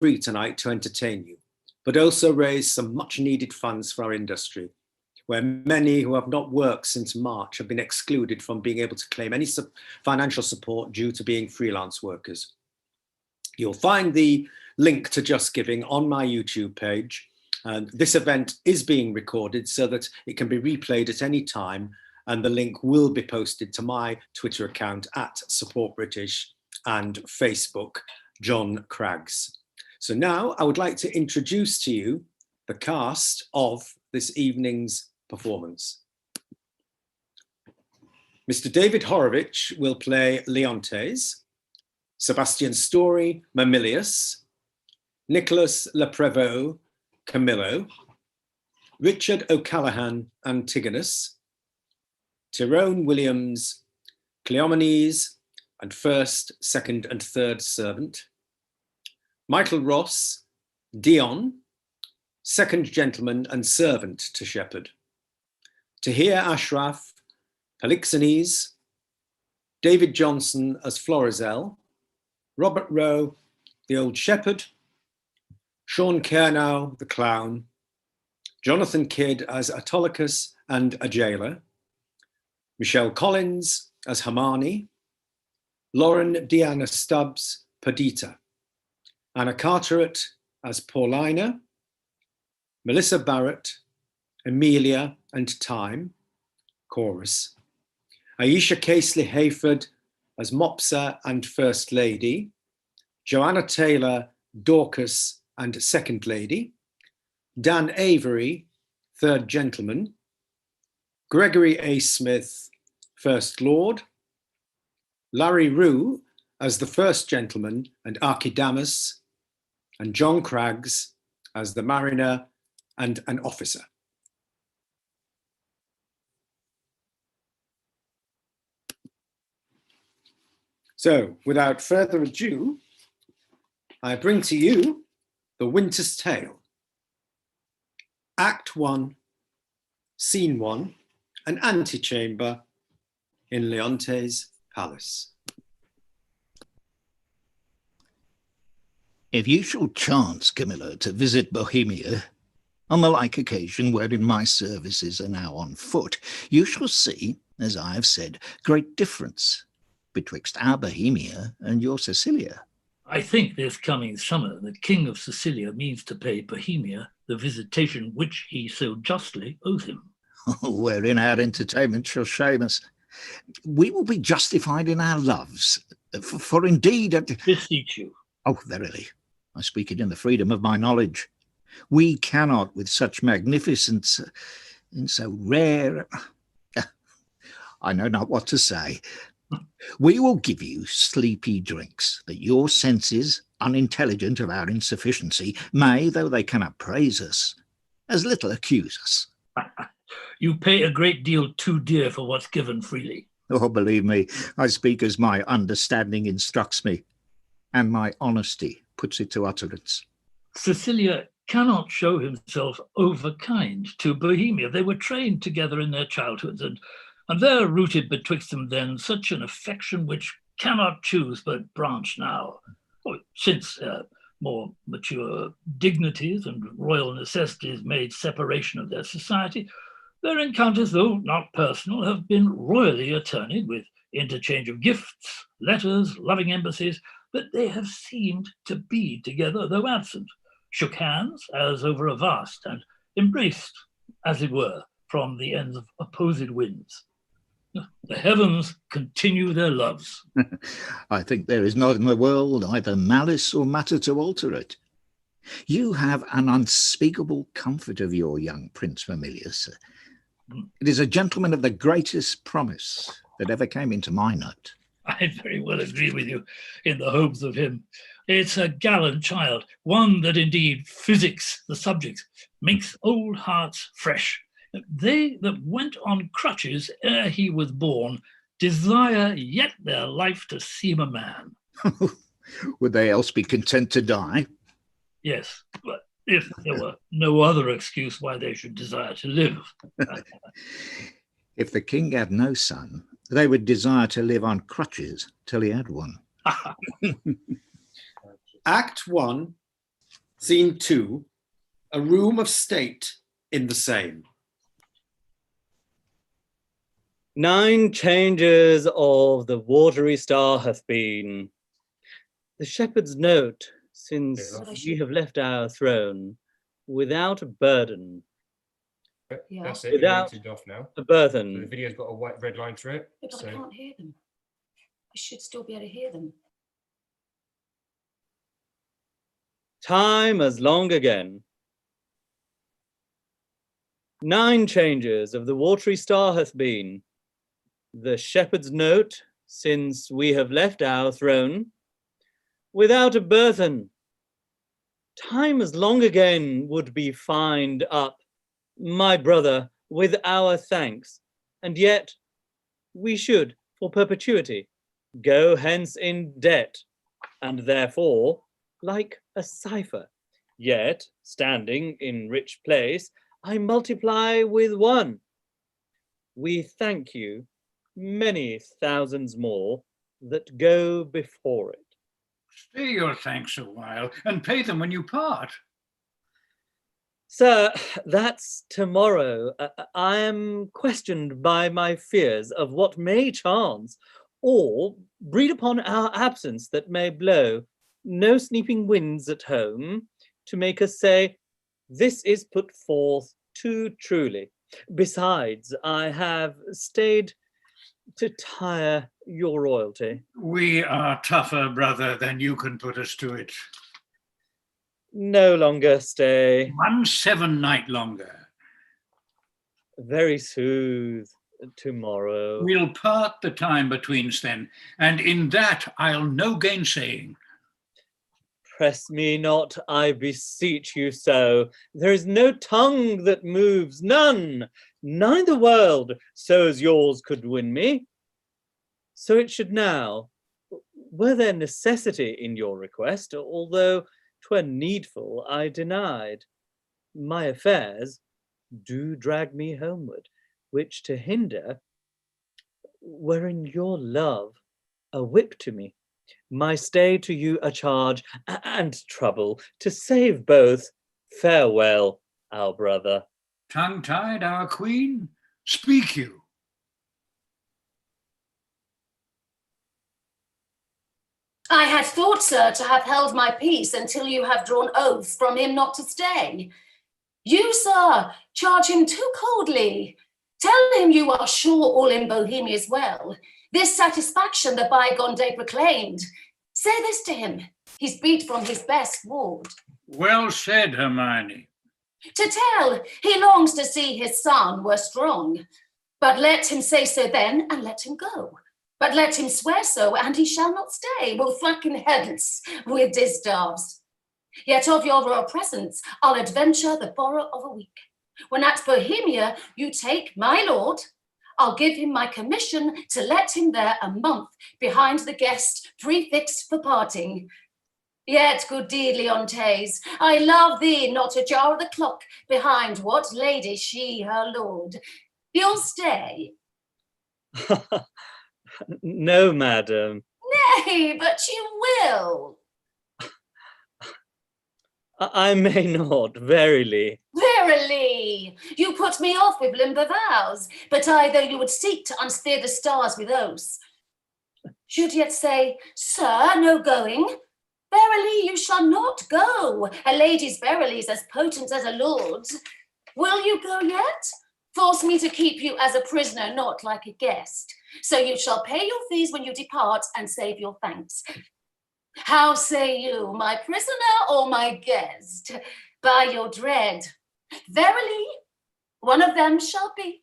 free tonight to entertain you, but also raise some much needed funds for our industry, where many who have not worked since March have been excluded from being able to claim any financial support due to being freelance workers. You'll find the link to Just Giving on my YouTube page. And this event is being recorded so that it can be replayed at any time, and the link will be posted to my Twitter account at Support British and Facebook, John Craggs. So now I would like to introduce to you the cast of this evening's performance. Mr. David Horovitch will play Leontes, Sebastian Storey, Mamillius, Nicholas Le Prevost, Camillo, Richard O'Callaghan, Antigonus, Tyrone Williams, Cleomines, and first, second, and third servant, Michael Ross, Dion, second gentleman and servant to shepherd, Tahir Ashraf, Polixenes, David Johnson as Florizel, Robert Rowe, the old shepherd, Sean Cernow, the clown, Jonathan Kydd as Autolycus and a jailer, Michelle Collins as Hermione, Lauren-Deanna Stubbs, Perdita, Anna Carteret as Paulina, Melissa Barrett, Emilia and Time, chorus, Ayesha Casely-Hayford as Mopsa and First Lady, Joanna Taylor, Dorcas and Second Lady, Dan Avery, Third Gentleman, Gregory A. Smith, First Lord, Larry Rowe as the First Gentleman and Archidamus, and John Craggs as the Mariner and an Officer. So, without further ado, I bring to you The Winters Tale, Act 1, Scene 1, an antechamber in Leontes' palace. If you shall chance, Camillo, to visit Bohemia, on the like occasion wherein my services are now on foot, you shall see, as I have said, great difference betwixt our Bohemia and your Sicilia. I think this coming summer the King of Sicilia means to pay Bohemia the visitation which he so justly owes him. Wherein our entertainment shall shame us. We will be justified in our loves, for indeed... Beseech you. Oh, verily, I speak it in the freedom of my knowledge. We cannot, with such magnificence, in so rare... I know not what to say. We will give you sleepy drinks, that your senses, unintelligent of our insufficiency, may, though they cannot praise us, as little accuse us. You pay a great deal too dear for what's given freely. Oh, believe me, I speak as my understanding instructs me, and my honesty puts it to utterance. Cecilia cannot show himself overkind to Bohemia. They were trained together in their childhoods, and there rooted betwixt them then such an affection which cannot choose but branch now. Since more mature dignities and royal necessities made separation of their society, their encounters, though not personal, have been royally attorneyed with interchange of gifts, letters, loving embassies, but they have seemed to be together, though absent, shook hands as over a vast, and embraced, as it were, from the ends of opposite winds. The heavens continue their loves. I think there is not in the world either malice or matter to alter it. You have an unspeakable comfort of your young Prince Mamillius. It is a gentleman of the greatest promise that ever came into my note. I very well agree with you in the hopes of him. It's a gallant child, one that indeed physics the subjects, makes old hearts fresh. They that went on crutches ere he was born desire yet their life to seem a man. Would they else be content to die? Yes, but if there were no other excuse why they should desire to live. If the king had no son, they would desire to live on crutches till he had one. Act 1, Scene 2, a room of state in the same. 9 changes of the watery star hath been. The shepherd's note, since we have left our throne, without a burden. Yeah. That's it. Without off now. a burden. So the video's got a white red line through it. Yeah, but I can't hear them. I should still be able to hear them. Time as long again. 9 changes of the watery star hath been. The shepherd's note, since we have left our throne, without a burthen. Time as long again would be fined up, my brother, with our thanks, and yet we should, for perpetuity, go hence in debt, and therefore, like a cipher, yet standing in rich place, I multiply with 1. We thank you, many thousands more that go before it. Stay your thanks a while and pay them when you part. Sir, that's tomorrow. I am questioned by my fears of what may chance, or breed upon our absence that may blow no sneaping winds at home to make us say, this is put forth too truly. Besides, I have stayed to tire your royalty. We are tougher, brother, than you can put us to it. No longer stay. 1 7 night longer. Very sooth tomorrow. We'll part the time betweens then, and in that I'll no gainsaying. Press me not, I beseech you so. There is no tongue that moves, none, neither world, so as yours could win me. So it should now. Were there necessity in your request, although 'twere needful, I denied. My affairs do drag me homeward, which to hinder were in your love a whip to me. My stay to you a charge and trouble, to save both. Farewell, our brother. Tongue-tied, our queen? Speak you. I had thought, sir, to have held my peace until you have drawn oaths from him not to stay. You, sir, charge him too coldly. Tell him you are sure all in Bohemia is well. This satisfaction the bygone day proclaimed. Say this to him, he's beat from his best ward. Well said, Hermione. To tell, he longs to see his son were strong. But let him say so then, and let him go. But let him swear so, and he shall not stay. Will flacken hence with distaffs. Yet of your royal presence, I'll adventure the borrow of a week. When at Bohemia you take my lord, I'll give him my commission to let him there a month behind the guest prefixed for parting. Yet, good deed, Leontes, I love thee not a jar of the clock behind what lady she her lord. You'll stay. No, madam. Nay, but you will. I may not, verily. Verily, you put me off with limber vows, but I, though you would seek to unsteer the stars with oaths, should yet say, sir, no going. Verily, you shall not go. A lady's verily is as potent as a lord's. Will you go yet? Force me to keep you as a prisoner, not like a guest. So you shall pay your fees when you depart and save your thanks. How say you, my prisoner or my guest? By your dread. Verily, one of them shall be.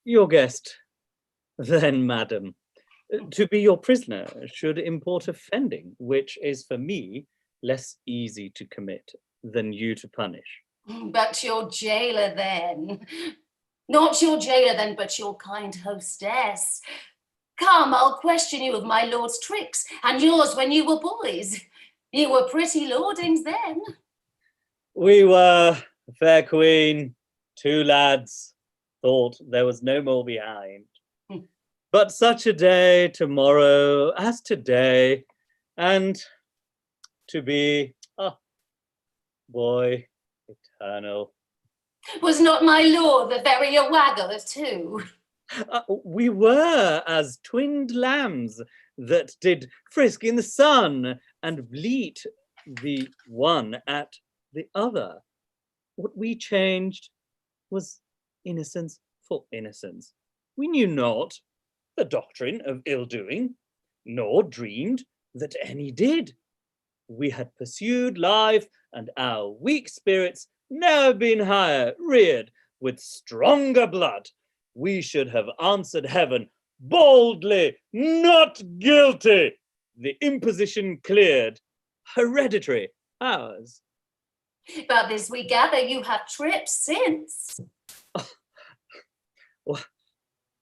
Your guest, then, madam. To be your prisoner should import offending, which is for me less easy to commit than you to punish. But your jailer then. Not your jailer then, but your kind hostess. Come, I'll question you of my lord's tricks, and yours when you were boys. You were pretty lordings then. We were, fair queen, 2 lads, thought there was no more behind. But such a day tomorrow as today, and to be a boy eternal. Was not my lord the very waggler too? We were as twinned lambs that did frisk in the sun and bleat the one at the other. What we changed was innocence for innocence. We knew not the doctrine of ill-doing, nor dreamed that any did. We had pursued life, and our weak spirits never been higher, reared with stronger blood. We should have answered heaven boldly, not guilty. The imposition cleared, hereditary, ours. But this we gather you have tripped since.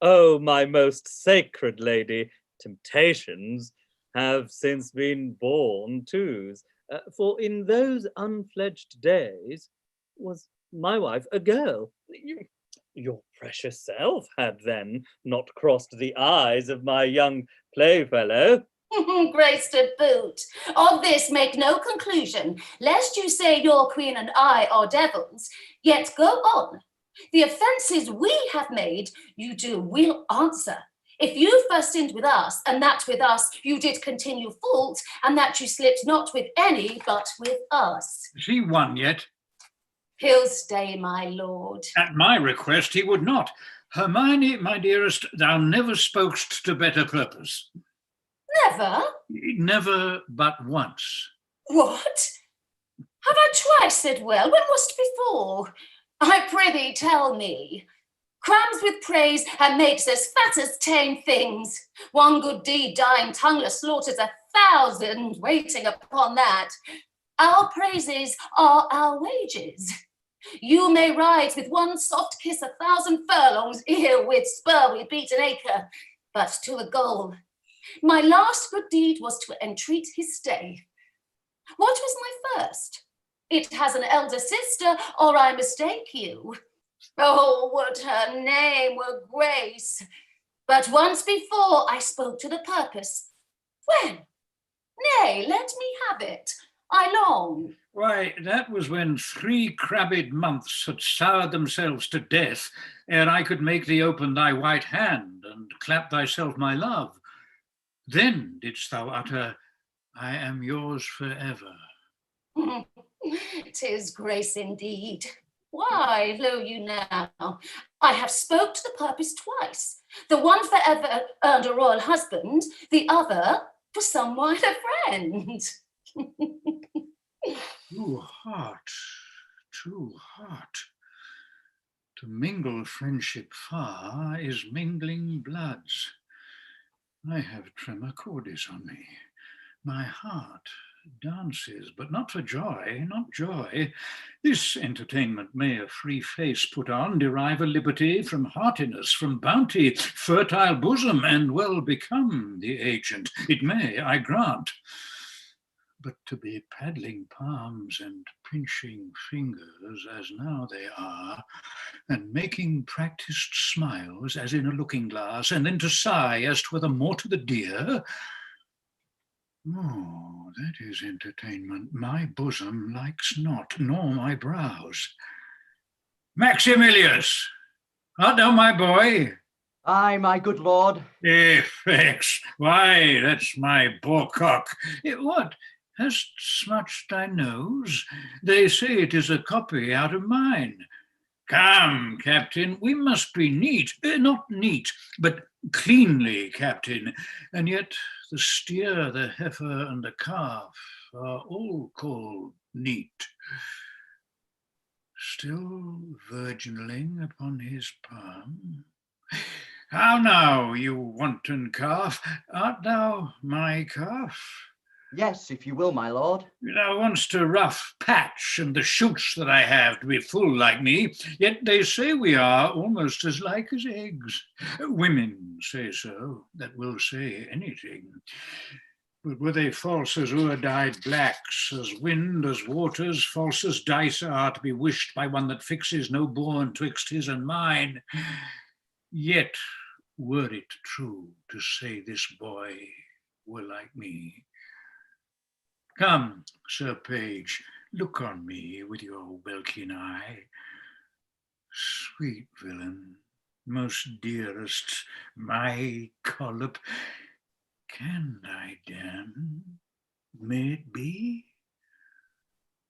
Oh, my most sacred lady, temptations have since been born twos. For in those unfledged days was my wife a girl. Your precious self had then not crossed the eyes of my young playfellow. Grace to boot. Of this make no conclusion, lest you say your queen and I are devils. Yet go on. The offences we have made, you will answer. If you first sinned with us, and that with us you did continue fault, and that you slipped not with any, but with us. Has he won yet? He'll stay, my lord. At my request he would not. Hermione, my dearest, thou never spokest to better purpose. Never? Never but once. What? Have I twice said well? When was't before? I prithee tell me. Crams with praise and makes as fat as tame things. One good deed dying tongueless slaughters 1,000 waiting upon that. Our praises are our wages. You may ride with one soft kiss 1,000 furlongs, ere with spur we beat an acre, but to the goal. My last good deed was to entreat his stay. What was my first? It has an elder sister, or I mistake you. Oh, would her name were Grace. But once before I spoke to the purpose. When? Nay, let me have it. I long. Why, that was when 3 crabbed months had soured themselves to death, ere I could make thee open thy white hand and clap thyself my love. Then didst thou utter, I am yours forever. 'Tis grace indeed. Why, lo you now, I have spoke to the purpose twice. The one forever earned a royal husband, the other for some while a friend. True heart, true heart. To mingle friendship far is mingling bloods. I have tremor cordis on me. My heart dances, but not for joy, not joy. This entertainment may a free face put on, derive a liberty from heartiness, from bounty, fertile bosom, and well become the agent. It may, I grant. But to be paddling palms and pinching fingers, as now they are, and making practised smiles, as in a looking-glass, and then to sigh, as 'twere the more to the dear, oh, that is entertainment my bosom likes not, nor my brows. Maximilius, art thou my boy? Aye, my good lord. Effects, why, that's my boarcock. What, hast smutched thy nose? They say it is a copy out of mine. Come, Captain, we must be neat, not neat, but cleanly, Captain, and yet the steer, the heifer, and the calf are all called neat. Still virginling upon his palm. How now, you wanton calf, art thou my calf? Yes, if you will, my lord. Thou want'st a rough patch, and the shoots that I have to be full like me, yet they say we are almost as like as eggs. Women say so, that will say anything. But were they false as o'er-dyed blacks, as wind, as waters, false as dice are to be wished by one that fixes no bourne twixt his and mine, yet were it true to say this boy were like me, Come, Sir Page, look on me with your welkin eye. Sweet villain, most dearest, my collop, can I damn? May it be?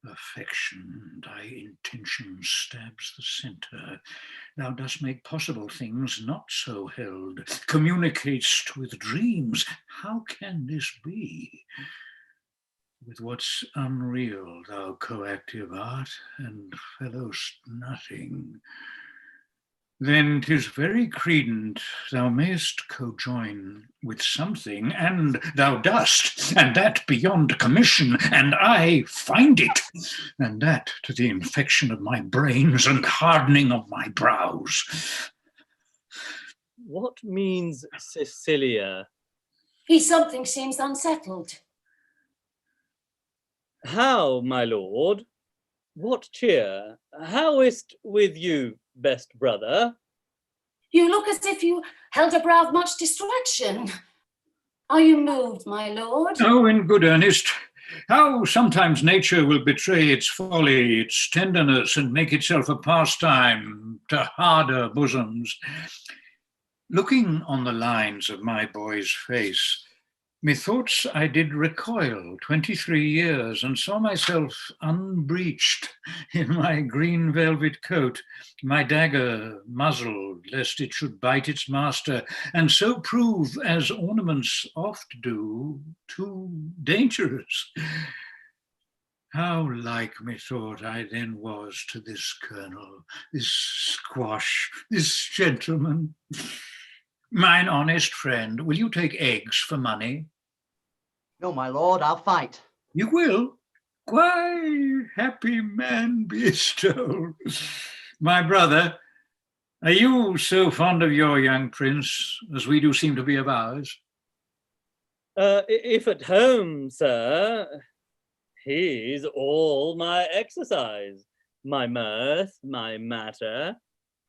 Affection, thy intention stabs the centre. Thou dost make possible things not so held, communicatest with dreams. How can this be? With what's unreal thou coactive art, and fellowst nothing. Then 'tis very credent thou mayst cojoin with something, and thou dost, and that beyond commission, and I find it, and that to the infection of my brains and hardening of my brows. What means Cecilia? He something seems unsettled. How, my lord? What cheer? How is't with you, best brother? You look as if you held a brow of much distraction. Are you moved, my lord? Oh, in good earnest. How sometimes nature will betray its folly, its tenderness, and make itself a pastime to harder bosoms. Looking on the lines of my boy's face, methoughts I did recoil 23 years, and saw myself unbreeched in my green velvet coat, my dagger muzzled, lest it should bite its master, and so prove, as ornaments oft do, too dangerous. How like methought I then was to this colonel, this squash, this gentleman. Mine honest friend, will you take eggs for money? No, my lord, I'll fight. You will? Why, happy man bestowed. My brother, are you so fond of your young prince as we do seem to be of ours? If at home, sir, he's all my exercise, my mirth, my matter,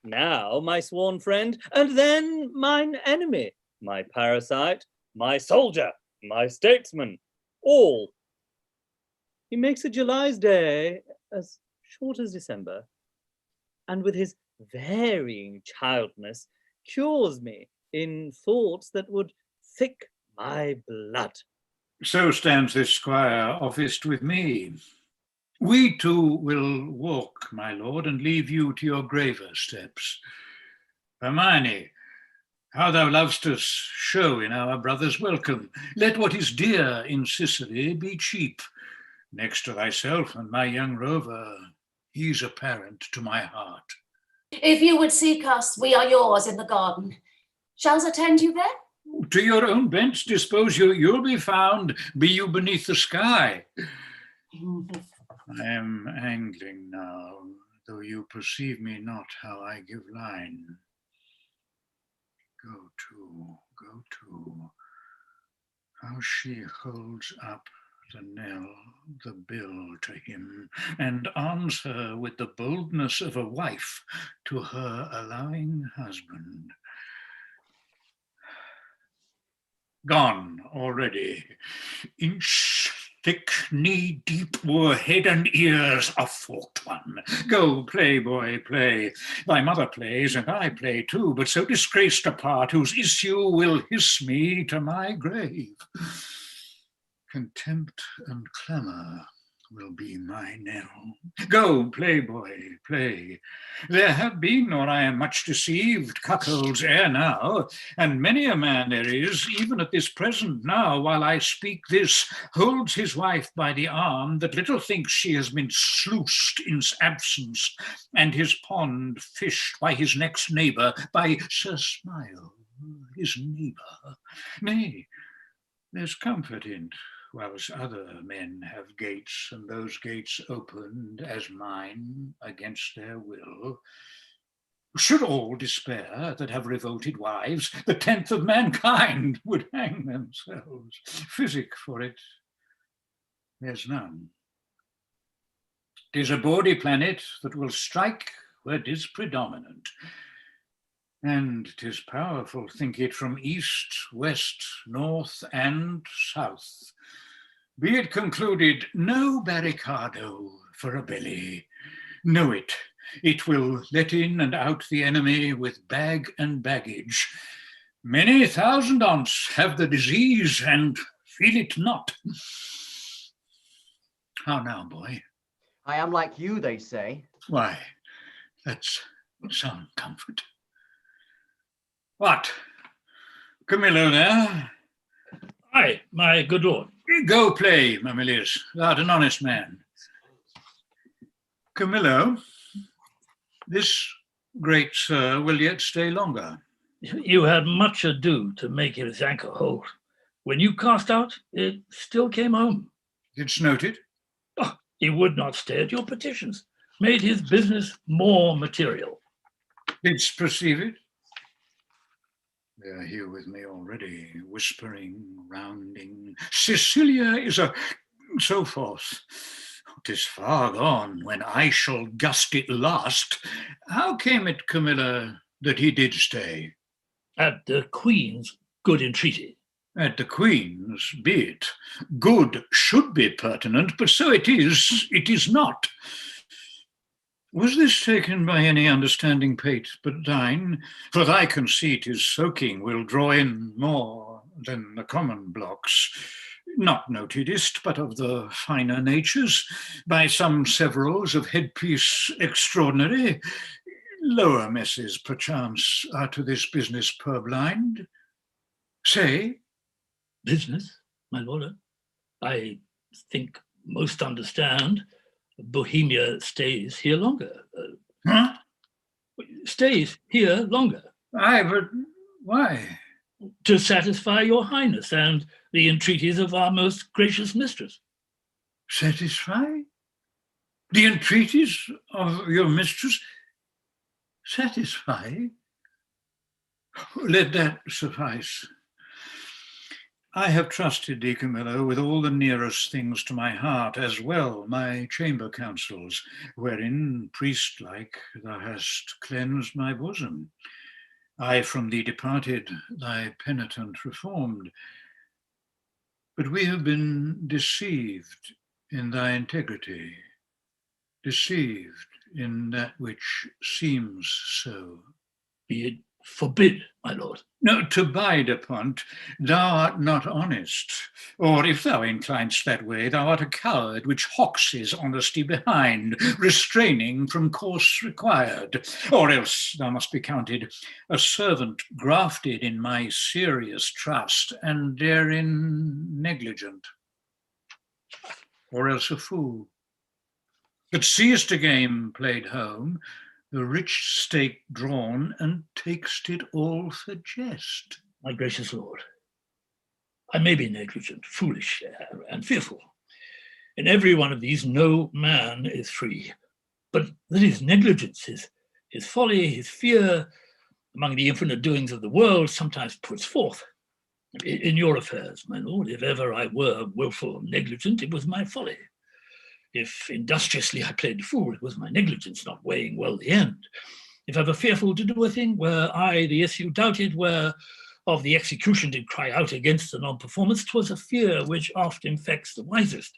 now my sworn friend, and then mine enemy, my parasite, my soldier, my statesman, all. He makes a July's day as short as December, and with his varying childness cures me in thoughts that would thick my blood. So stands this squire officed with me. We two will walk, my lord, and leave you to your graver steps. Hermione, how thou lovest us show in our brother's welcome. Let what is dear in Sicily be cheap. Next to thyself and my young rover, he's a parent to my heart. If you would seek us, we are yours in the garden. Shall attend you there? To your own bents dispose you, you'll be found, be you beneath the sky. I am angling now, though you perceive me not how I give line. Go to, how she holds up the knell, the bill to him, and arms her with the boldness of a wife to her allowing husband. Gone already, inch thick, knee deep were head and ears a forked one. Go, play, boy, play. Thy mother plays, and I play too, but so disgraced a part, whose issue will hiss me to my grave. Contempt and clamour will be my knell. Go, play, boy, play. There have been, or I am much deceived, cuckolds ere now, and many a man there is, even at this present now, while I speak this, holds his wife by the arm, that little thinks she has been sluiced in absence, and his pond fished by his next neighbour, by Sir Smile, his neighbour. Nay, there's comfort in't, whilst other men have gates, and those gates opened as mine against their will. Should all despair that have revolted wives, the 10th of mankind would hang themselves. Physic for it, there's none. 'Tis a bawdy planet that will strike where 'tis predominant. And 'tis powerful, think it, from east, west, north, and south. Be it concluded, no barricado for a belly. Know it. It will let in and out the enemy with bag and baggage. Many thousand aunts have the disease and feel it not. How now, boy? I am like you, they say. Why, that's some comfort. What? Camillo there? Aye, my good lord. Go play, Mamillius. Thou'rt an honest man. Camillo, this great sir will yet stay longer. You had much ado to make his anchor hold. When you cast out, it still came home. Didst note it? Oh, he would not stay at your petitions, made his business more material. Didst perceive it? They are here with me already, whispering, rounding. Sicilia is a... so forth. 'Tis far gone when I shall gust it last. How came it, Camilla, that he did stay? At the Queen's good entreaty. At the Queen's, be it. Good should be pertinent, but so it is not. Was this taken by any understanding pate but thine? For thy conceit is soaking will draw in more than the common blocks. Not notedest, but of the finer natures, by some severals of headpiece extraordinary. Lower messes, perchance, are to this business purblind. Say. Business, my lord? I think most understand. Bohemia stays here longer. Huh? Stays here longer. Aye, but why? To satisfy your highness and the entreaties of our most gracious mistress. Satisfy? The entreaties of your mistress? Satisfy? Let that suffice. I have trusted thee, Camillo, with all the nearest things to my heart, as well my chamber councils, wherein, priest-like, thou hast cleansed my bosom. I from thee departed, thy penitent reformed. But we have been deceived in thy integrity, deceived in that which seems so. Be it forbid, my lord. No, to bide upon't, thou art not honest, or if thou inclinest that way, thou art a coward which hawks his honesty behind, restraining from course required, or else thou must be counted a servant grafted in my serious trust, and therein negligent, or else a fool, that seest a game played home, the rich stake drawn, and takest it all for jest. My gracious lord, I may be negligent, foolish, and fearful. In every one of these, no man is free. But that his negligence, his folly, his fear, among the infinite doings of the world, sometimes puts forth. In your affairs, my lord, if ever I were wilful or negligent, it was my folly. If industriously I played the fool, it was my negligence, not weighing well the end. If ever fearful to do a thing, where I the issue doubted, where of the execution did cry out against the non-performance, 'twas a fear which oft infects the wisest.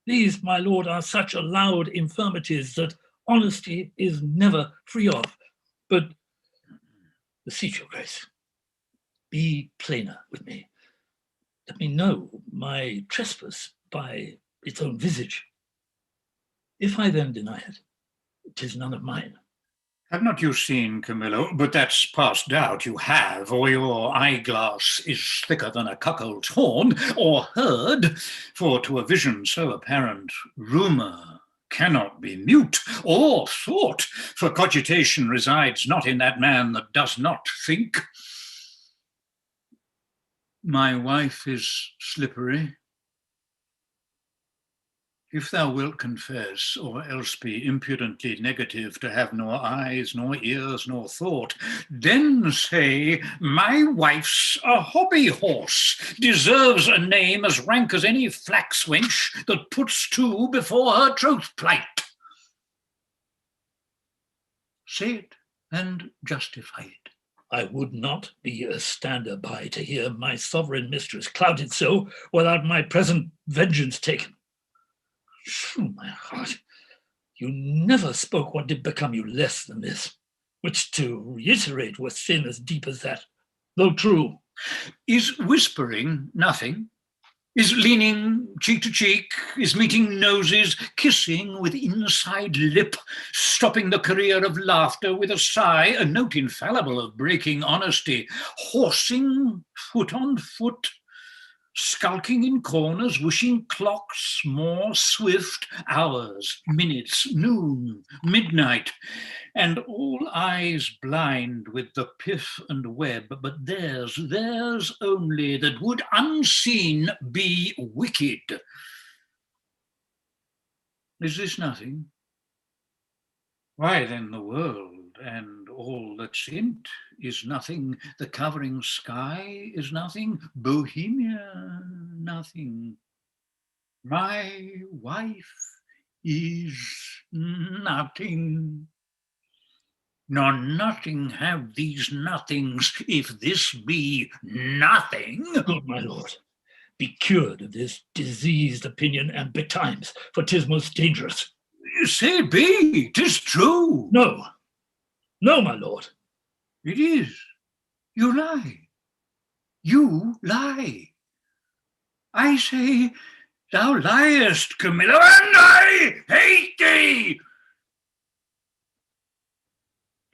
These, my lord, are such allowed infirmities that honesty is never free of. But beseech your grace, be plainer with me. Let me know my trespass by its own visage. If I then deny it, 'tis none of mine. Have not you seen, Camillo, but that's past doubt you have, or your eyeglass is thicker than a cuckold's horn, or heard, for to a vision so apparent, rumour cannot be mute, or thought, for cogitation resides not in that man that does not think. My wife is slippery. If thou wilt confess, or else be impudently negative to have nor eyes, nor ears, nor thought, then say, my wife's a hobby horse, deserves a name as rank as any flax wench that puts two before her troth plight. Say it and justify it. I would not be a stander-by to hear my sovereign mistress clouted so without my present vengeance taken. Shrew my heart, you never spoke what did become you less than this, which to reiterate were sin as deep as that, though true. Is whispering nothing? Is leaning cheek to cheek, is meeting noses, kissing with inside lip, stopping the career of laughter with a sigh, a note infallible of breaking honesty, horsing foot on foot, skulking in corners, wishing clocks more swift, hours, minutes, noon, midnight, and all eyes blind with the pith and web, but theirs only, that would unseen be wicked. Is this nothing? Why then the world and all that's in't is nothing, the covering sky is nothing, Bohemia nothing. My wife is nothing. Nor nothing have these nothings, if this be nothing. Good my lord, be cured of this diseased opinion and betimes, for 'tis most dangerous. Say be, 'tis true. No, no, my lord. It is. You lie. You lie. I say, thou liest, Camillo, and I hate thee.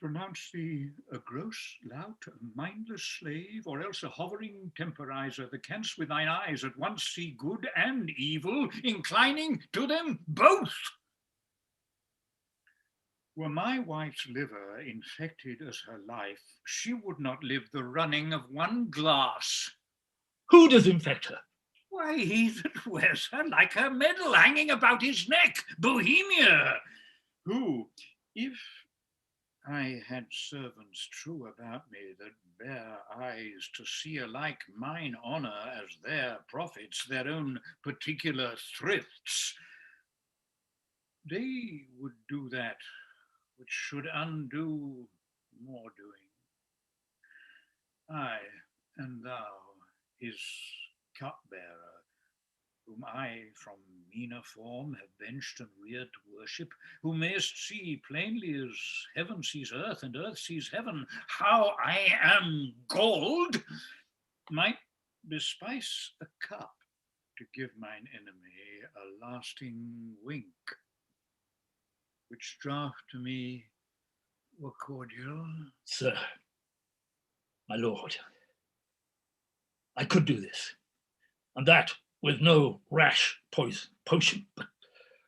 Pronounce thee a gross lout, a mindless slave, or else a hovering temporizer, that canst with thine eyes at once see good and evil, inclining to them both. Were my wife's liver infected as her life, she would not live the running of one glass. Who does infect her? Why, he that wears her like her medal hanging about his neck, Bohemia, who, if I had servants true about me that bear eyes to see alike mine honour as their profits, their own particular thrifts, they would do that which should undo more doing. I and thou, his cupbearer, whom I from meaner form have benched and reared to worship, who mayest see plainly as heaven sees earth and earth sees heaven, how I am galled, might bespice a cup to give mine enemy a lasting wink, which draught to me were cordial. Sir, my lord, I could do this, and that with no rash potion, but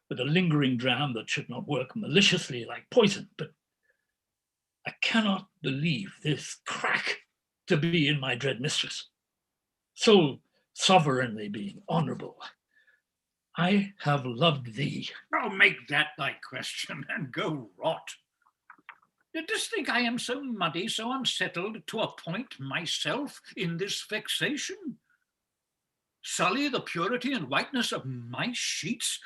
with a lingering dram that should not work maliciously like poison. But I cannot believe this crack to be in my dread mistress, so sovereignly being honourable. I have loved thee. Oh, make that thy question and go rot. Dost think I am so muddy, so unsettled, to appoint myself in this vexation? Sully the purity and whiteness of my sheets,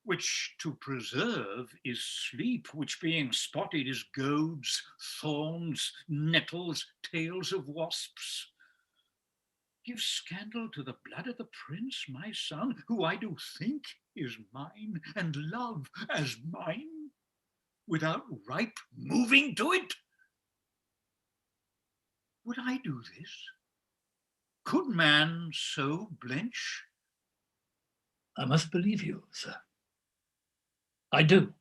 which to preserve is sleep, which being spotted is goads, thorns, nettles, tails of wasps. Give scandal to the blood of the prince, my son, who I do think is mine, and love as mine, without ripe moving to it? Would I do this? Could man so blench? I must believe you, sir. I do,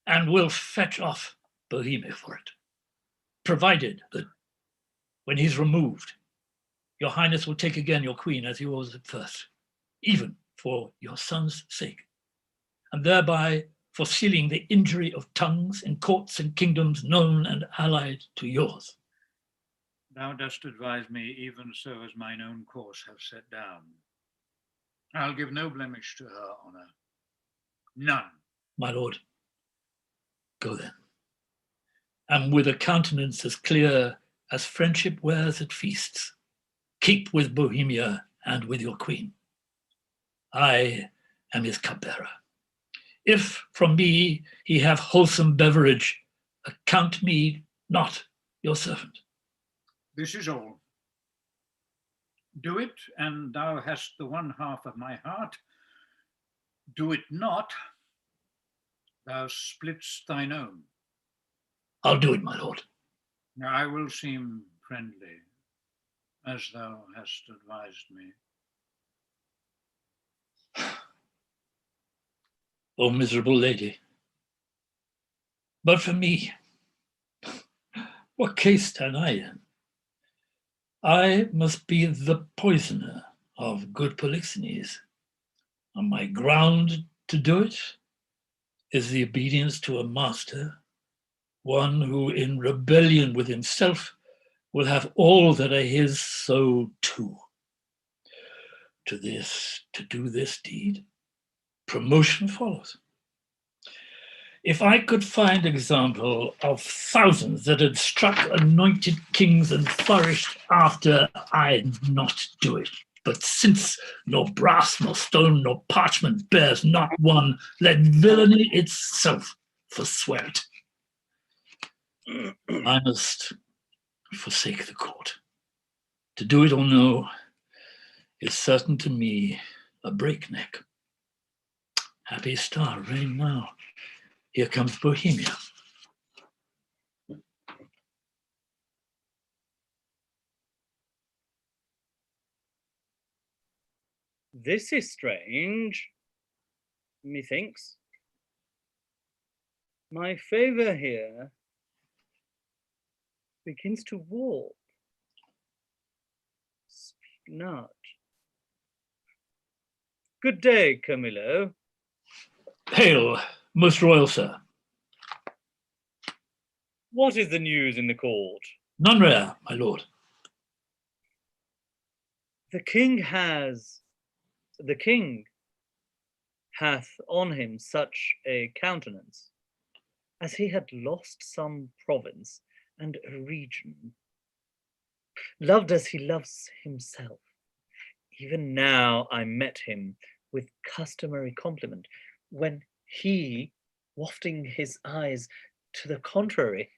and will fetch off Bohemia for it, provided that when he's removed, your highness will take again your queen as you was at first, even for your son's sake, and thereby for sealing the injury of tongues in courts and kingdoms known and allied to yours. Thou dost advise me even so as mine own course have set down. I'll give no blemish to her honour. None. My lord, go then, and with a countenance as clear as friendship wears at feasts, keep with Bohemia and with your queen. I am his cupbearer. If from me he have wholesome beverage, account me not your servant. This is all. Do it, and thou hast the one half of my heart. Do it not, thou splitst thine own. I'll do it, my lord. I will seem friendly, as thou hast advised me. O miserable lady. But for me, what case stand I in? I must be the poisoner of good Polixenes, and my ground to do it is the obedience to a master, one who in rebellion with himself will have all that are his, so too. To do this deed, promotion follows. If I could find example of thousands that had struck anointed kings and flourished after, I'd not do it. But since nor brass, nor stone, nor parchment bears not one, let villainy itself forswear it. I must forsake the court. To do it or no is certain to me a breakneck. Happy star, reign now. Here comes Bohemia. This is strange, methinks. My favour here begins to warp. Speak not. Good day, Camillo. Hail, most royal sir. What is the news in the court? None rare, my lord. The king hath on him such a countenance, as he had lost some province and a region, loved as he loves himself. Even now I met him with customary compliment, when he, wafting his eyes to the contrary,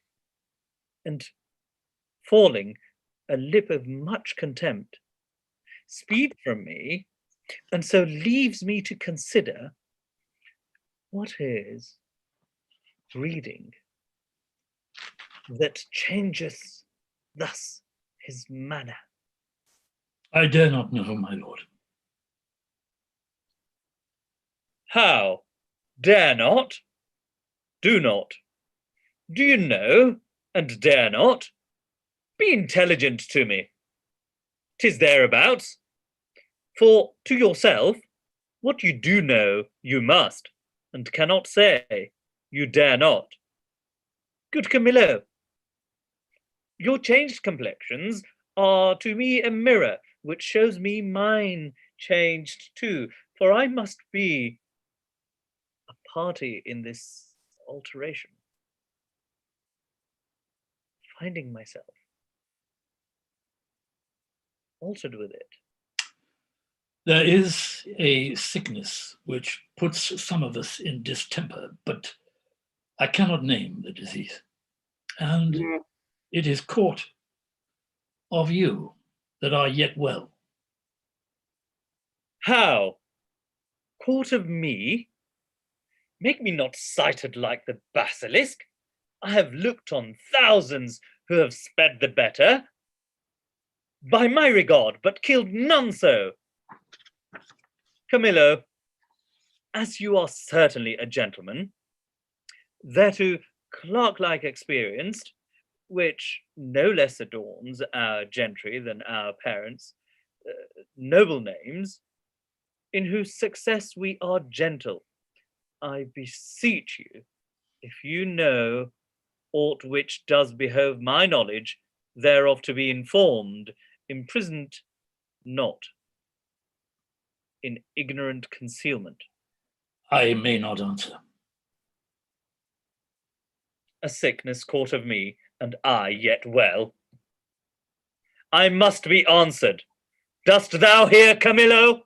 and falling a lip of much contempt, speed from me, and so leaves me to consider what is breeding that changeth thus his manner. I dare not know, my lord. How? Dare not? Do not. Do you know, and dare not? Be intelligent to me. 'Tis thereabouts. For to yourself, what you do know, you must, and cannot say, you dare not. Good Camillo, your changed complexions are to me a mirror, which shows me mine changed too, for I must be a party in this alteration, finding myself altered with it. There is a sickness which puts some of us in distemper, but I cannot name the disease. And it is caught of you that are yet well. How? Caught of me? Make me not sighted like the basilisk. I have looked on thousands who have sped the better, by my regard, but killed none so. Camillo, as you are certainly a gentleman, thereto clerk-like experienced, which no less adorns our gentry than our parents' noble names, in whose success we are gentle, I beseech you, if you know aught which does behove my knowledge, thereof to be informed, imprisoned not in ignorant concealment. I may not answer. A sickness caught of me, and I yet well. I must be answered. Dost thou hear, Camillo?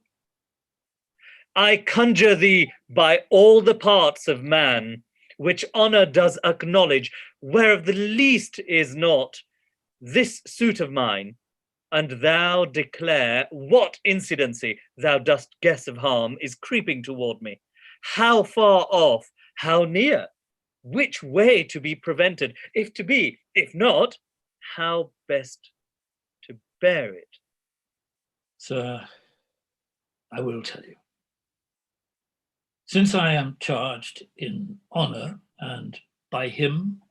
I conjure thee by all the parts of man, which honour does acknowledge, whereof the least is not, this suit of mine, and thou declare what incidency thou dost guess of harm is creeping toward me, how far off, how near, which way to be prevented, if to be, if not, how best to bear it. Sir, I will tell you. Since I am charged in honour and by him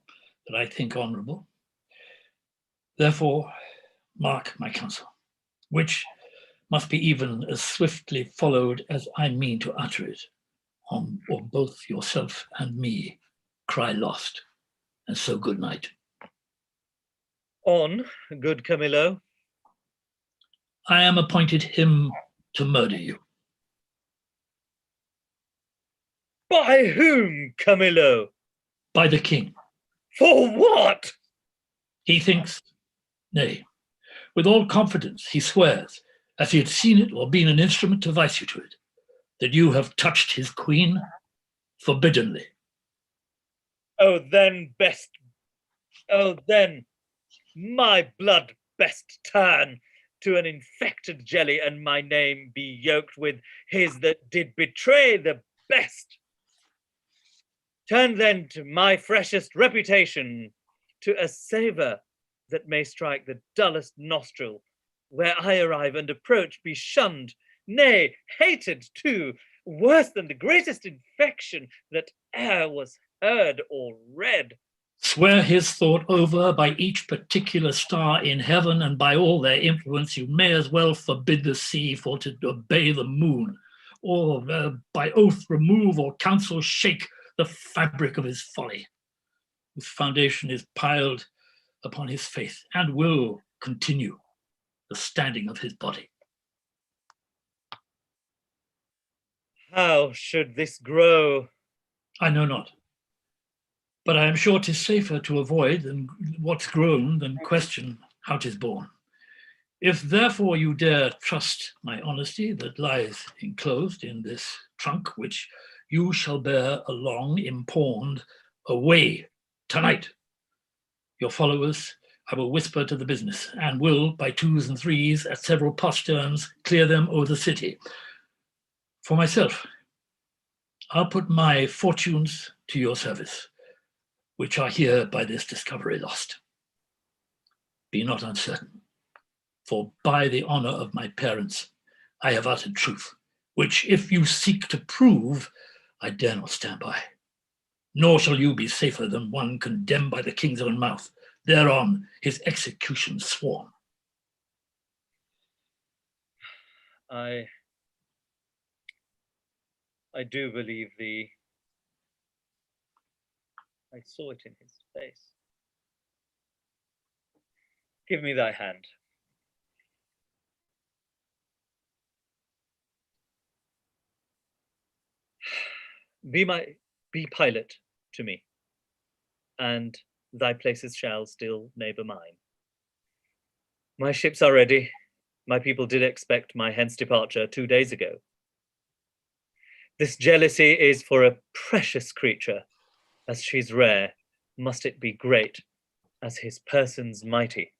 that I think honourable, therefore mark my counsel, which must be even as swiftly followed as I mean to utter it, or both yourself and me cry lost, and so good night. On, good Camillo. I am appointed him to murder you. By whom, Camillo? By the king. For what? He thinks, nay, with all confidence he swears, as he had seen it or been an instrument to vice you to it, that you have touched his queen forbiddenly. Oh then, my blood best turn to an infected jelly, and my name be yoked with his that did betray the best. Turn then to my freshest reputation, to a savour that may strike the dullest nostril, where I arrive and approach be shunned, nay, hated too, worse than the greatest infection that e'er was heard or read. Swear his thought over by each particular star in heaven, and by all their influence you may as well forbid the sea for to obey the moon, or by oath remove or counsel shake the fabric of his folly, whose foundation is piled upon his faith, and will continue the standing of his body. How should this grow? I know not, but I am sure 'tis safer to avoid than what's grown than question how 'tis born. If therefore you dare trust my honesty that lies enclosed in this trunk, which you shall bear along impawned away tonight, your followers I will whisper to the business, and will by twos and threes at several posterns clear them o'er the city. For myself, I'll put my fortunes to your service, which are here by this discovery lost. Be not uncertain, for by the honour of my parents I have uttered truth, which if you seek to prove, I dare not stand by. Nor shall you be safer than one condemned by the king's own mouth, thereon his execution sworn. I do believe thee. I saw it in his face. Give me thy hand. Be pilot to me, and thy places shall still neighbour mine. My ships are ready. My people did expect my hence departure 2 days ago. This jealousy is for a precious creature, as she's rare. Must it be great, as his person's mighty?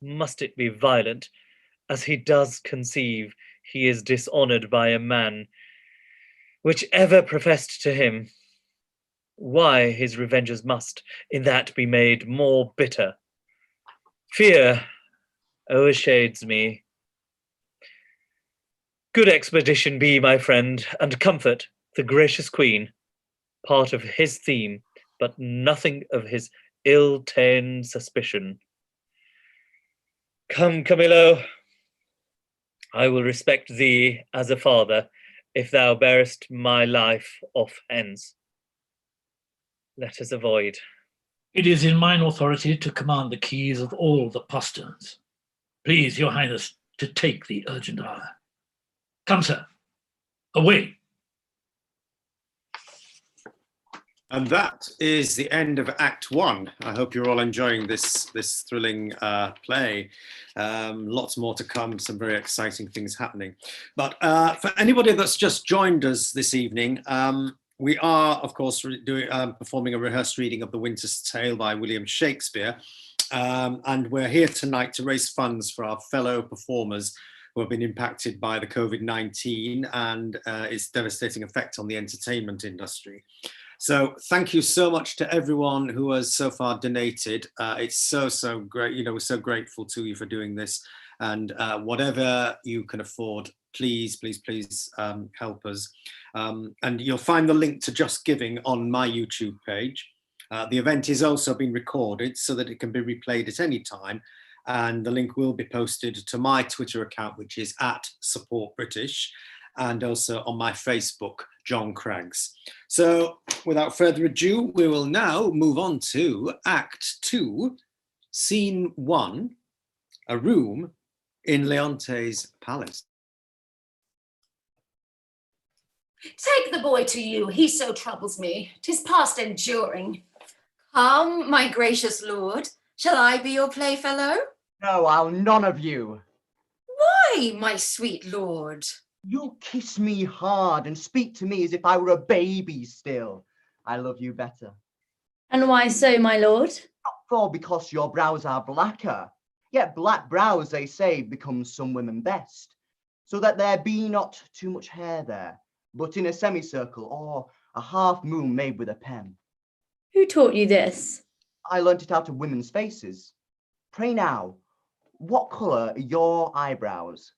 Must it be violent, as he does conceive he is dishonoured by a man which ever professed to him? Why his revenges must in that be made more bitter. Fear o'ershades me. Good expedition be, my friend, and comfort the gracious queen, part of his theme, but nothing of his ill-ta'en suspicion. Come, Camillo, I will respect thee as a father, if thou bearest my life off hence. Let us avoid. It is in mine authority to command the keys of all the posterns. Please, your highness, to take the urgent hour. Come, sir, away. And that is the end of Act 1. I hope you're all enjoying this thrilling play. Lots more to come, some very exciting things happening. But for anybody that's just joined us this evening, we are, of course, performing a rehearsed reading of The Winters Tale by William Shakespeare. And we're here tonight to raise funds for our fellow performers who have been impacted by the COVID-19 and its devastating effect on the entertainment industry. So thank you so much to everyone who has so far donated. It's so great. We're so grateful to you for doing this. And whatever you can afford, please help us. And you'll find the link to Just Giving on my YouTube page. The event is also being recorded so that it can be replayed at any time. And the link will be posted to my Twitter account, which is @SupportBritish, and also on my Facebook, John Craggs. So without further ado, we will now move on to Act 2, Scene 1, a room in Leontes' palace. Take the boy to you, he so troubles me. 'Tis past enduring. Come, my gracious lord, shall I be your playfellow? No, I'll none of you. Why, my sweet lord? You kiss me hard and speak to me as if I were a baby still. I love you better. And why so, my lord? Not for because your brows are blacker, yet black brows, they say, become some women best, so that there be not too much hair there, but in a semicircle or a half moon made with a pen. Who taught you this? I learnt it out of women's faces. Pray now, what colour are your eyebrows?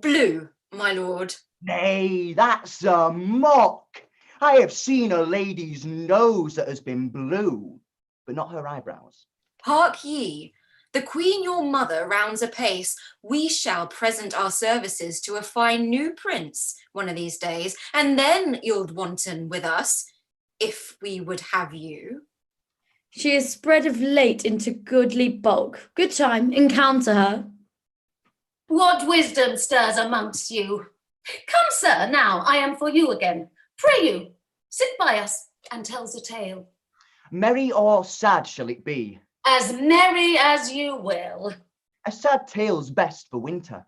Blue, my lord. Nay, that's a mock. I have seen a lady's nose that has been blue, but not her eyebrows. Hark ye, the queen your mother rounds apace. We shall present our services to a fine new prince one of these days, and then you'll wanton with us, if we would have you. She is spread of late into goodly bulk. Good time, encounter her. What wisdom stirs amongst you? Come, sir, now I am for you again. Pray you, sit by us and tell us a tale. Merry or sad shall it be? As merry as you will. A sad tale's best for winter.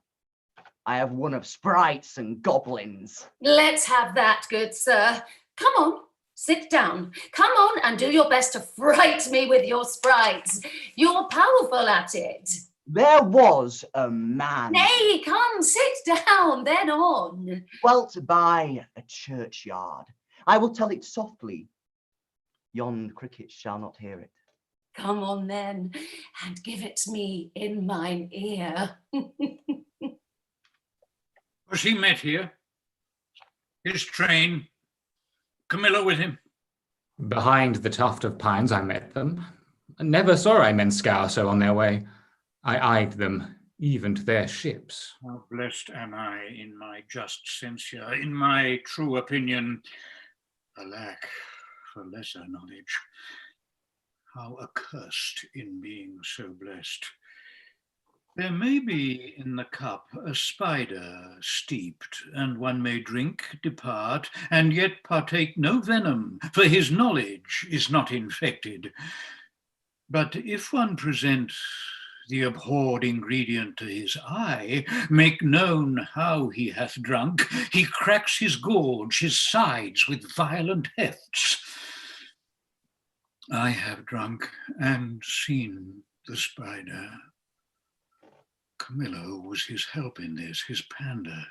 I have one of sprites and goblins. Let's have that, good sir. Come on, sit down. Come on and do your best to fright me with your sprites. You're powerful at it. There was a man. Nay, come, sit down, then on. Dwelt by a churchyard. I will tell it softly. Yon cricket shall not hear it. Come on then, and give it me in mine ear. Was he met here? His train? Camillo with him? Behind the tuft of pines I met them. Never saw I men scour so on their way. I eyed them, even to their ships. How blessed am I in my just censure, in my true opinion. Alack, for lesser knowledge. How accursed in being so blessed. There may be in the cup a spider steeped, and one may drink, depart, and yet partake no venom, for his knowledge is not infected. But if one present the abhorred ingredient to his eye, make known how he hath drunk, he cracks his gorge, his sides with violent hefts. I have drunk and seen the spider. Camillo was his help in this, his pander.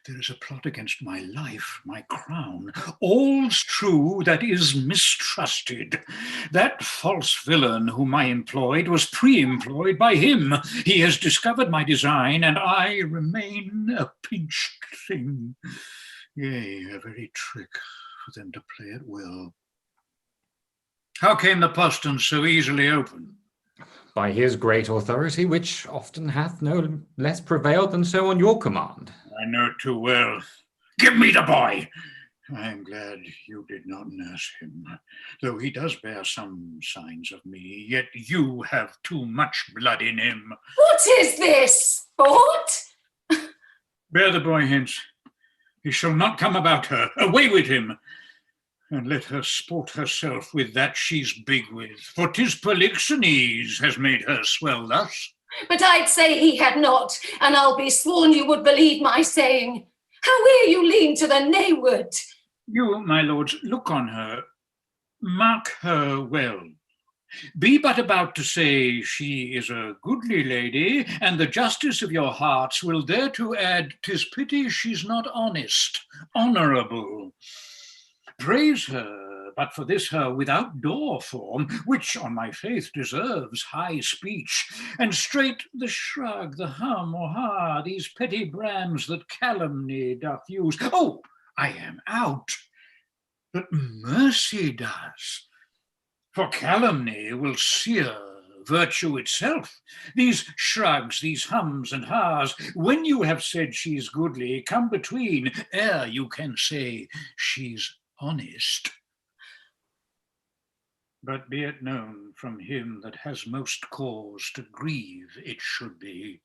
There is a plot against my life, my crown. All's true that is mistrusted. That false villain whom I employed was pre-employed by him. He has discovered my design, and I remain a pinched thing. Yea, a very trick for them to play at will. How came the postern so easily open? By his great authority, which often hath no less prevailed than so on your command. I know too well. Give me the boy! I am glad you did not nurse him. Though he does bear some signs of me, yet you have too much blood in him. What is this, sport? Bear the boy hence. He shall not come about her. Away with him! And let her sport herself with that she's big with, for 'tis Polixenes has made her swell thus. But I'd say he had not, and I'll be sworn you would believe my saying. Howhere you lean to the nayward. You, my lords, look on her, mark her well. Be but about to say she is a goodly lady, and the justice of your hearts will dare to add, 'tis pity she's not honest, honourable. Praise her, but for this her without-door form, which on my faith deserves high speech, and straight the shrug, the hum or ha, these petty brands that calumny doth use. Oh, I am out, but mercy does. For calumny will sear virtue itself. These shrugs, these hums and ha's, when you have said she's goodly, come between, ere you can say she's honest. But be it known from him that has most cause to grieve it should be,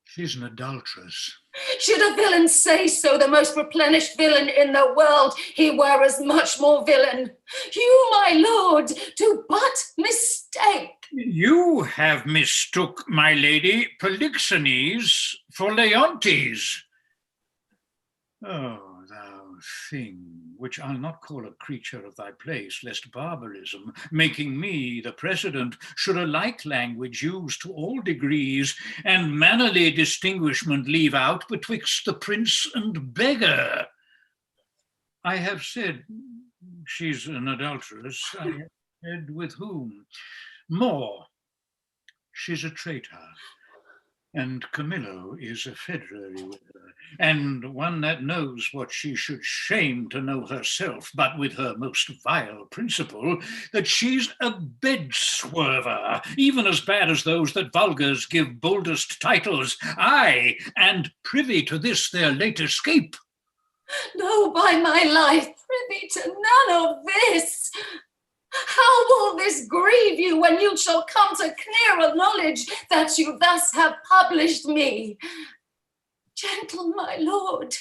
she's an adulteress. Should a villain say so, the most replenished villain in the world, he were as much more villain. You, my lord, do but mistake. You have mistook, my lady, Polixenes for Leontes. Oh, thou thing, which I'll not call a creature of thy place, lest barbarism, making me the precedent, should a like language use to all degrees, and mannerly distinguishment leave out betwixt the prince and beggar. I have said she's an adulteress. I have said with whom? More, she's a traitor, and Camillo is a February with her, and one that knows what she should shame to know herself, but with her most vile principle, that she's a bed-swerver, even as bad as those that vulgars give boldest titles, aye, and privy to this their late escape. No, by my life, privy to none of this. How will this grieve you when you shall come to clearer knowledge that you thus have published me? Gentle my lord,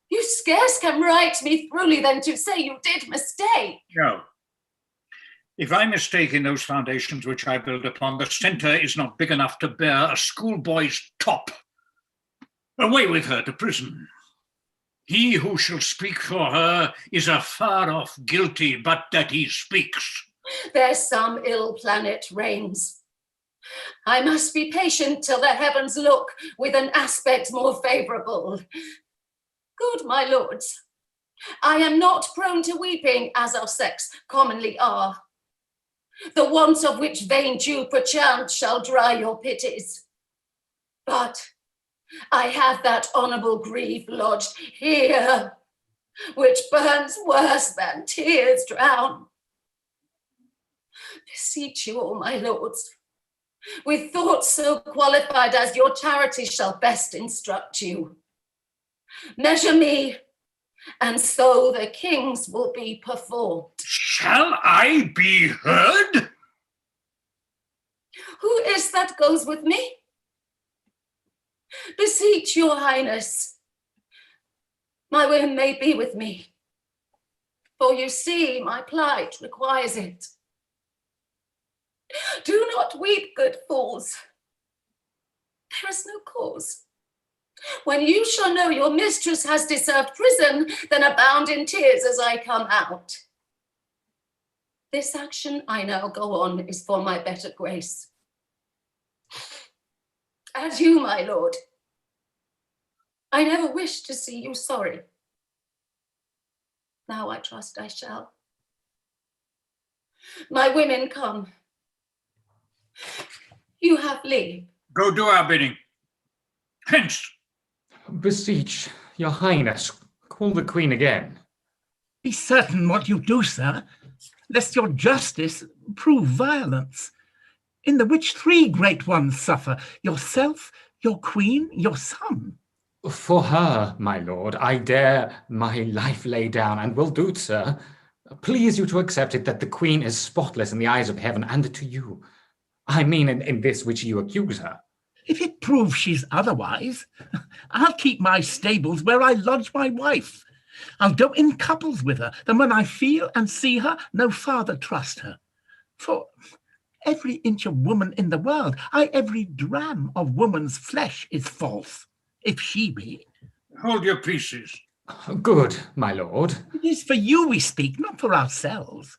you scarce can write me throughly than to say you did mistake. No. If I mistake in those foundations which I build upon, the centre is not big enough to bear a schoolboy's top. Away with her to prison. He who shall speak for her is afar off guilty, but that he speaks. There's some ill planet reigns. I must be patient till the heavens look with an aspect more favourable. Good my lords, I am not prone to weeping as our sex commonly are, the want of which vain dew perchance shall dry your pities. But I have that honourable grief lodged here, which burns worse than tears drown. Beseech you all, my lords, with thoughts so qualified as your charity shall best instruct you. Measure me, and so the king's will be performed. Shall I be heard? Who is that goes with me? Beseech your highness, my whim may be with me, for you see my plight requires it. Do not weep, good fools. There is no cause. When you shall know your mistress has deserved prison, then abound in tears as I come out. This action I now go on is for my better grace. Adieu, my lord. I never wished to see you sorry. Now I trust I shall. My women come. You have leave. Go do our bidding. Hence. Beseech your highness, call the queen again. Be certain what you do, sir, lest your justice prove violence, in the which three great ones suffer, yourself, your queen, your son. For her, my lord, I dare my life lay down, and will do't, sir. Please you to accept it that the queen is spotless in the eyes of heaven, and to you. I mean in this which you accuse her. If it proves she's otherwise, I'll keep my stables where I lodge my wife. I'll go in couples with her, then when I feel and see her, no farther trust her. For every inch of woman in the world, every dram of woman's flesh is false, if she be. Hold your pieces. Good, my lord. It is for you we speak, not for ourselves.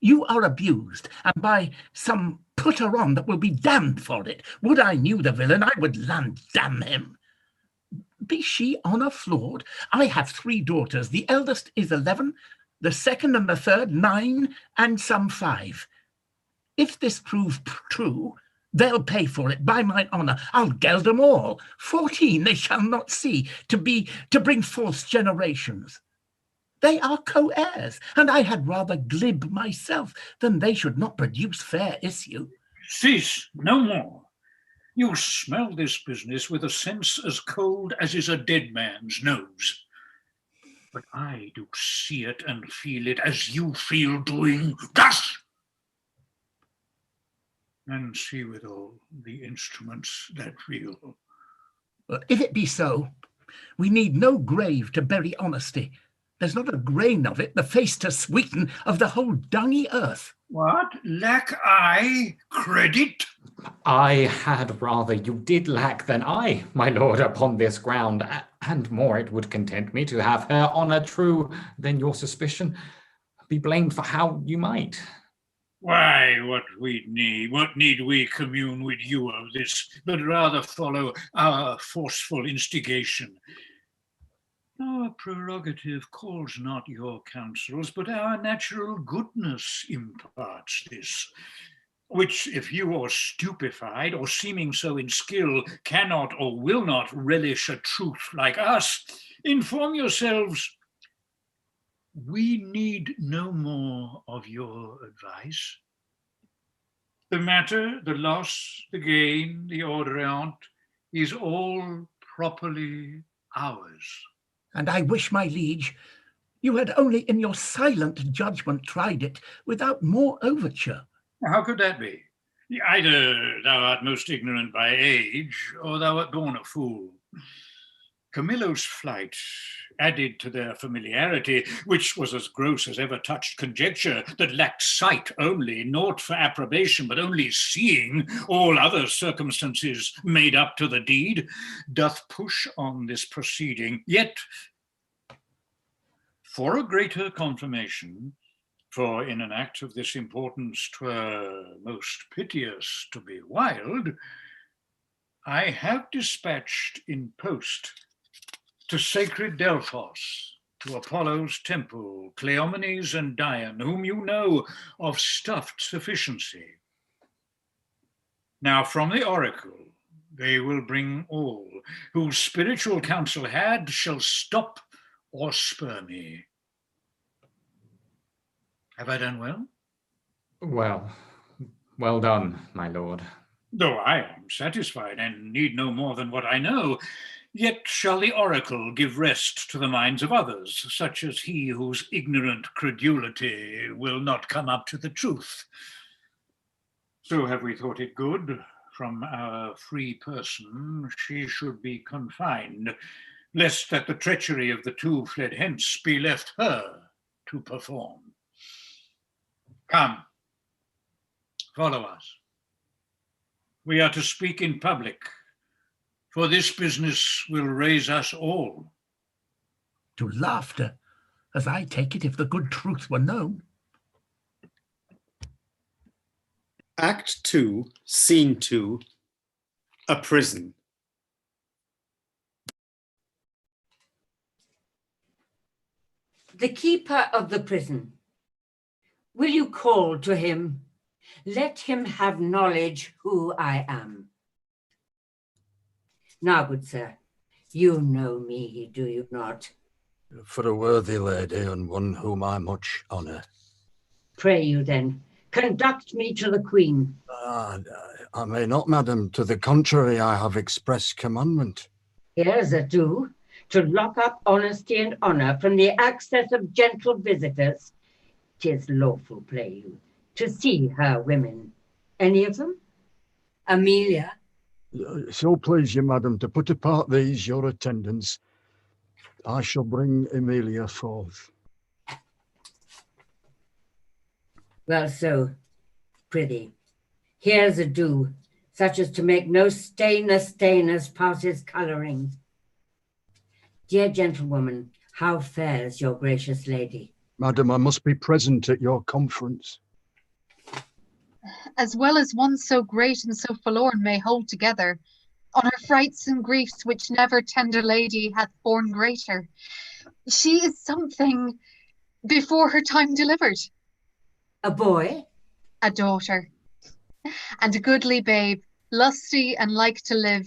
You are abused, and by some putter-on that will be damned for it. Would I knew the villain, I would land damn him. Be she honour flawed? I have 3 daughters. The eldest is 11, the second and the third 9, and some 5. If this prove true, they'll pay for it, by mine honour. I'll geld them all. 14 they shall not see, to bring false generations. They are co-heirs, and I had rather glib myself than they should not produce fair issue. Cease, no more. You smell this business with a sense as cold as is a dead man's nose. But I do see it and feel it as you feel doing thus. And see withal the instruments that feel. Well, if it be so, we need no grave to bury honesty. There's not a grain of it, the face to sweeten of the whole dungy earth. What? Lack I credit? I had rather you did lack than I, my lord, upon this ground, and more it would content me to have her honour true than your suspicion. Be blamed for how you might. Why, what need we commune with you of this, but rather follow our forceful instigation? Our prerogative calls not your counsels, but our natural goodness imparts this, which if you are stupefied or seeming so in skill cannot or will not relish a truth like us, inform yourselves. We need no more of your advice. The matter, the loss, the gain, the ordre is all properly ours. And I wish, my liege, you had only in your silent judgment tried it without more overture. How could that be? Either thou art most ignorant by age, or thou art born a fool. Camillo's flight added to their familiarity, which was as gross as ever touched conjecture, that lacked sight only, naught for approbation, but only seeing, all other circumstances made up to the deed, doth push on this proceeding. Yet, for a greater confirmation, for in an act of this importance 'twere most piteous to be wild, I have dispatched in post to sacred Delphos, to Apollo's temple, Cleomines and Dion, whom you know of stuffed sufficiency. Now from the oracle they will bring all, whose spiritual counsel had shall stop or spur me. Have I done well? Well done, my lord. Though I am satisfied and need no more than what I know, yet shall the oracle give rest to the minds of others, such as he whose ignorant credulity will not come up to the truth. So have we thought it good, from our free person she should be confined, lest that the treachery of the 2 fled hence be left her to perform. Come, follow us. We are to speak in public, for this business will raise us all. To laughter, as I take it, if the good truth were known. Act 2, Scene 2, a prison. The keeper of the prison, will you call to him? Let him have knowledge who I am. Now, good sir, you know me, do you not? For a worthy lady and one whom I much honour. Pray you then, conduct me to the Queen. I may not, madam. To the contrary, I have express commandment. Here's a do, to lock up honesty and honour from the access of gentle visitors. 'Tis lawful, play you, to see her women. Any of them? Emilia? So please you, madam, to put apart these your attendants, I shall bring Emilia forth. Well, so, prithee, here's a do, such as to make no stain as passes colouring. Dear gentlewoman, how fares your gracious lady? Madam, I must be present at your conference. as well as one so great and so forlorn may hold together, on her frights and griefs which never tender lady hath borne greater. She is something before her time delivered. A boy? A daughter, and a goodly babe, lusty and like to live.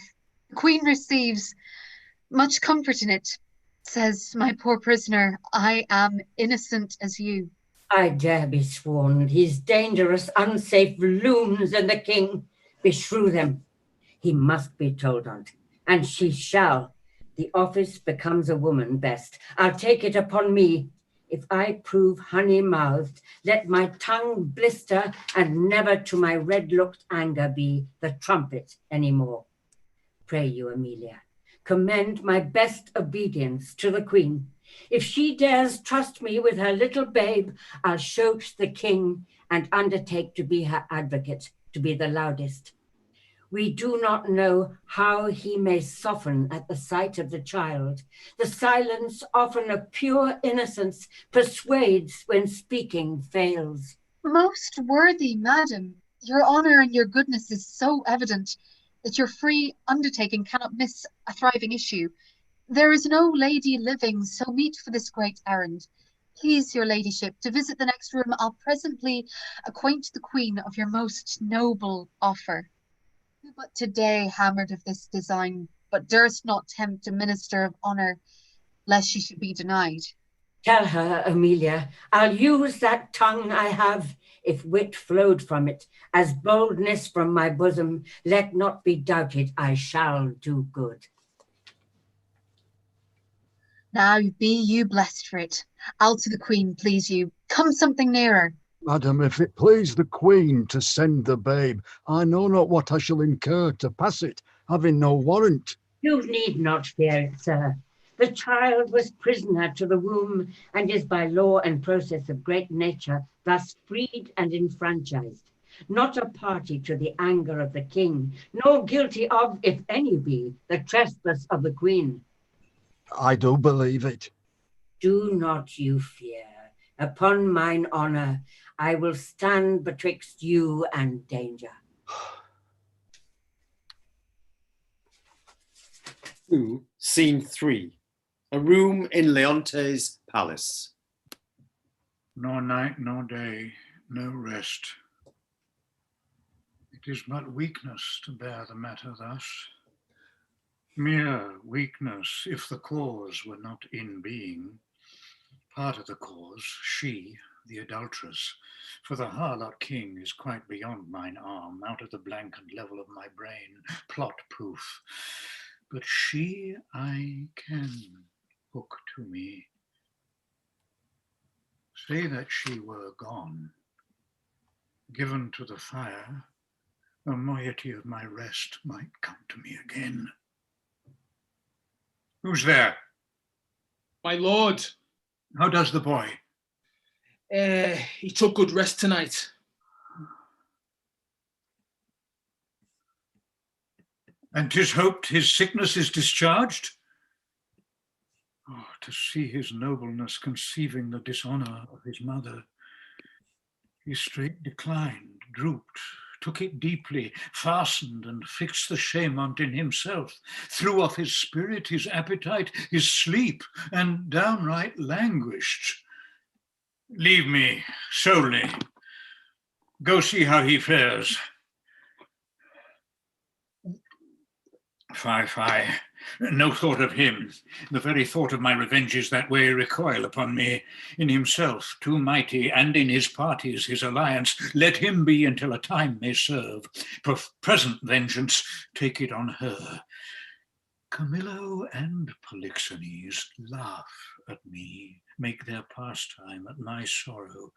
The queen receives much comfort in it. Says my poor prisoner, I am innocent as you. I dare be sworn his dangerous, unsafe looms in the king. Beshrew them. He must be told on't, and she shall. The office becomes a woman best. I'll take it upon me. If I prove honey-mouthed, let my tongue blister, and never to my red-looked anger be the trumpet any more. Pray you, Emilia, commend my best obedience to the queen. If she dares trust me with her little babe, I'll shout the king and undertake to be her advocate, to be the loudest. We do not know how he may soften at the sight of the child. The silence, often of pure innocence, persuades when speaking fails. Most worthy madam, your honour and your goodness is so evident that your free undertaking cannot miss a thriving issue. There is no lady living so meet for this great errand. Please your ladyship to visit the next room. I'll presently acquaint the queen of your most noble offer. Who but today hammered of this design, but durst not tempt a minister of honour, lest she should be denied. Tell her, Emilia, I'll use that tongue I have, if wit flowed from it, as boldness from my bosom. Let not be doubted, I shall do good. Now be you blessed for it. I'll to the queen, please you. Come something nearer. Madam, if it please the queen to send the babe, I know not what I shall incur to pass it, having no warrant. You need not fear it, sir. The child was prisoner to the womb, and is by law and process of great nature thus freed and enfranchised, not a party to the anger of the king, nor guilty of, if any be, the trespass of the queen. I do believe it. Do not you fear. Upon mine honour, I will stand betwixt you and danger. Scene 3. A room in Leontes' palace. No night, no day, no rest. It is but weakness to bear the matter thus. Mere weakness, if the cause were not in being. Part of the cause, she, the adulteress, for the harlot king is quite beyond mine arm, out of the blank and level of my brain, plot-proof. But she I can hook to me. Say that she were gone, given to the fire, a moiety of my rest might come to me again. Who's there? My lord. How does the boy? He took good rest tonight. And 'tis hoped his sickness is discharged? Oh, to see his nobleness conceiving the dishonour of his mother. He straight declined, drooped, took it deeply, fastened and fixed the shame on't in himself, threw off his spirit, his appetite, his sleep, and downright languished. Leave me solely. Go see how he fares. Fie, fie, no thought of him. The very thought of my revenges that way recoil upon me. In himself too mighty, and in his parties his alliance, let him be until a time may serve. For present vengeance, take it on her. Camillo and Polixenes laugh at me, make their pastime at my sorrow.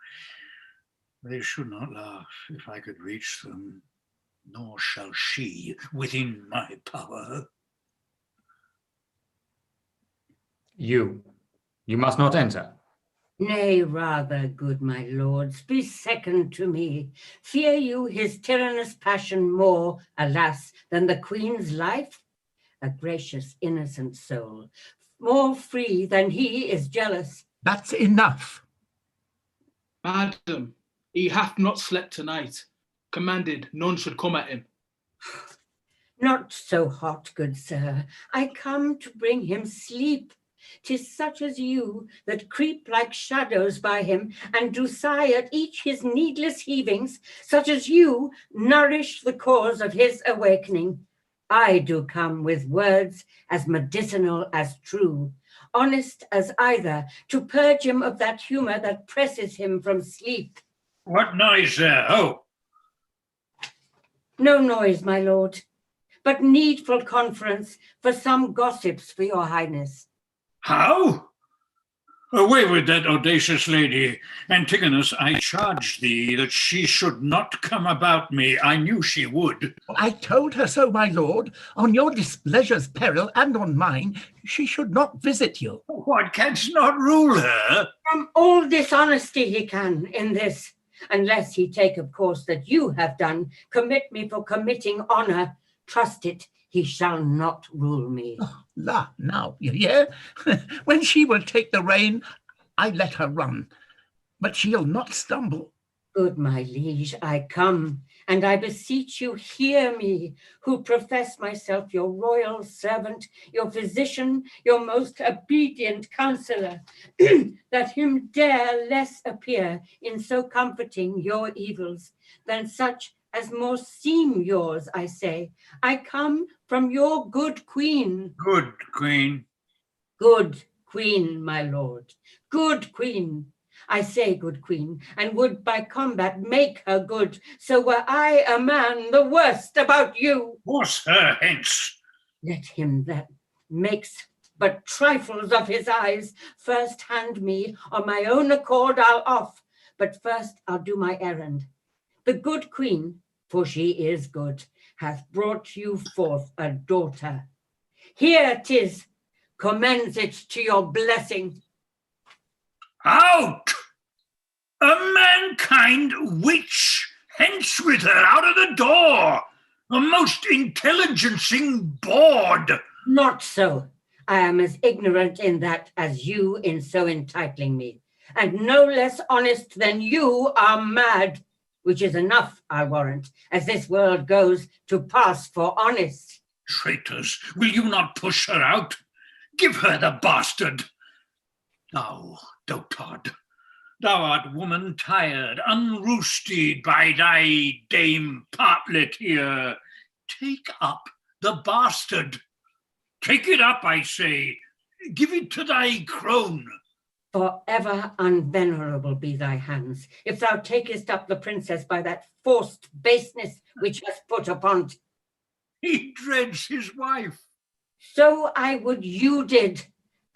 They should not laugh if I could reach them. Nor shall she within my power. You must not enter. Nay, rather, good my lords, be second to me. Fear you his tyrannous passion more, alas, than the queen's life? A gracious, innocent soul, more free than he is jealous. That's enough. Madam, he hath not slept tonight. commanded none should come at him. Not so hot, good sir. I come to bring him sleep. 'Tis such as you that creep like shadows by him and do sigh at each his needless heavings, such as you nourish the cause of his awakening. I do come with words as medicinal as true, honest as either, to purge him of that humour that presses him from sleep. What noise there? Oh! No noise, my lord, but needful conference for some gossips for your highness. How? Away with that audacious lady. Antigonus, I charge thee that she should not come about me. I knew she would. I told her so, my lord. On your displeasure's peril and on mine, she should not visit you. What, canst not rule her? From all dishonesty he can in this, unless he take of course that you have done, commit me for committing honour. Trust it, he shall not rule me. Oh, la, now, you hear? When she will take the rein, I let her run, but she'll not stumble. Good my liege, I come, and I beseech you hear me, who profess myself your royal servant, your physician, your most obedient counsellor, that him dare less appear in so comforting your evils than such as more seem yours, I say. I come from your good queen. Good queen. Good queen, my lord. Good queen. I say good queen, and would by combat make her good. So were I a man, the worst about you. Force her hence. Let him that makes but trifles of his eyes first hand me. On my own accord I'll off, but first I'll do my errand. The good queen, for she is good, hath brought you forth a daughter. Here 'tis, commends it to your blessing. Out! A mankind witch! Hence with her, out of the door! A most intelligencing bawd! Not so. I am as ignorant in that as you in so entitling me, and no less honest than you are mad, which is enough, I warrant, as this world goes, to pass for honest. Traitors, will you not push her out? Give her the bastard! Thou, dotard, thou art woman tired, unroosted by thy dame Partlet here. Take up the bastard. Take it up, I say. Give it to thy crone. For ever unvenerable be thy hands, if thou takest up the princess by that forced baseness which hast put upon't. He dreads his wife. So I would you did.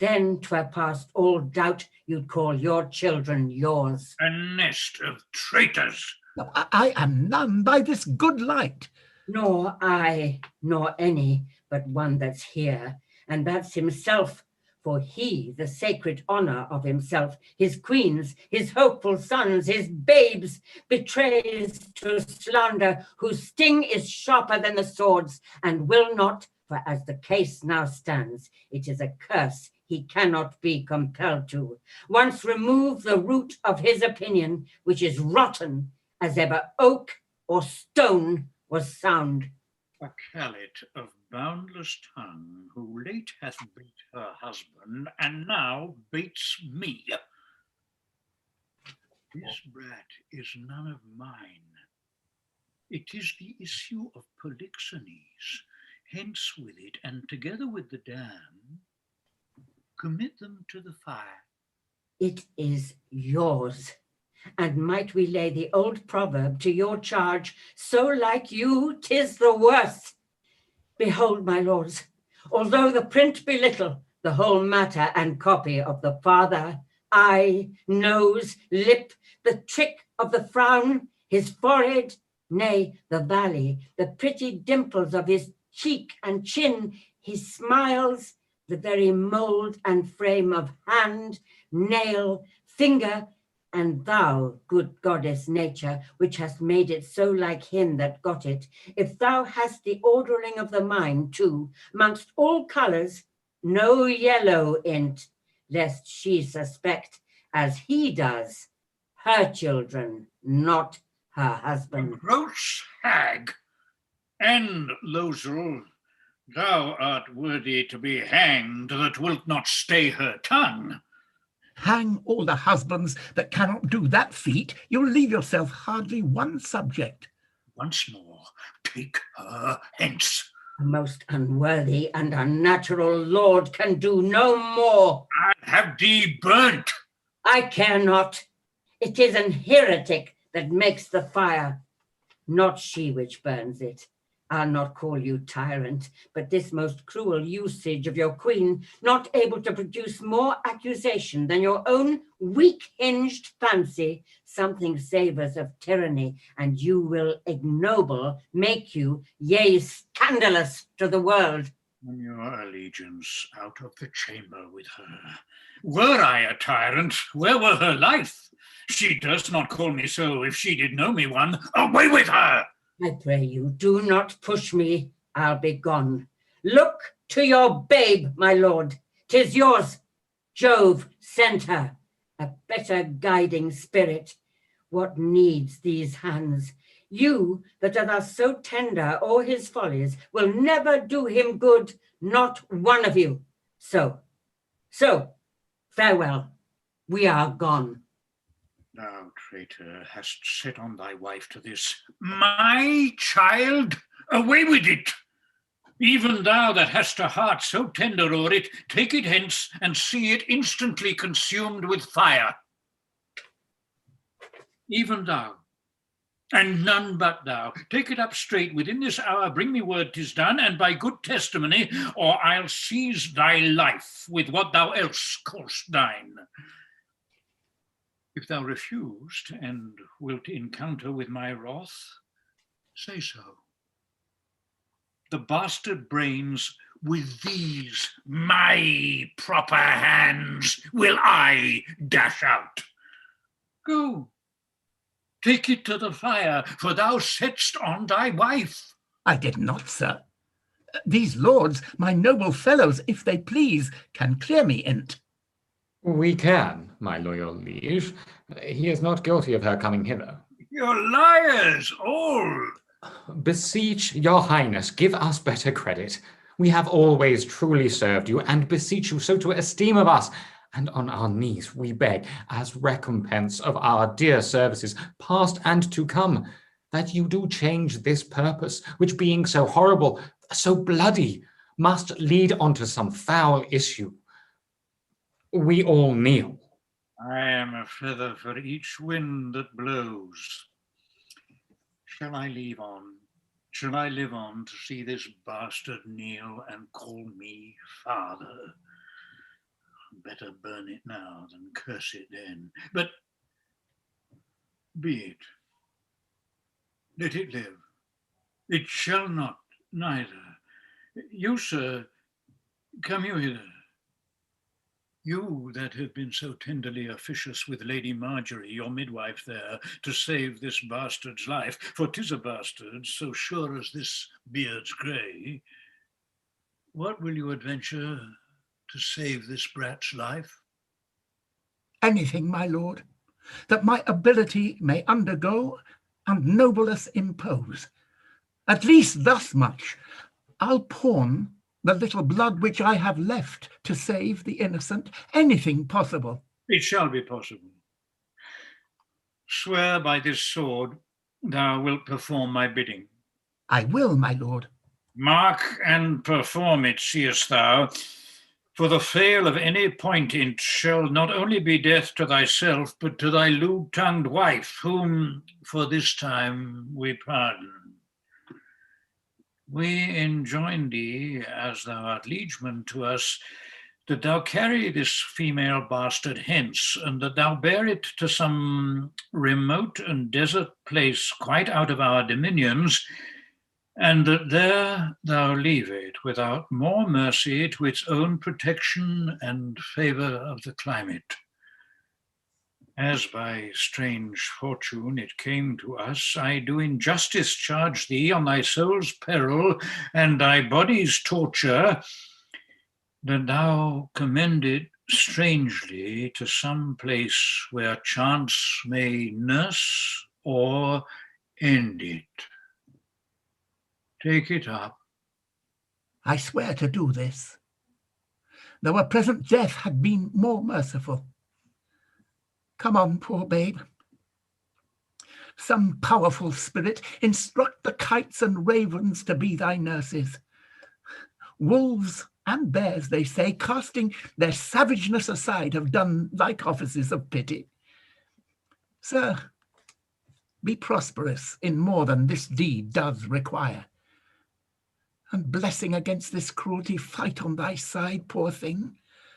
Then 'twere past all doubt you'd call your children yours. A nest of traitors. No, I am none by this good light. Nor I, nor any, but one that's here, and that's himself. For he, the sacred honour of himself, his queens, his hopeful sons, his babes, betrays to slander, whose sting is sharper than the swords, and will not, for as the case now stands, it is a curse he cannot be compelled to. Once remove the root of his opinion, which is rotten as ever oak or stone was sound. A callet of boundless tongue, who late hath beat her husband, and now baits me. This brat is none of mine. It is the issue of Polixenes. Hence with it, and together with the dam, commit them to the fire. It is yours. And might we lay the old proverb to your charge, so like you, 'tis the worse. Behold, my lords, although the print be little, the whole matter and copy of the father, eye, nose, lip, the trick of the frown, his forehead, nay, the valley, the pretty dimples of his cheek and chin, his smiles, the very mould and frame of hand, nail, finger, and thou, good goddess nature, which hast made it so like him that got it, if thou hast the ordering of the mind too, mongst all colours, no yellow in't, lest she suspect, as he does, her children, not her husband. Gross hag! And, Losel, thou art worthy to be hanged that wilt not stay her tongue. Hang all the husbands that cannot do that feat, you'll leave yourself hardly one subject. Once more, take her hence. A most unworthy and unnatural lord can do no more. I'll have thee burnt. I care not. It is an heretic that makes the fire, not she which burns it. I'll not call you tyrant, but this most cruel usage of your queen, not able to produce more accusation than your own weak-hinged fancy, something savours of tyranny, and you will ignoble, make you, yea, scandalous to the world. And your allegiance out of the chamber with her. Were I a tyrant, where were her life? She does not call me so if she did know me one. Away with her! I pray you, do not push me. I'll be gone. Look to your babe, my lord. 'Tis yours. Jove sent her, a better guiding spirit. What needs these hands? You that are thus so tender o'er his follies will never do him good, not one of you. So, farewell. We are gone. Thou, traitor, hast set on thy wife to this. My child? Away with it! Even thou that hast a heart so tender o'er it, take it hence and see it instantly consumed with fire. Even thou, and none but thou, take it up straight within this hour, bring me word 'tis done, and by good testimony, or I'll seize thy life with what thou else call'st thine. If thou refused and wilt encounter with my wrath, say so. The bastard brains with these, my proper hands, will I dash out. Go, take it to the fire, for thou set'st on thy wife. I did not, sir. These lords, my noble fellows, if they please, can clear me in't. We can, my loyal liege. He is not guilty of her coming hither. You're liars, all. Beseech your highness, give us better credit. We have always truly served you, and beseech you so to esteem of us. And on our knees we beg, as recompense of our dear services, past and to come, that you do change this purpose, which being so horrible, so bloody, must lead on to some foul issue. We all kneel. I am a feather for each wind that blows. Shall I leave on? Shall I live on to see this bastard kneel and call me father? Better burn it now than curse it then. But be it. Let it live. It shall not, neither. You, sir, come you hither. You that have been so tenderly officious with Lady Marjorie, your midwife there, to save this bastard's life, for 'tis a bastard, so sure as this beard's grey. What will you adventure to save this brat's life? Anything, my lord, that my ability may undergo and nobleness impose. At least thus much, I'll pawn the little blood which I have left to save the innocent. Anything possible. It shall be possible. Swear by this sword thou wilt perform my bidding. I will, my lord. Mark and perform it, seest thou, for the fail of any point in't shall not only be death to thyself, but to thy lewd-tongued wife, whom for this time we pardon. We enjoin thee, as thou art liegeman to us, that thou carry this female bastard hence, and that thou bear it to some remote and desert place quite out of our dominions, and that there thou leave it without more mercy to its own protection and favour of the climate. As by strange fortune it came to us, I do in justice charge thee on thy soul's peril and thy body's torture, that thou commend it strangely to some place where chance may nurse or End it. Take it up. I swear to do this, though a present death had been more merciful. Come on, poor babe. Some powerful spirit, instruct the kites and ravens to be thy nurses. Wolves and bears, they say, casting their savageness aside, have done like offices of pity. Sir, be prosperous in more than this deed does require. And blessing against this cruelty, fight on thy side, poor thing,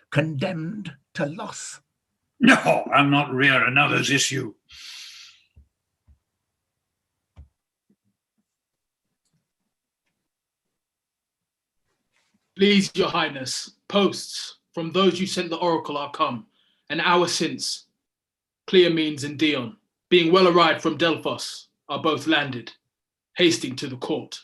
condemned to loss. No, I'll not rear another's issue. Please, your highness, posts from those you sent the oracle are come, an hour since. Cleomines and Dion, being well arrived from Delphos, are both landed, hasting to the court.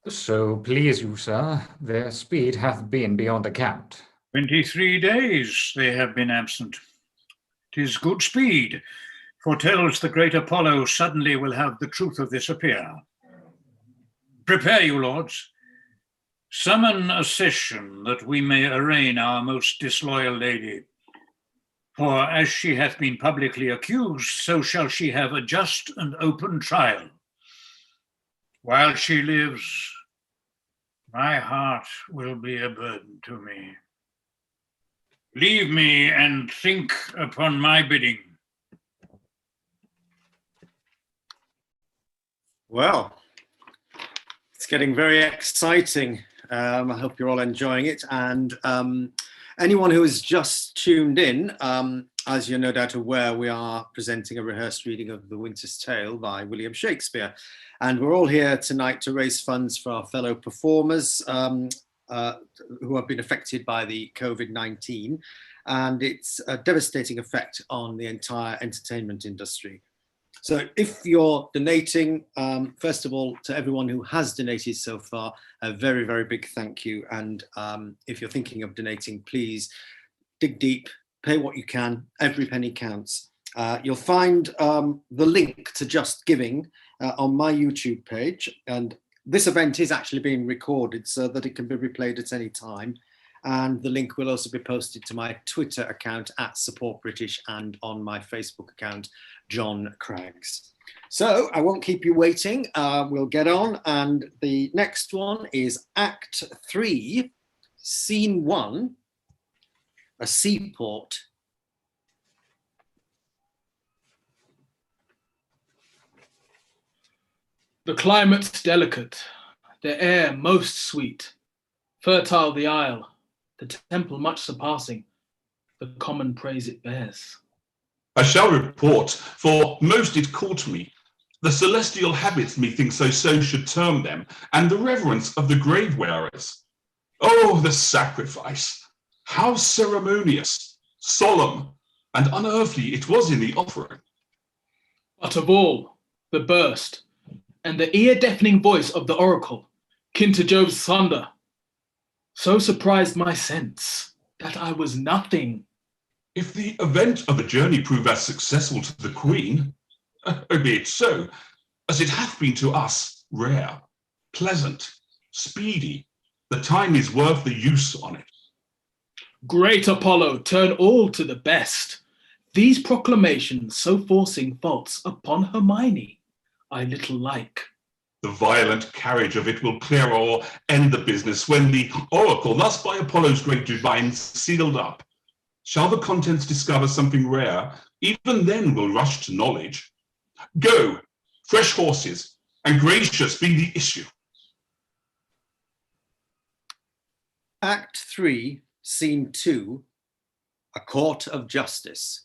So please you, sir, their speed hath been beyond account. 23 days they have been absent. 'Tis good speed, foretells the great Apollo suddenly will have the truth of this appear. Prepare you, lords. Summon a session that we may arraign our most disloyal lady. For as she hath been publicly accused, so shall she have a just and open trial. While she lives, my heart will be a burden to me. Leave me and think upon my bidding. Well, it's getting very exciting. I hope you're all enjoying it. And anyone who has just tuned in, as you're no doubt aware, we are presenting a rehearsed reading of The Winters Tale by William Shakespeare. And we're all here tonight to raise funds for our fellow performers who have been affected by the COVID-19 and its devastating effect on the entire entertainment industry. So if you're donating, first of all, to everyone who has donated so far, a very, very big thank you. And if you're thinking of donating, please dig deep, pay what you can, every penny counts. You'll find the link to Just Giving on my YouTube page. And this event is actually being recorded so that it can be replayed at any time. And the link will also be posted to my Twitter account @SupportBritish and on my Facebook account, John Craggs. So I won't keep you waiting. We'll get on. And the next one is Act 3, Scene 1, a seaport. The climate's delicate, the air most sweet, fertile the isle, the temple much surpassing the common praise it bears. I shall report, for most it caught me, the celestial habits methinks so should term them, and the reverence of the grave wearers. Oh, the sacrifice! How ceremonious, solemn, and unearthly it was in the offering. But of all, the burst, and the ear-deafening voice of the oracle, kin to Jove's thunder, so surprised my sense that I was nothing. If the event of the journey prove as successful to the Queen, be it so, as it hath been to us, rare, pleasant, speedy, the time is worth the use on it. Great Apollo, turn all to the best. These proclamations so forcing faults upon Hermione, I little like. The violent carriage of it will clear or end the business when the oracle, thus by Apollo's great divine, sealed up. Shall the contents discover something rare, even then will rush to knowledge. Go, fresh horses, and gracious be the issue. Act 3, Scene 2, a court of justice.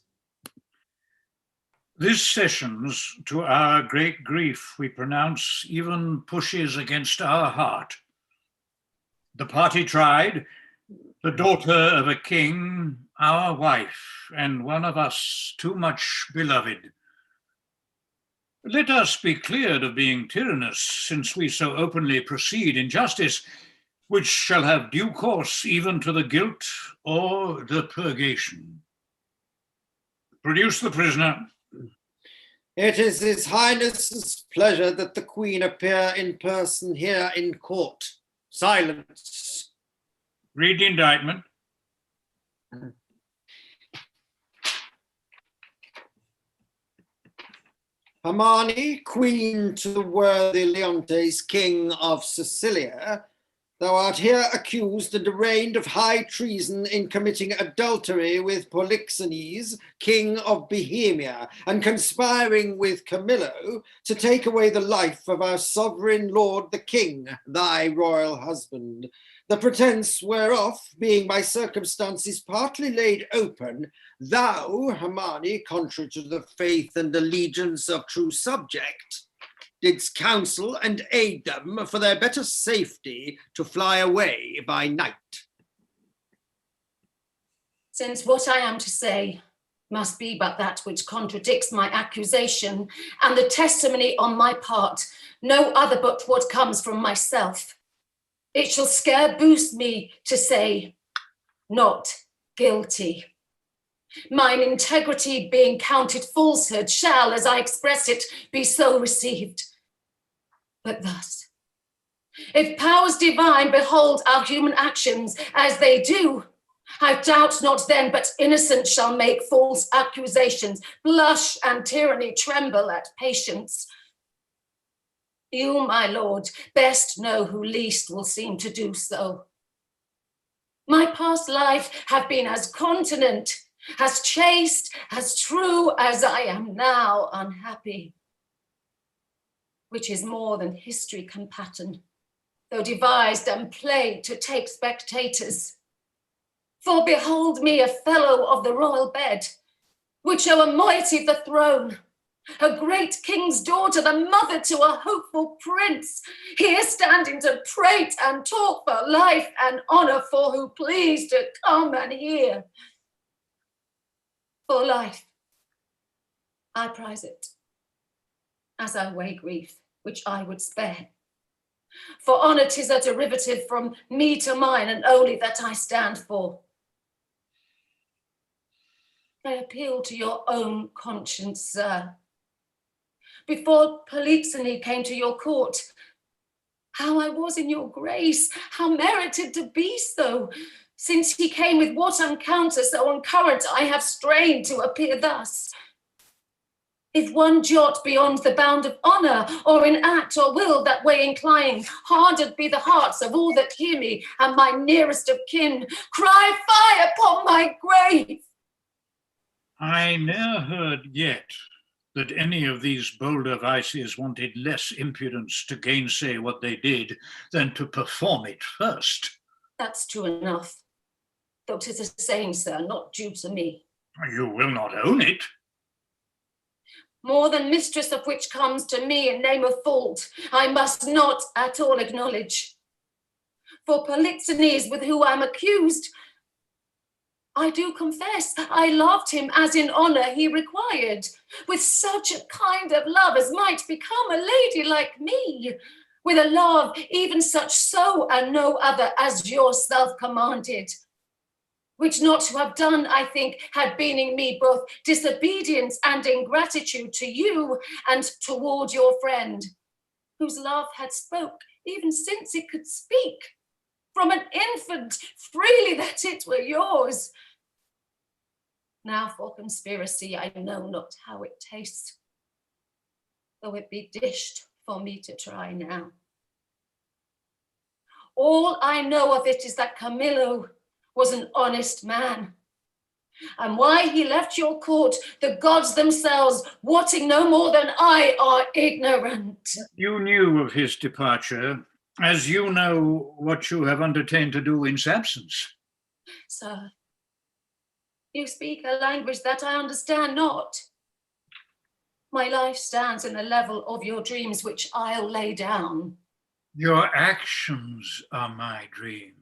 This sessions, to our great grief, we pronounce even pushes against our heart. The party tried, the daughter of a king, our wife, and one of us too much beloved. Let us be cleared of being tyrannous, since we so openly proceed in justice, which shall have due course even to the guilt or the purgation. Produce the prisoner. It is His Highness's pleasure that the Queen appear in person here in court. Silence. Read the indictment. Hermione, Queen to the worthy Leontes, King of Sicilia, thou art here accused and arraigned of high treason in committing adultery with Polixenes, King of Bohemia, and conspiring with Camillo to take away the life of our sovereign lord the king, thy royal husband. The pretence whereof, being by circumstances partly laid open, thou, Hermione, contrary to the faith and allegiance of true subject, didst counsel and aid them for their better safety to fly away by night. Since what I am to say must be but that which contradicts my accusation and the testimony on my part, no other but what comes from myself, it shall scare boost me to say, not guilty. Mine integrity being counted falsehood shall, as I express it, be so received. But thus, if powers divine behold our human actions as they do, I doubt not then but innocence shall make false accusations, blush and tyranny tremble at patience. You, my lord, best know who least will seem to do so. My past life have been as continent, as chaste, as true as I am now unhappy, which is more than history can pattern, though devised and played to take spectators. For behold me a fellow of the royal bed, which show a moiety the throne, a great king's daughter, the mother to a hopeful prince, here standing to prate and talk for life and honour for who please to come and hear. For life, I prize it, as I weigh grief, which I would spare. For honour 'tis a derivative from me to mine, and only that I stand for. I appeal to your own conscience, sir. Before Polixenes came to your court, how I was in your grace, how merited to be so. Since he came with what encounter so uncurrent, I have strained to appear thus. If one jot beyond the bound of honour, or in act or will that way incline, hardened be the hearts of all that hear me, and my nearest of kin cry fire upon my grave. I ne'er heard yet that any of these bolder vices wanted less impudence to gainsay what they did than to perform it first. That's true enough, though 'tis a saying, sir, not due to me. You will not own it. More than mistress of which comes to me in name of fault, I must not at all acknowledge. For Polixenes, with whom I'm accused, I do confess I loved him as in honour he required, with such a kind of love as might become a lady like me, with a love even such so and no other as yourself commanded, which not to have done, I think, had been in me both disobedience and ingratitude to you and toward your friend, whose love had spoke, even since it could speak, from an infant, freely that it were yours. Now for conspiracy, I know not how it tastes, though it be dished for me to try now. All I know of it is that Camillo was an honest man, and why he left your court, the gods themselves, wotting no more than I, are ignorant. You knew of his departure, as you know what you have undertaken to do in his absence. Sir, you speak a language that I understand not. My life stands in the level of your dreams, which I'll lay down. Your actions are my dreams.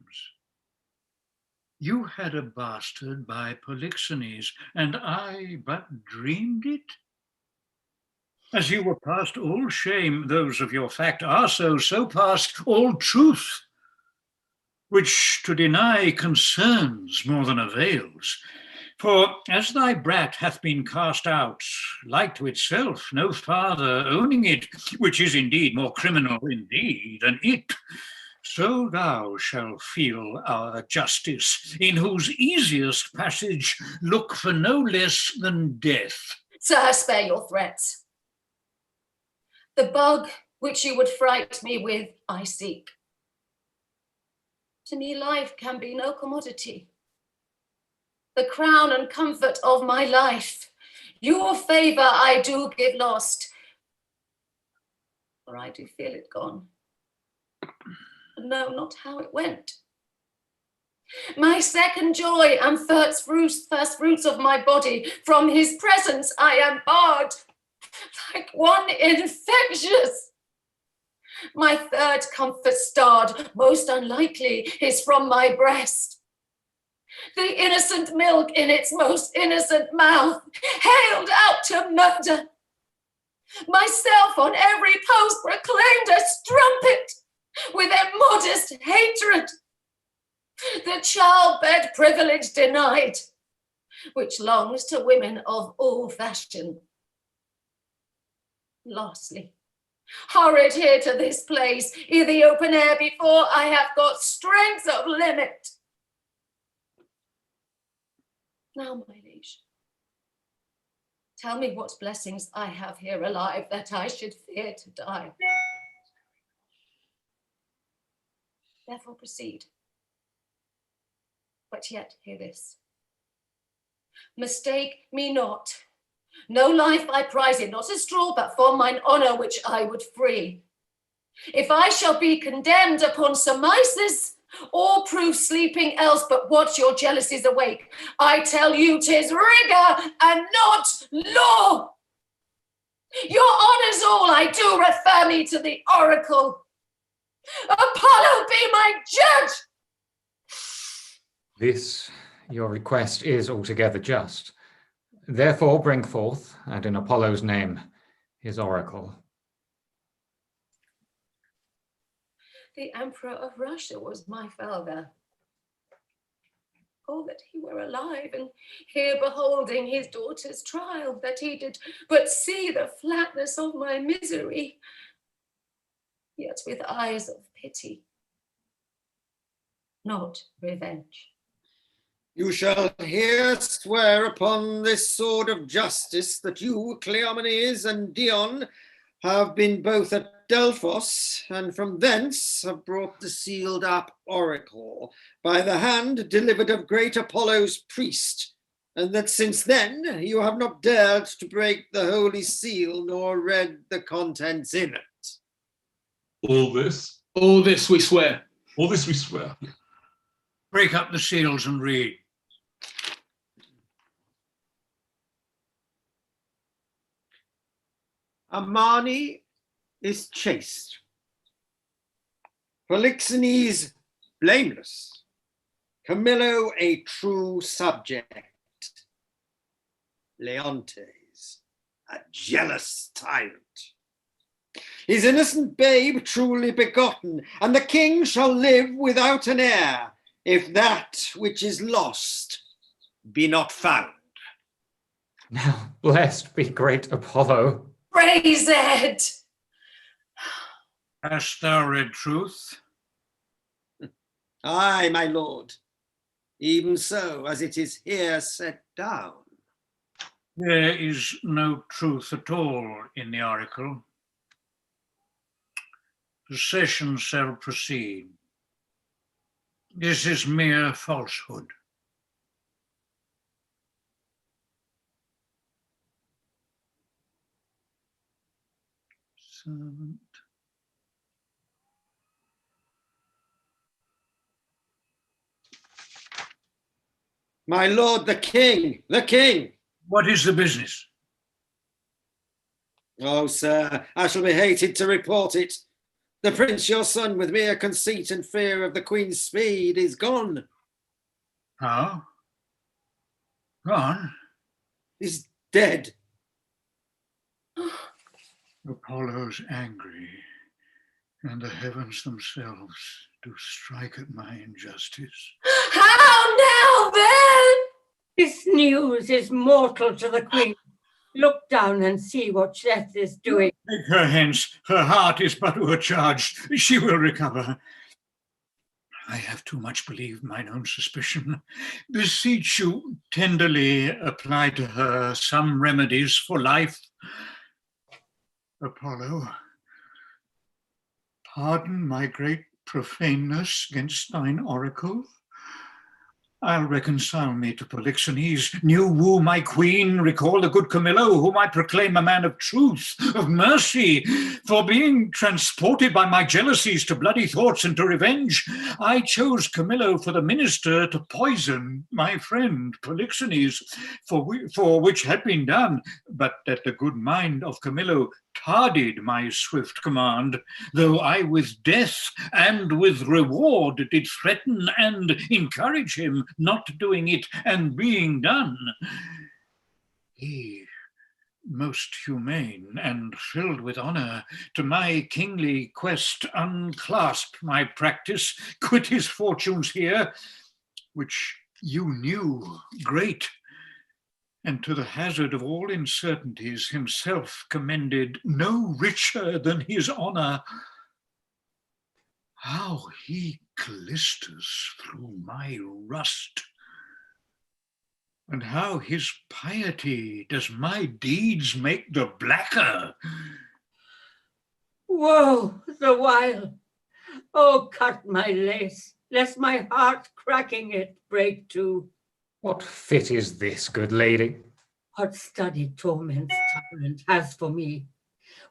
You had a bastard by Polixenes, and I but dreamed it? As you were past all shame, those of your fact are so past all truth, which to deny concerns more than avails. For as thy brat hath been cast out, like to itself, no father owning it, which is indeed more criminal in thee than it, so thou shalt feel our justice, in whose easiest passage look for no less than death. Sir, spare your threats. The bug which you would fright me with, I seek. To me, life can be no commodity. The crown and comfort of my life, your favour I do give lost, for I do feel it gone, and know not how it went. My second joy and first fruits of my body, from his presence I am barred, like one infectious. My third comfort starred, most unlikely, is from my breast. The innocent milk in its most innocent mouth, hailed out to murder. Myself on every post proclaimed a strumpet with immodest hatred. The childbed privilege denied, which longs to women of all fashion. Lastly, hurried here to this place, i' the open air before I have got strength of limit. Now, my liege, tell me what blessings I have here alive that I should fear to die. Therefore proceed. But yet hear this. Mistake me not. No life I prize it, not a straw, but for mine honour which I would free. If I shall be condemned upon surmises, or prove sleeping else, but watch your jealousies awake, I tell you 'tis rigour and not law. Your honours all, I do refer me to the oracle. Apollo be my judge. This, your request, is altogether just. Therefore bring forth, and in Apollo's name, his oracle. The Emperor of Russia was my father. Oh, that he were alive, and here beholding his daughter's trial, that he did but see the flatness of my misery, yet with eyes of pity, not revenge. You shall here swear upon this sword of justice that you, Cleomines and Dion, have been both at Delphos, and from thence have brought the sealed up oracle by the hand delivered of great Apollo's priest, and that since then you have not dared to break the holy seal nor read the contents in it. All this? All this we swear. All this we swear. Break up the seals and read. Amani is chaste. Polixenes blameless. Camillo a true subject. Leontes a jealous tyrant. His innocent babe truly begotten, and the king shall live without an heir, if that which is lost be not found. Now blessed be great Apollo. Praise it! Hast thou read truth? Aye, my lord, even so as it is here set down. There is no truth at all in the oracle. The session shall proceed. This is mere falsehood. Servant. My lord, the king, the king. What is the business? Oh, sir, I shall be hated to report it. The prince, your son, with mere conceit and fear of the queen's speed, is gone. How? Gone? Is dead. Apollo's angry, and the heavens themselves do strike at my injustice. How now then? This news is mortal to the queen. Look down and see what death is doing. Take her hence. Her heart is but o'ercharged. She will recover. I have too much believed mine own suspicion. Beseech you tenderly apply to her some remedies for life. Apollo, pardon my great profaneness against thine oracle. I'll reconcile me to Polixenes, new woo my queen, recall the good Camillo, whom I proclaim a man of truth, of mercy. For being transported by my jealousies to bloody thoughts and to revenge, I chose Camillo for the minister to poison my friend Polixenes, for which had been done, but that the good mind of Camillo tarded my swift command, though I with death and with reward did threaten and encourage him, not doing it and being done. He, most humane and filled with honour, to my kingly quest unclasped my practice, quit his fortunes here, which you knew great, and to the hazard of all uncertainties himself commended no richer than his honour. How he glisters through my rust, and how his piety does my deeds make the blacker. Woe the while! Oh, cut my lace, lest my heart cracking it break too. What fit is this, good lady? What studied torments tyrant has for me?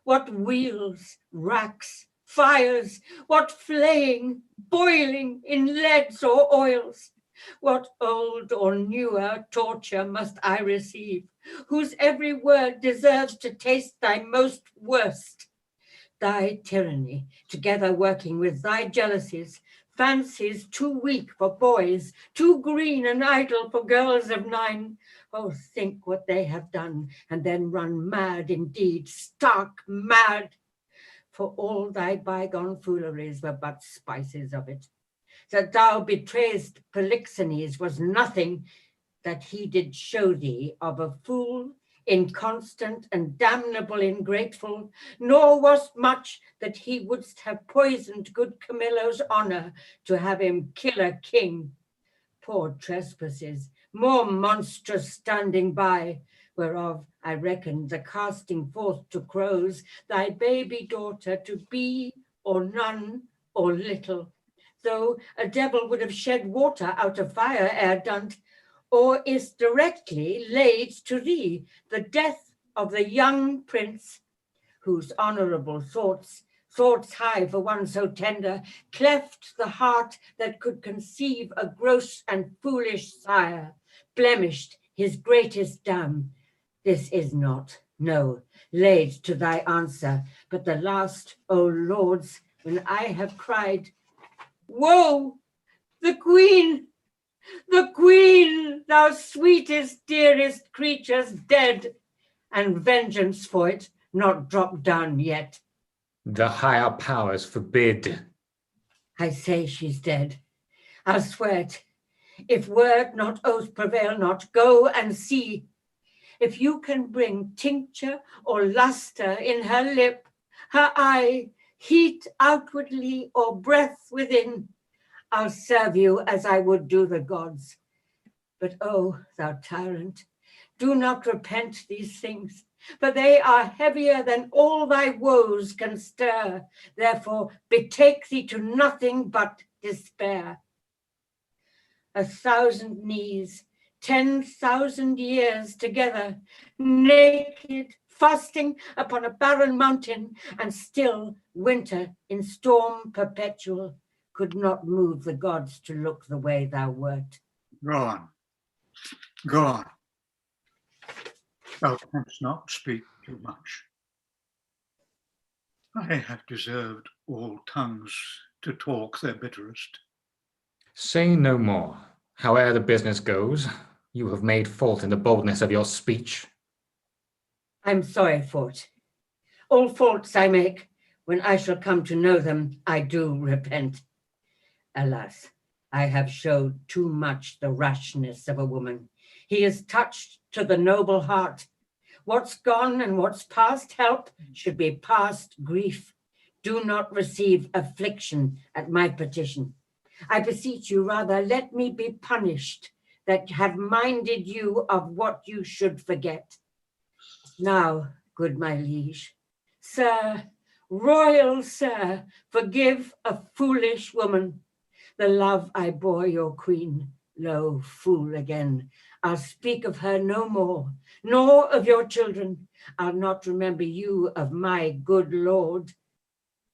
What wheels, racks, fires, what flaying, boiling in leads or oils? What old or newer torture must I receive, whose every word deserves to taste thy most worst? Thy tyranny, together working with thy jealousies, fancies too weak for boys, too green and idle for girls of 9. Oh, think what they have done, and then run mad indeed, stark mad. For all thy bygone fooleries were but spices of it. That thou betrayest Polixenes was nothing that he did show thee of a fool, inconstant and damnable ingrateful, nor was much that he wouldst have poisoned good Camillo's honour to have him kill a king. Poor trespasses, more monstrous standing by, whereof I reckon the casting forth to crows thy baby daughter to be or none or little, though a devil would have shed water out of fire ere done, or is directly laid to thee the death of the young prince, whose honourable thoughts high for one so tender, cleft the heart that could conceive a gross and foolish sire, blemished his greatest dam. This is not, no, laid to thy answer, but the last, O lords, when I have cried, woe, the queen, thou sweetest, dearest creature's dead, and vengeance for it not dropped down yet. The higher powers forbid. I say she's dead. I'll swear it. If word not oath prevail not, go and see. If you can bring tincture or lustre in her lip, her eye, heat outwardly or breath within, I'll serve you as I would do the gods. But oh, thou tyrant, do not repent these things, for they are heavier than all thy woes can stir. Therefore betake thee to nothing but despair. 1,000 knees, 10,000 years together, naked, fasting upon a barren mountain, and still winter in storm perpetual could not move the gods to look the way thou wert. Go on. Go on. Thou canst not speak too much. I have deserved all tongues to talk their bitterest. Say no more. Howe'er the business goes, you have made fault in the boldness of your speech. I'm sorry for it. All faults I make, when I shall come to know them, I do repent. Alas, I have showed too much the rashness of a woman. He is touched to the noble heart. What's gone and what's past help should be past grief. Do not receive affliction at my petition. I beseech you, rather let me be punished that have minded you of what you should forget. Now, good my liege, sir, royal sir, forgive a foolish woman. The love I bore your queen, lo, fool again. I'll speak of her no more, nor of your children. I'll not remember you of my good lord,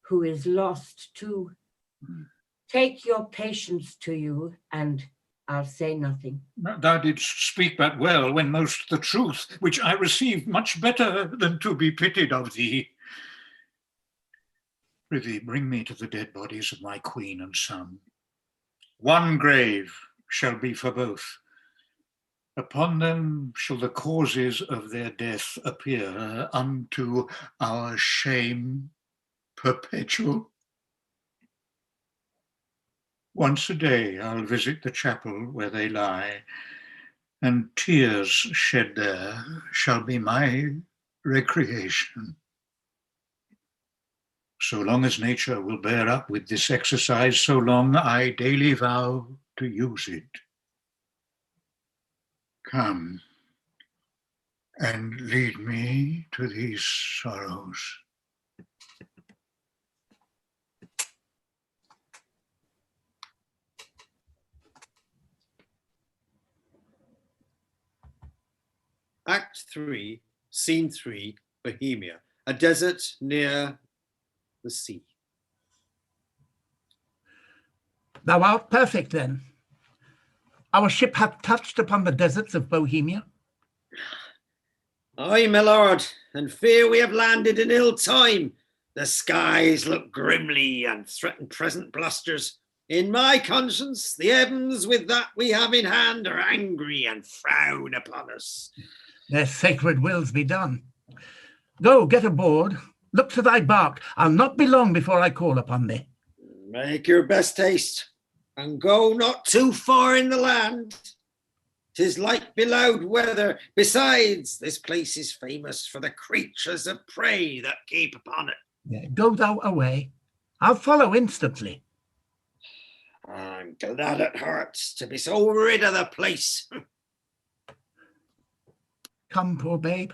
who is lost too. Take your patience to you, and I'll say nothing. Thou didst speak but well, when most the truth, which I received much better than to be pitied of thee. Prithee, bring me to the dead bodies of my queen and son. One grave shall be for both. Upon them shall the causes of their death appear, unto our shame perpetual. Once a day I'll visit the chapel where they lie, and tears shed there shall be my recreation. So long as nature will bear up with this exercise, so long I daily vow to use it. Come and lead me to these sorrows. Act 3, Scene 3, Bohemia, a desert near the sea. Thou art perfect then. Our ship hath touched upon the deserts of Bohemia. Aye, my lord, and fear we have landed in ill time. The skies look grimly and threaten present blusters. In my conscience, the heavens with that we have in hand are angry and frown upon us. Their sacred wills be done. Go, get aboard. Look to thy bark. I'll not be long before I call upon thee. Make your best haste, and go not too far in the land. 'Tis light beloud weather. Besides, this place is famous for the creatures of prey that keep upon it. Yeah, go thou away. I'll follow instantly. I'm glad at heart to be so rid of the place. Come, poor babe.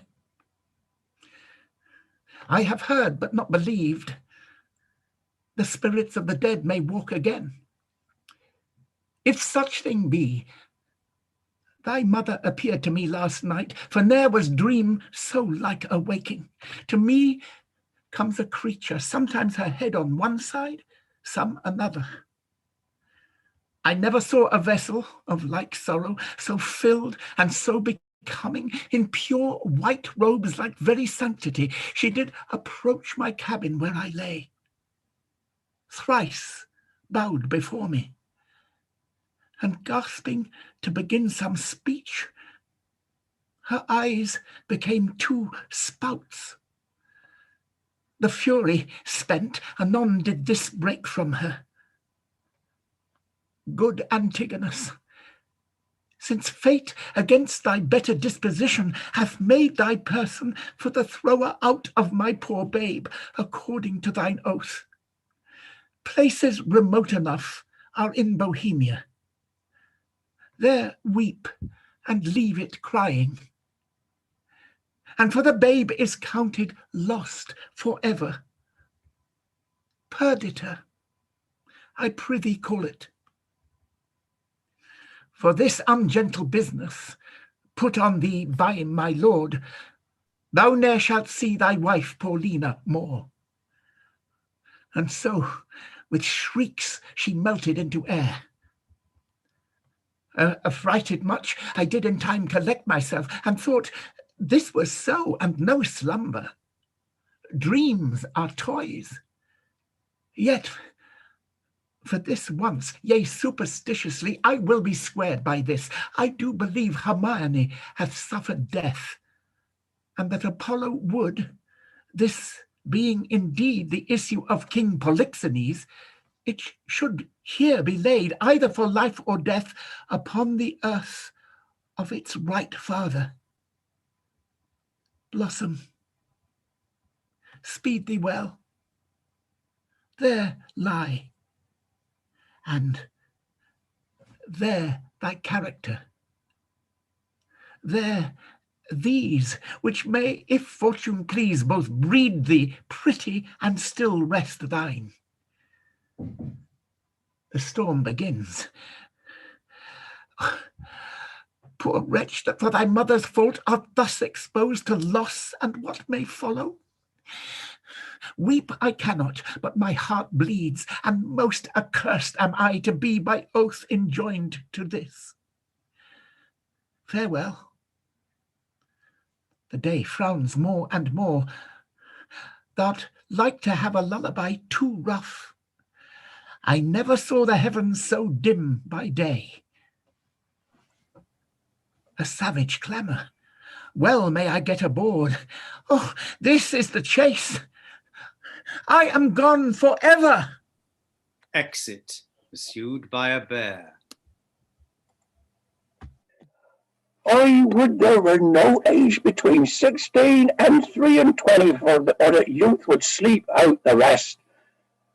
I have heard, but not believed. The spirits of the dead may walk again. If such thing be, thy mother appeared to me last night, for ne'er was dream so like a waking. To me comes a creature, sometimes her head on one side, some another. I never saw a vessel of like sorrow, so filled and so becoming, in pure white robes like very sanctity. She did approach my cabin where I lay, thrice bowed before me, and gasping to begin some speech, her eyes became two spouts. The fury spent, anon did this break from her. Good Antigonus, since fate against thy better disposition hath made thy person for the thrower out of my poor babe, according to thine oath, places remote enough are in Bohemia. There weep and leave it crying. And for the babe is counted lost forever. Perdita, I prithee call it. For this ungentle business put on thee by my lord, thou ne'er shalt see thy wife Paulina more. And so with shrieks she melted into air. Affrighted much, I did in time collect myself, and thought this was so, and no slumber. Dreams are toys. Yet for this once, yea, superstitiously, I will be squared by this. I do believe Hermione hath suffered death, and that Apollo would, this being indeed the issue of King Polixenes, it should here be laid, either for life or death, upon the earth of its right father. Blossom, speed thee well. There lie, and there thy character. There these, which may, if fortune please, both breed thee pretty and still rest thine. The storm begins. Poor wretch, that for thy mother's fault art thus exposed to loss and what may follow. Weep I cannot, but my heart bleeds, and most accursed am I to be by oath enjoined to this. Farewell. The day frowns more and more. Thou'rt like to have a lullaby too rough. I never saw the heavens so dim by day. A savage clamour. Well may I get aboard. Oh, this is the chase. I am gone forever. Exit, pursued by a bear. I would there were no age between 16 and 23, or that youth would sleep out the rest.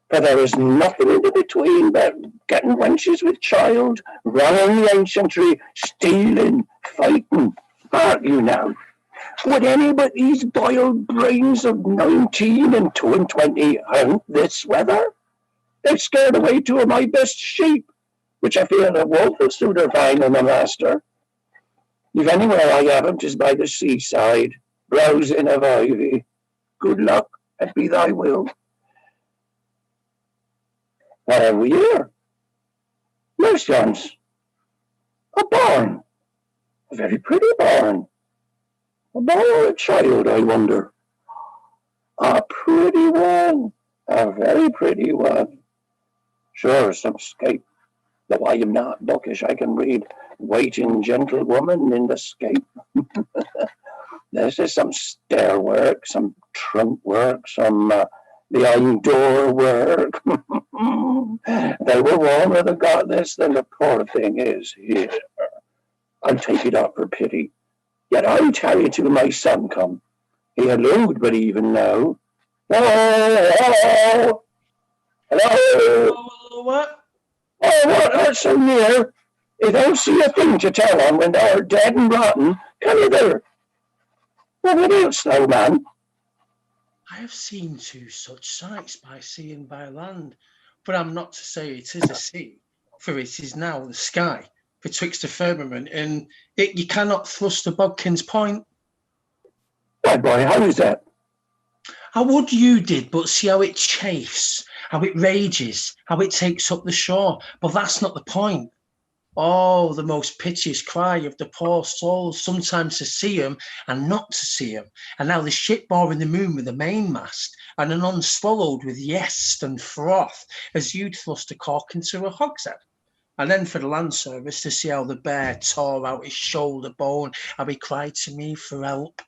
For there is nothing in the between but getting wenches with child, wronging the ancientry, stealing, fighting. Mark you now, would any but these boiled brains of 19 and 22 hunt this weather? They've scared away 2 of my best sheep, which I fear the wolf will sooner find than the master. If anywhere I have 'em, 'tis by the seaside, browsing of ivy. Good luck, and be thy will. What have we here? Mercians. A barn. A very pretty barn. A boy or a child, I wonder. A pretty one. A very pretty one. Sure, some scape. Though I am not bookish, I can read waiting gentlewoman in the scape. This is some stair work, some trunk work, some behind door work. They were warmer than got this than the poor thing is here. I'll take it up for pity. Yet I'll tarry till my son come. He allude but even now. Hello? Hello? What? Oh, what? Not so near. If thou see a thing to tell on when thou art dead and rotten, come hither. What else, thou man? I have seen 2 such sights by sea and by land, but I'm not to say it is a sea, for it is now the sky, betwixt the firmament, and it you cannot thrust a bodkin's point. Why, boy, how is that? I would you did, but see how it chafes, how it rages, how it takes up the shore, but that's not the point. Oh, the most piteous cry of the poor souls, sometimes to see 'em and not to see 'em. And now the ship bore in the moon with the mainmast, and anon swallowed with yest and froth, as you'd thrust a cork into a hogshead. And then for the land service to see how the bear tore out his shoulder bone, how he cried to me for help,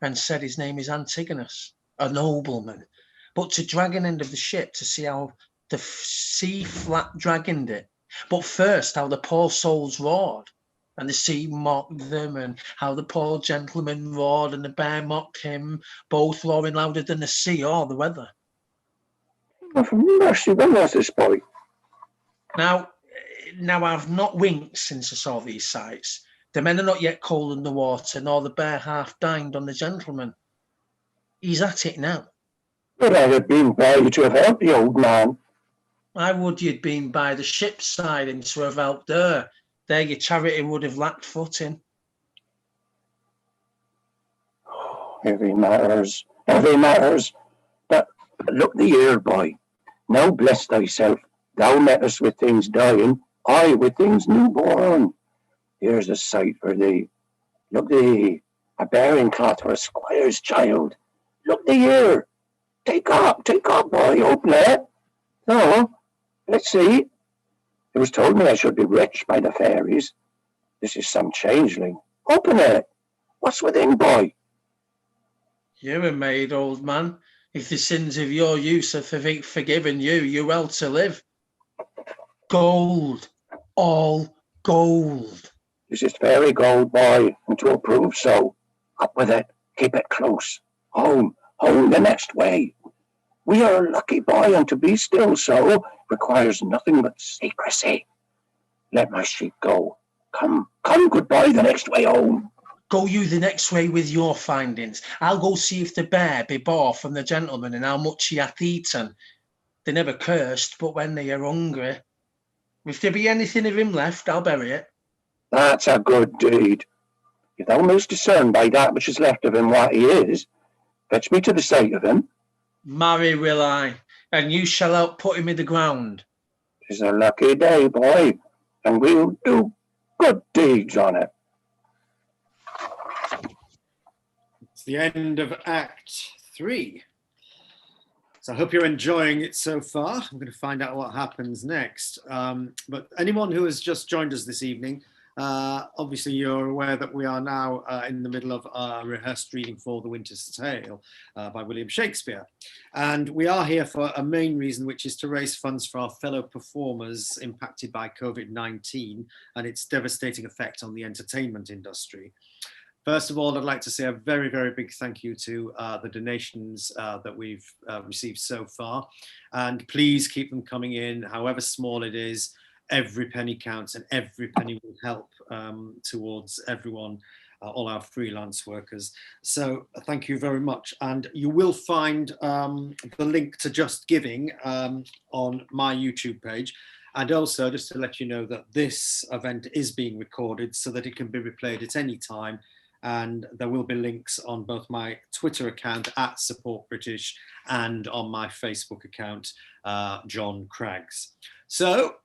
and said his name is Antigonus, a nobleman. But to dragon end of the ship to see how the sea flat dragoned it. But first, how the poor souls roared, and the sea mocked them, and how the poor gentleman roared, and the bear mocked him, both roaring louder than the sea or the weather. Oh, for mercy, when was this, boy? Now I've not winked since I saw these sights. The men are not yet cold in the water, nor the bear half dined on the gentleman. He's at it now. But I had been by to have helped the old man. I would you'd been by the ship's side and to have helped her. There your charity would have lacked footing. Heavy matters. But look the here, boy. Now bless thyself. Thou mettest with things dying, I with things newborn. Here's a sight for thee. Look thee, a bearing cloth for a squire's child. Look thee here. Take up, boy, open it. So, let's see. It was told me I should be rich by the fairies. This is some changeling. Open it. What's within, boy? You're a maid, old man. If the sins of your use are forgiven you, you're well to live. Gold, all gold. This is fairy gold, boy, and to approve so. Up with it, keep it close. Home the next way. We are a lucky boy, and to be still so requires nothing but secrecy. Let my sheep go. Come, good boy, the next way home. Go you the next way with your findings. I'll go see if the bear be bought from the gentleman and how much he hath eaten. They never cursed, but when they are hungry. If there be anything of him left, I'll bury it. That's a good deed. If thou mayst discern by that which is left of him what he is, fetch me to the sight of him. Marry will I, and you shall help put him in the ground. 'Tis a lucky day, boy, and we'll do good deeds on it. It's the end of Act 3. So I hope you're enjoying it so far. I'm going to find out what happens next. But anyone who has just joined us this evening, obviously you're aware that we are now in the middle of a rehearsed reading for The Winters Tale by William Shakespeare. And we are here for a main reason, which is to raise funds for our fellow performers impacted by COVID-19 and its devastating effect on the entertainment industry. First of all, I'd like to say a very, very big thank you to the donations that we've received so far. And please keep them coming in, however small it is. Every penny counts and every penny will help towards everyone, all our freelance workers. So thank you very much. And you will find the link to Just Giving on my YouTube page. And also just to let you know that this event is being recorded so that it can be replayed at any time. And there will be links on both my Twitter account @SupportBritish and on my Facebook account, John Craggs. So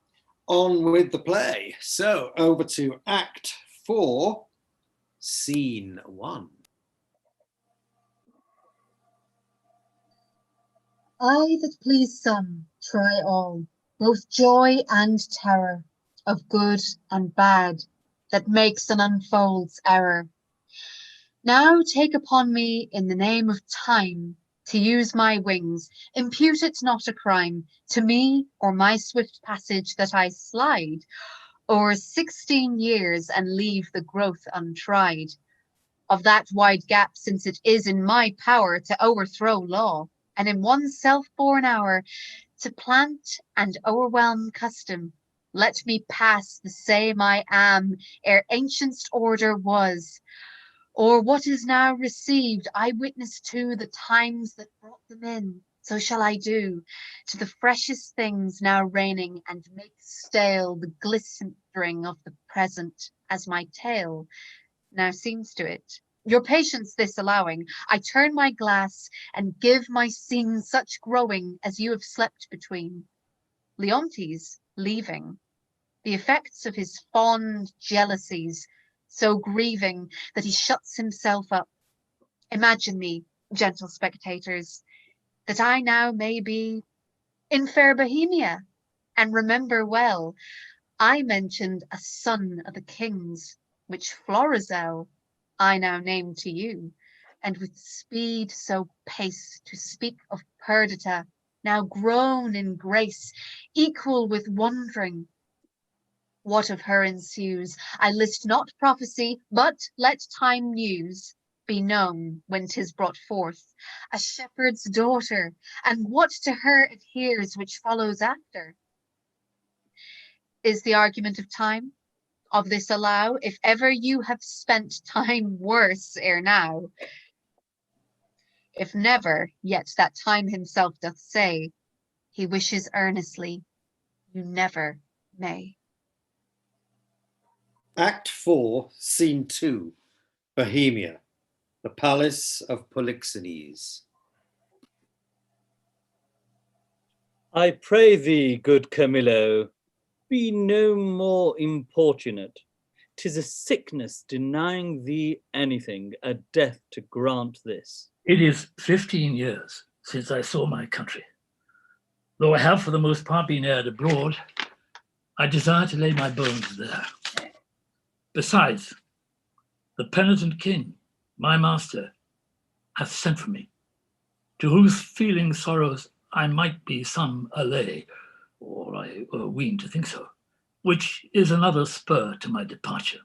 on with the play. So over to Act 4, Scene 1. I that please some try all, both joy and terror, of good and bad, that makes and unfolds error. Now take upon me in the name of time to use my wings, impute it not a crime to me or my swift passage that I slide o'er 16 years and leave the growth untried of that wide gap, since it is in my power to overthrow law and in one self-born hour to plant and overwhelm custom. Let me pass the same I am ere ancient's order was, or what is now received, I witness to the times that brought them in. So shall I do to the freshest things now reigning, and make stale the glistering of the present, as my tale now seems to it. Your patience this allowing, I turn my glass and give my scene such growing as you have slept between. Leontes leaving, the effects of his fond jealousies so grieving that he shuts himself up. Imagine me, gentle spectators, that I now may be in fair Bohemia, and remember well, I mentioned a son of the king's, which Florizel I now name to you, and with speed so pace to speak of Perdita, now grown in grace, equal with wandering. What of her ensues, I list not prophecy, but let time news be known when 'tis brought forth, a shepherd's daughter, and what to her adheres which follows after. Is the argument of time? Of this allow, if ever you have spent time worse ere now. If never, yet that time himself doth say, he wishes earnestly, you never may. Act 4, Scene 2, Bohemia, the Palace of Polixenes. I pray thee, good Camillo, be no more importunate. 'Tis a sickness denying thee anything, a death to grant this. It is 15 years since I saw my country. Though I have for the most part been aired abroad, I desire to lay my bones there. Besides, the penitent king, my master, hath sent for me, to whose feeling sorrows I might be some allay, or I ween to think so, which is another spur to my departure.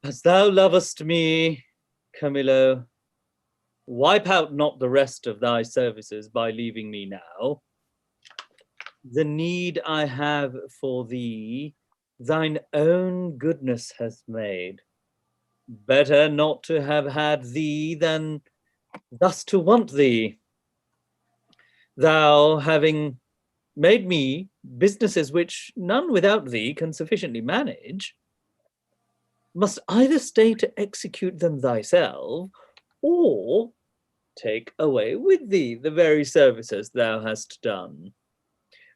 As thou lovest me, Camillo, wipe out not the rest of thy services by leaving me now. The need I have for thee, thine own goodness hath made. Better not to have had thee than thus to want thee. Thou having made me businesses which none without thee can sufficiently manage, must either stay to execute them thyself, or take away with thee the very services thou hast done,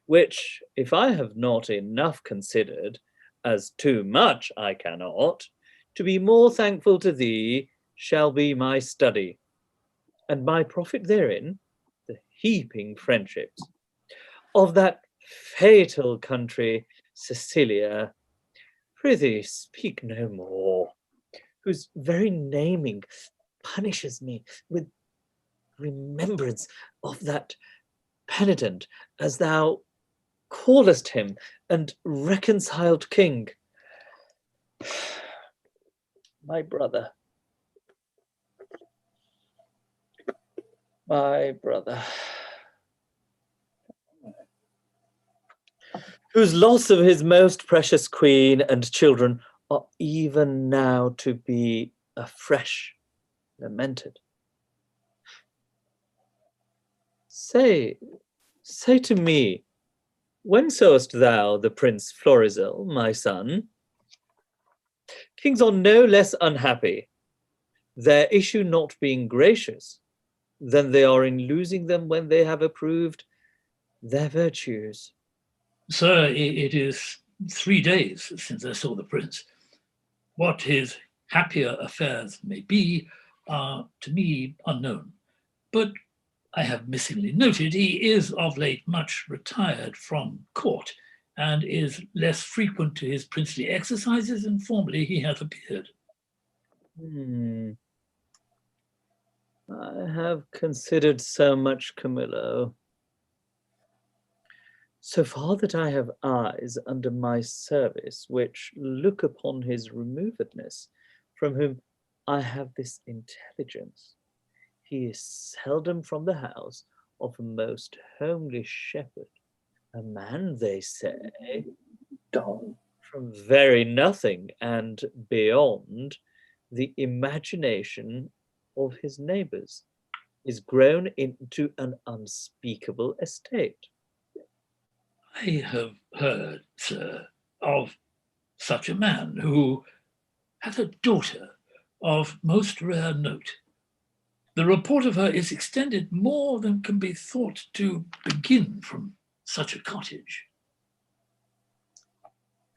which, if I have not enough considered, as too much I cannot, to be more thankful to thee shall be my study, and my profit therein, the heaping friendships of that fatal country, Sicilia. Prithee, speak no more, whose very naming punishes me with remembrance of that penitent, as thou callest him, and reconciled king. My brother, whose loss of his most precious queen and children are even now to be afresh lamented. Say to me, when sawest thou the Prince Florizel, my son? Kings are no less unhappy, their issue not being gracious, than they are in losing them when they have approved their virtues. Sir, it is 3 days since I saw the prince. What his happier affairs may be are to me unknown, but I have missingly noted he is of late much retired from court, and is less frequent to his princely exercises than formerly he hath appeared. I have considered so much, Camillo. So far that I have eyes under my service which look upon his removedness, from whom I have this intelligence. He is seldom from the house of a most homely shepherd, a man, they say, from very nothing and beyond the imagination of his neighbours, is grown into an unspeakable estate. I have heard, sir, of such a man who hath a daughter of most rare note. The report of her is extended more than can be thought to begin from such a cottage.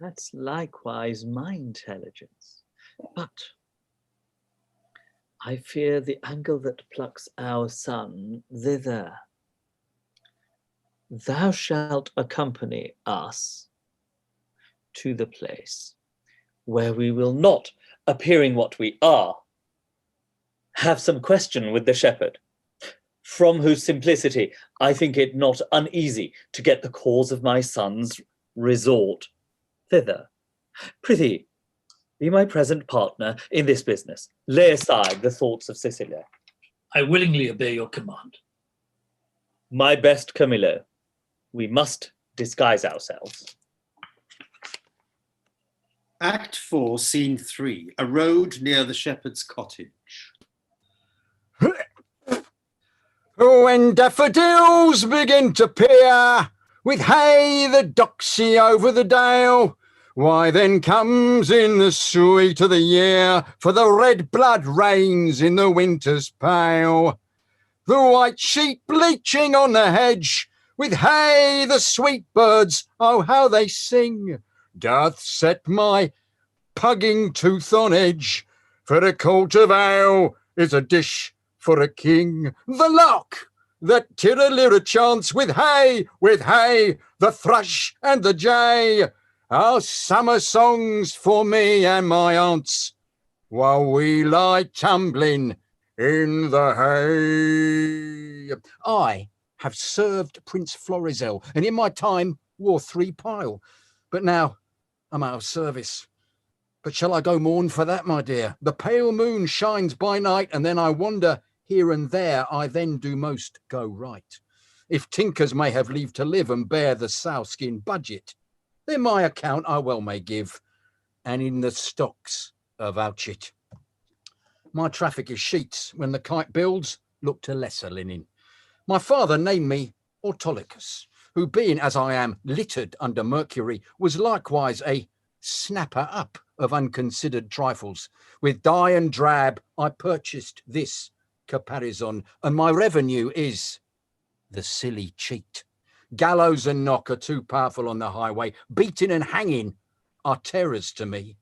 That's likewise my intelligence, but I fear the angle that plucks our son thither. Thou shalt accompany us to the place where we will not, appearing what we are, have some question with the shepherd, from whose simplicity I think it not uneasy to get the cause of my son's resort thither. Prithee, be my present partner in this business. Lay aside the thoughts of Sicilia. I willingly obey your command. My best Camillo, we must disguise ourselves. Act 4, Scene 3, a road near the shepherd's cottage. When daffodils begin to peer, with hay the doxy over the dale, why then comes in the sweet of the year, for the red blood reigns in the winter's pale. The white sheep bleaching on the hedge, with hay the sweet birds, oh how they sing, doth set my pugging tooth on edge, for a quart of ale is a dish for a king. The lark that tirra-lirra chants with hay, the thrush and the jay, are summer songs for me and my aunts, while we lie tumbling in the hay. I have served Prince Florizel, and in my time wore 3 pile, but now I'm out of service. But shall I go mourn for that, my dear? The pale moon shines by night, and then I wander here and there. I then do most go right. If tinkers may have leave to live and bear the sow-skin budget, then my account I well may give, and in the stocks avouch it. My traffic is sheets. When the kite builds, look to lesser linen. My father named me Autolycus, who being as I am littered under Mercury, was likewise a snapper up of unconsidered trifles. With dye and drab I purchased this caparison, and my revenue is the silly cheat. Gallows and knock are too powerful on the highway. Beating and hanging are terrors to me.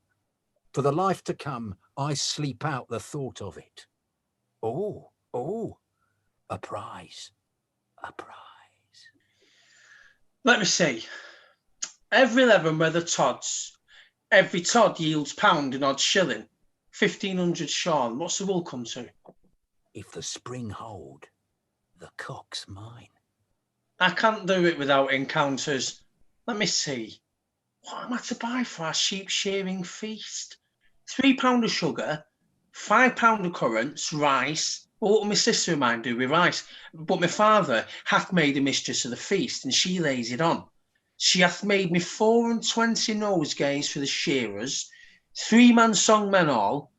For the life to come, I sleep out the thought of it. Oh, a prize, a prize. Let me see. Every 11 were the tods. Every tod yields pound and odd shilling. 1,500 Sean. What's the wool come to? If the spring hold, the cock's mine. I can't do it without encounters. Let me see. What am I to buy for our sheep shearing feast? £3 of sugar, £5 of currants, rice. Well, what will my sister and mine do with rice? But my father hath made a mistress of the feast, and she lays it on. She hath made me 24 nosegays for the shearers, 3-man songmen all,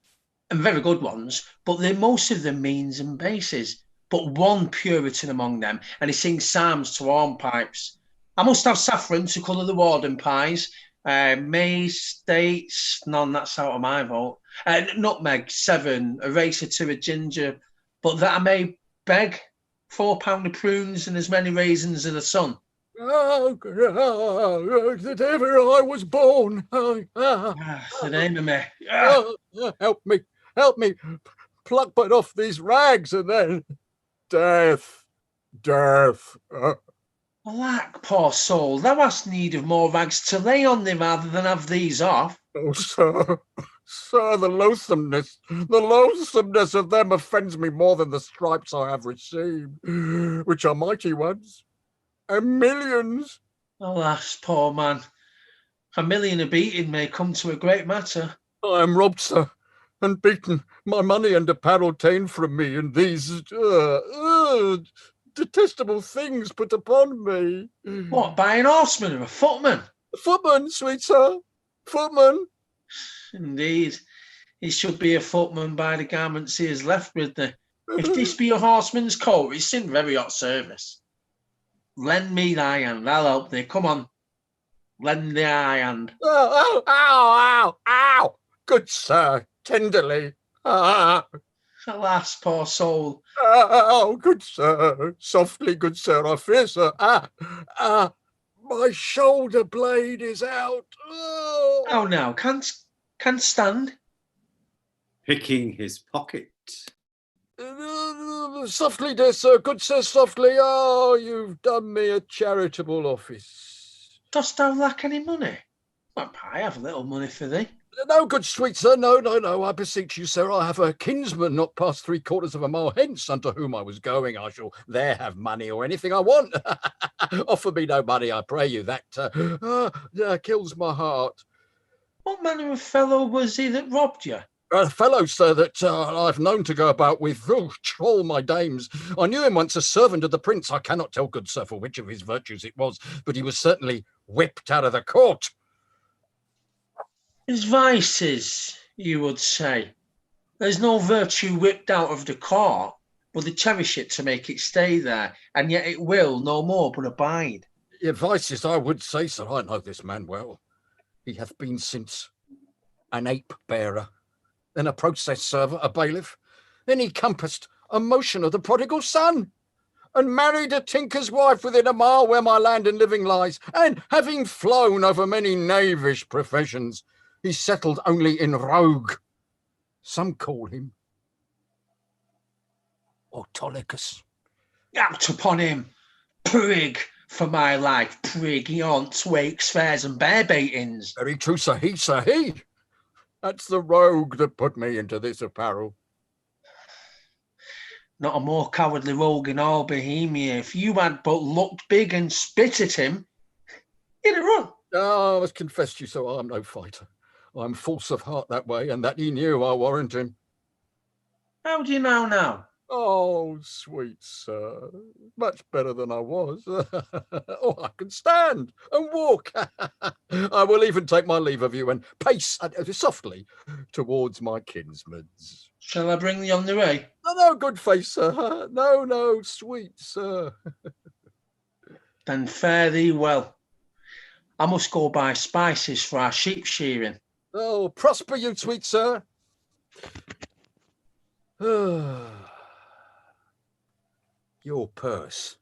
and very good ones, but they're most of them means and bases. But one Puritan among them, and he sings psalms to hornpipes. I must have saffron to colour the warden pies. Maize, dates, none, that's out of my vote. Nutmeg, 7, a racer to a ginger, but that I may beg, £4 of prunes and as many raisins of the sun. That ever I was born. The name of me. Help me, pluck but off these rags, and then death. Alack, poor soul, thou hast need of more rags to lay on thee rather than have these off. Oh, sir, the loathsomeness of them offends me more than the stripes I have received, which are mighty ones, and millions. Alas, poor man, a million a beating may come to a great matter. I am robbed, sir, and beaten, my money and apparel ta'en from me, and these detestable things put upon me. What, by an horseman or a footman? A footman, sweet sir, footman. Indeed, he should be a footman by the garments he has left with thee. If this be a horseman's coat, it's in very hot service. Lend me thy hand, I'll help thee. Come on, lend thy hand. Ow! Good sir, tenderly. Alas, poor soul. Oh, good sir, softly, good sir, I fear, sir. My shoulder blade is out. Oh, now, can't stand. Picking his pocket. Softly, dear sir, good sir, softly. Oh, you've done me a charitable office. Dost thou lack any money? Well, I have a little money for thee. No, good sweet sir, no, I beseech you, sir, I have a kinsman not past 3/4 of a mile hence, unto whom I was going. I shall there have money or anything I want. Offer me no money, I pray you, that kills my heart. What manner of fellow was he that robbed you? A fellow, sir, that I've known to go about with all my dames. I knew him once a servant of the prince. I cannot tell, good sir, for which of his virtues it was, but he was certainly whipped out of the court. His vices, you would say. There's no virtue whipped out of the court, but they cherish it to make it stay there, and yet it will no more but abide. Your vices, I would say, sir. I know this man well. He hath been since an ape-bearer, then a process server, a bailiff. Then he compassed a motion of the prodigal son, and married a tinker's wife within a mile where my land and living lies. And having flown over many knavish professions, he settled only in rogue. Some call him Autolycus. Out upon him, prig, for my life, prig. He haunts wakes, fairs, and bear baitings. Very true, sir, he. That's the rogue that put me into this apparel. Not a more cowardly rogue in all Bohemia. If you had but looked big and spit at him, he'd have run. I must confess to you, so I'm no fighter. I'm false of heart that way, and that he knew, I warrant him. How do you know now? Oh, sweet sir, much better than I was. Oh, I can stand and walk. I will even take my leave of you and pace softly towards my kinsman's. Shall I bring thee on the way? No, good face, sir. No, sweet sir. Then fare thee well. I must go buy spices for our sheep shearing. Oh, prosper you, sweet sir. Your purse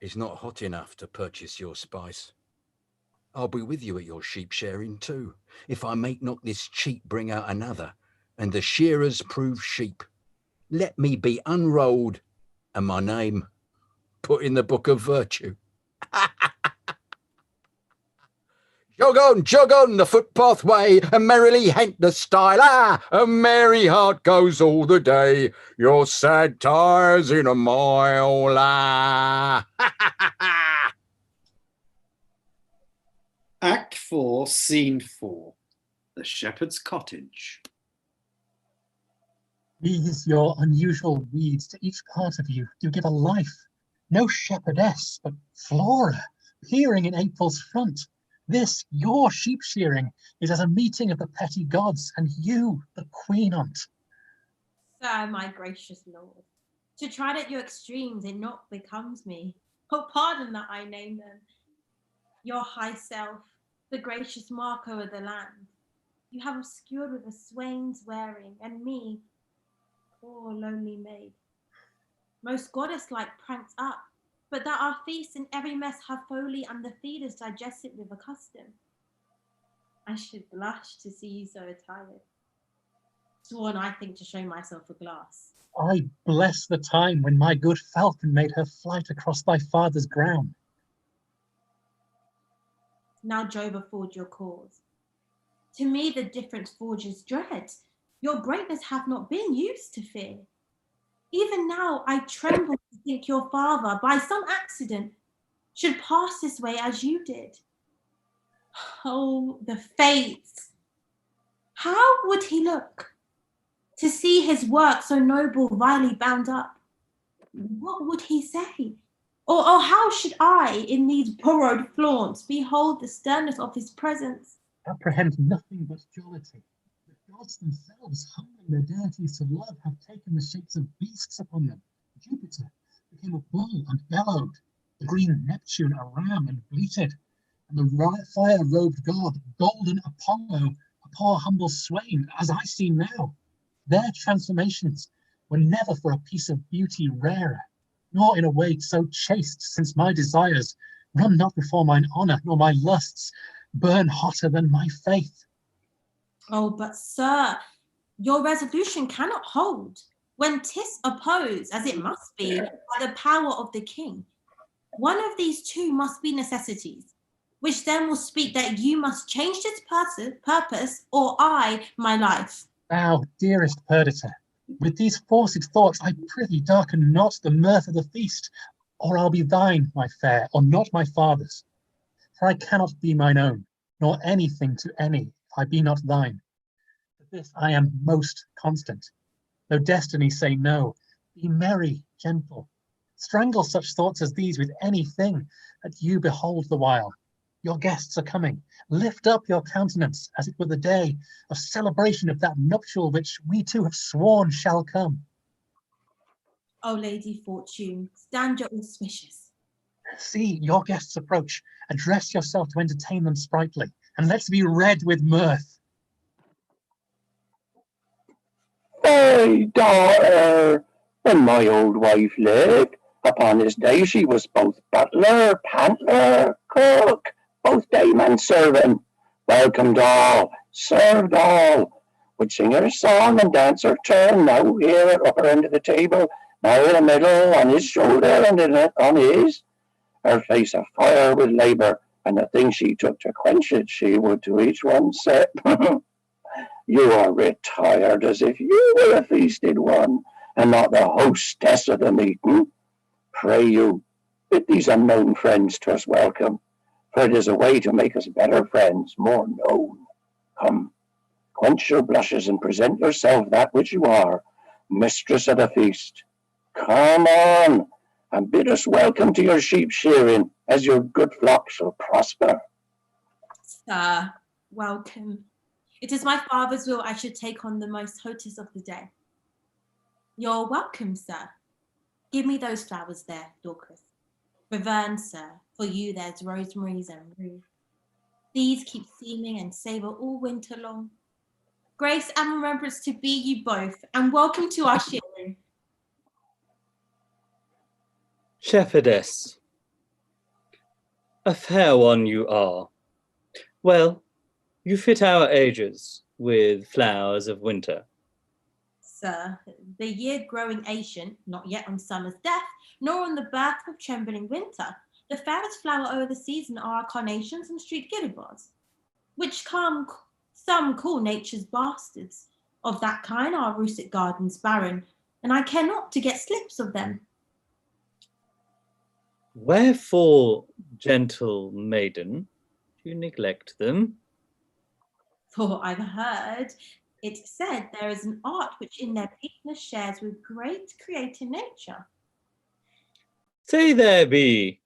is not hot enough to purchase your spice. I'll be with you at your sheep shearing too, if I make not this cheat bring out another, and the shearers prove sheep. Let me be unrolled, and my name put in the book of virtue. Jog on the footpath way, and merrily hent the style. A merry heart goes all the day, your sad tires in a mile. Act 4, Scene 4. The Shepherd's Cottage. These your unusual weeds to each part of you do give a life. No shepherdess, but Flora, peering in April's front. This, your sheep shearing, is as a meeting of the petty gods, and you, the queen on't. Sir, my gracious lord, to try at your extremes it not becomes me. Oh, pardon that I name them. Your high self, the gracious Marco of the land, you have obscured with a swain's wearing, and me, poor lonely maid, most goddess-like pranked up, but that our feasts in every mess have folly, and the feeders digest it with a custom. I should blush to see you so attired. Sworn, I think, to show myself a glass. I bless the time when my good falcon made her flight across thy father's ground. Now Jove afford your cause. To me the difference forges dread. Your greatness hath not been used to fear. Even now I tremble to think your father, by some accident, should pass this way as you did. Oh, the fates! How would he look to see his work so noble vilely bound up? What would he say? Or how should I, in these borrowed flaunts, behold the sternness of his presence? Apprehend nothing but jollity. The gods themselves, humbling their deities to love, have taken the shapes of beasts upon them. Jupiter became a bull and bellowed, the green Neptune a ram and bleated, and the fire-robed god, golden Apollo, a poor humble swain, as I see now. Their transformations were never for a piece of beauty rarer, nor in a way so chaste, since my desires run not before mine honour, nor my lusts burn hotter than my faith. Oh, but sir, your resolution cannot hold. When 'tis opposed, as it must be, by the power of the king, one of these two must be necessities, which then will speak that you must change its purpose, or I, my life. Thou, dearest Perdita, with these forced thoughts I prithee darken not the mirth of the feast, or I'll be thine, my fair, or not my father's. For I cannot be mine own, nor anything to any, if I be not thine. But this I am most constant. Though destiny say no, be merry, gentle. Strangle such thoughts as these with anything that you behold the while. Your guests are coming. Lift up your countenance, as it were the day of celebration of that nuptial which we two have sworn shall come. O Lady Fortune, stand your auspicious. See, your guests approach. Address yourself to entertain them sprightly, and let's be red with mirth. Hey, daughter, when my old wife lived, upon this day she was both butler, pantler, cook, both dame and servant, welcomed all, served all, would sing her song and dance her turn, now here at upper end of the table, now in the middle, on his shoulder, and on his, her face afire with labour, and the thing she took to quench it, she would to each one say, you are retired as if you were a feasted one, and not the hostess of the meeting. Pray you, bid these unknown friends to us welcome, for it is a way to make us better friends, more known. Come, quench your blushes and present yourself that which you are, mistress of the feast. Come on, and bid us welcome to your sheep shearing, as your good flock shall prosper. Sir, welcome. It is my father's will I should take on the most hotis of the day. You're welcome, sir. Give me those flowers there, Dorcas. Revern, sir, for you there's rosemaries and rue. These keep seeming and savour all winter long. Grace and remembrance to be you both, and welcome to our shearing. Shepherdess, a fair one you are. Well, you fit our ages with flowers of winter. Sir, the year growing ancient, not yet on summer's death, nor on the birth of trembling winter. The fairest flower o'er the season are our carnations and street gillibards, which some call nature's bastards. Of that kind are rustic gardens barren, and I care not to get slips of them. Wherefore, gentle maiden, do you neglect them? For I've heard it said there is an art which in their peakness shares with great creative nature. Say there be,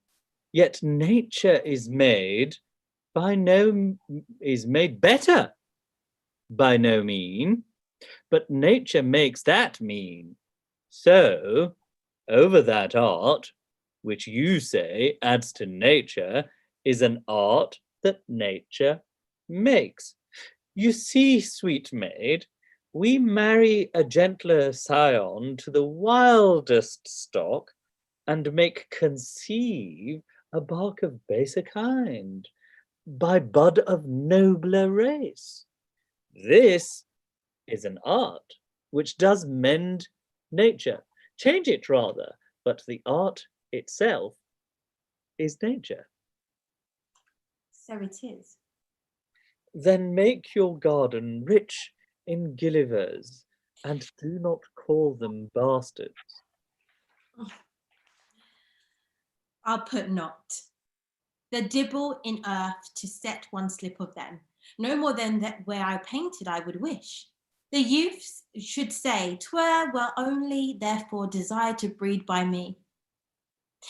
yet nature is made better by no mean, but nature makes that mean. So, over that art, which you say adds to nature, is an art that nature makes. You see, sweet maid, we marry a gentler scion to the wildest stock, and make conceive a bark of baser kind, by bud of nobler race. This is an art which does mend nature, change it rather, but the art itself is nature. So it is. Then make your garden rich in gillivers, and do not call them bastards. I'll put not. The dibble in earth to set one slip of them, no more than that where I painted I would wish. The youths should say, 'twere well only therefore desire to breed by me.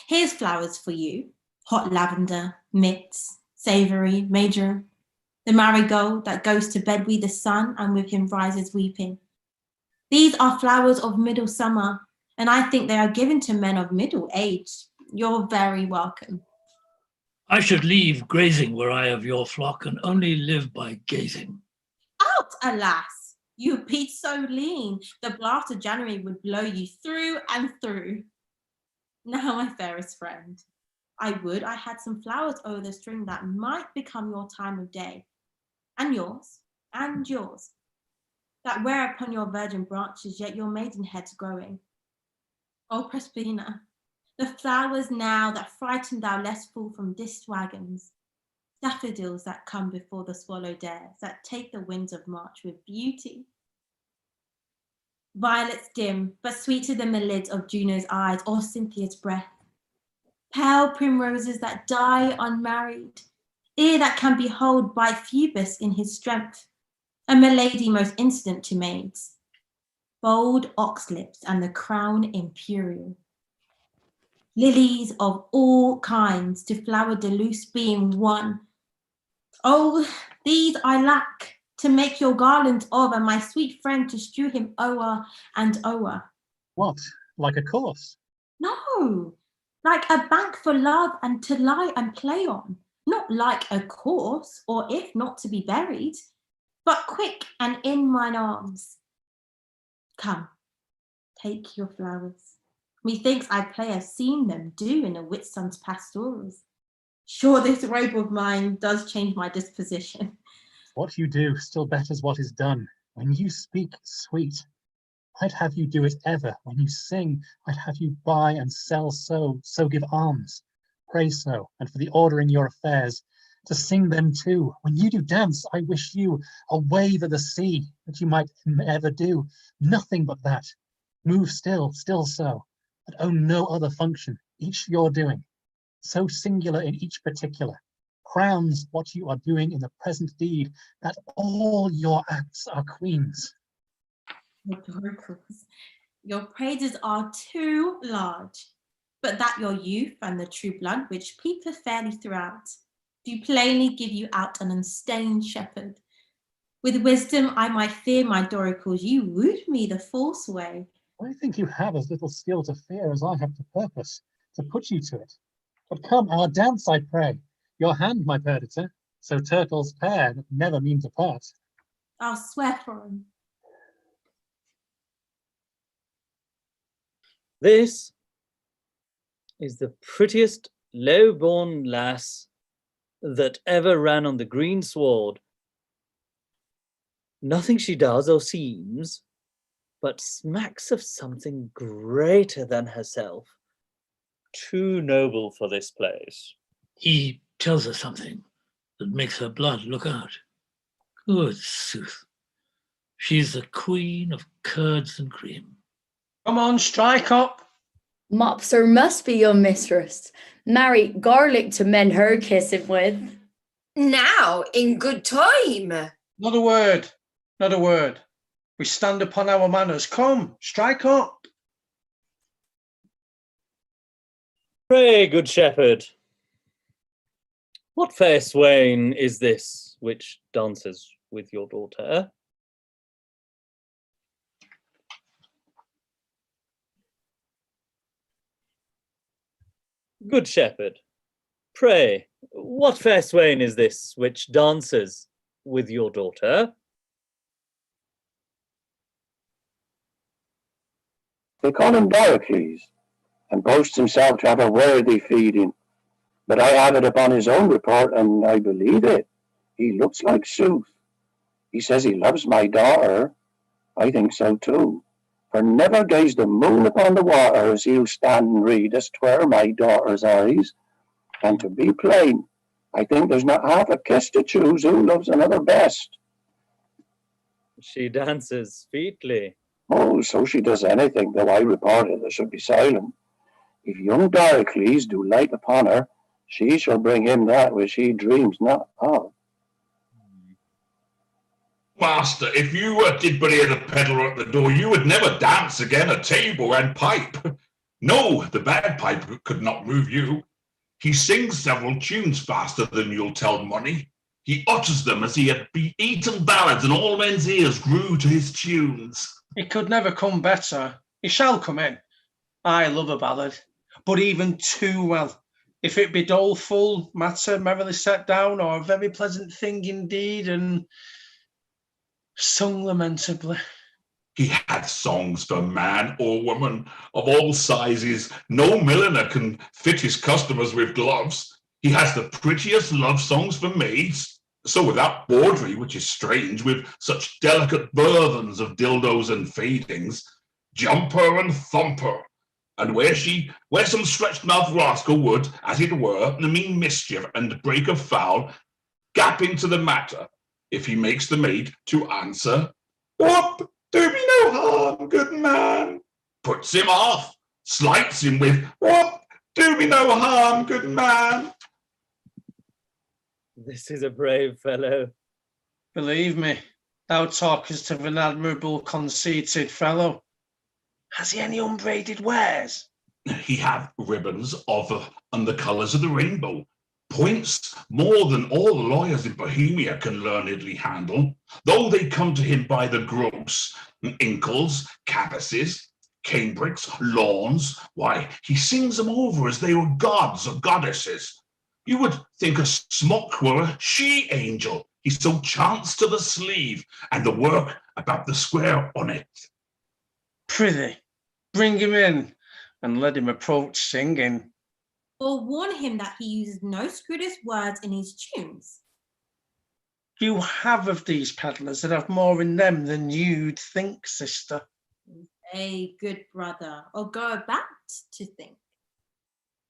Here's flowers for you, hot lavender, mix, savoury, major, the marigold that goes to bed with the sun and with him rises weeping. These are flowers of middle summer, and I think they are given to men of middle age. You're very welcome. I should leave grazing where I have your flock and only live by gazing. Out, alas! You be so lean, the blast of January would blow you through and through. Now, my fairest friend, I would I had some flowers over the string that might become your time of day, and yours, that wear upon your virgin branches yet your maidenhead's growing. O Proserpina, the flowers now that frighten thou less fall from dist wagons, daffodils that come before the swallow dares, that take the winds of March with beauty. Violets dim, but sweeter than the lids of Juno's eyes or Cynthia's breath. Pale primroses that die unmarried, ear that can behold by Phoebus in his strength, a milady most incident to maids. Bold oxlips and the crown imperial. Lilies of all kinds to flower deluce being one. Oh, these I lack, to make your garland of, and my sweet friend to strew him o'er and o'er. What, like a course? No, like a bank for love and to lie and play on. Not like a course, or if not to be buried, but quick and in mine arms. Come, take your flowers. Methinks I play have seen them do in a Whitson's pastorals. Sure, this robe of mine does change my disposition. What you do still betters what is done. When you speak, sweet, I'd have you do it ever. When you sing, I'd have you buy and sell so give alms. Pray so, and for the order in your affairs, to sing them too. When you do dance, I wish you a wave of the sea, that you might ever do. Nothing but that. Move still so, but own no other function, each your doing. So singular in each particular, crowns what you are doing in the present deed, that all your acts are queens. Your praises are too large, but that your youth and the true blood which peepeth fairly throughout do plainly give you out an unstained shepherd. With wisdom I might fear my doricles, you wooed me the false way. I think you have as little skill to fear as I have to purpose, to put you to it. But come, our dance, I pray. Your hand, my Perdita, so turtles pair that never mean to part. I'll swear for him. This is the prettiest low-born lass that ever ran on the green sward. Nothing she does or seems, but smacks of something greater than herself. Too noble for this place. He tells her something that makes her blood look out. Good sooth. She's the queen of curds and cream. Come on, strike up. Mopser must be your mistress. Marry garlic to mend her kissing with. Now, in good time. Not a word, not a word. We stand upon our manners. Come, strike up. Pray, good shepherd, what fair swain is this which dances with your daughter? Good shepherd, pray, what fair swain is this which dances with your daughter? They call him Diocles, and boasts himself to have a worthy feeding. But I have it upon his own report, and I believe it. He looks like sooth. He says he loves my daughter. I think so too. For never gaze the moon upon the water as he'll stand and read as 'twere my daughter's eyes. And to be plain, I think there's not half a kiss to choose who loves another best. She dances featly. Oh, so she does anything, though I reported I should be silent. If young Diocles do light upon her, she shall bring him that which he dreams not of. Master, if you did but hear the pedlar at the door, you would never dance again at table and pipe. No, the bagpipe could not move you. He sings several tunes faster than you'll tell money. He utters them as he had eaten ballads, and all men's ears grew to his tunes. It could never come better. He shall come in. I love a ballad, but even too well. If it be doleful matter merrily set down, or a very pleasant thing indeed, and sung lamentably. He hath songs for man or woman of all sizes. No milliner can fit his customers with gloves. He has the prettiest love songs for maids. So without bawdry, which is strange, with such delicate burthens of dildos and fadings, jumper and thumper. And where some stretched-mouthed rascal would, as it were, mean mischief and break a foul, gap into the matter, if he makes the maid to answer, "What? Do me no harm, good man," puts him off, slights him with, "What? Do me no harm, good man." This is a brave fellow. Believe me, thou talkest of an admirable conceited fellow. Has he any unbraided wares? He hath ribbons of and the colours of the rainbow, points more than all the lawyers in Bohemia can learnedly handle, though they come to him by the gross, inkles, capaces, cambrics, lawns. Why, he sings them over as they were gods or goddesses. You would think a smock were a she-angel. He so chants to the sleeve, and the work about the square on it. Prithee, bring him in, and let him approach singing. Or warn him that he uses no scrutous words in his tunes. You have of these pedlars that have more in them than you'd think, sister. A good brother, or go about to think.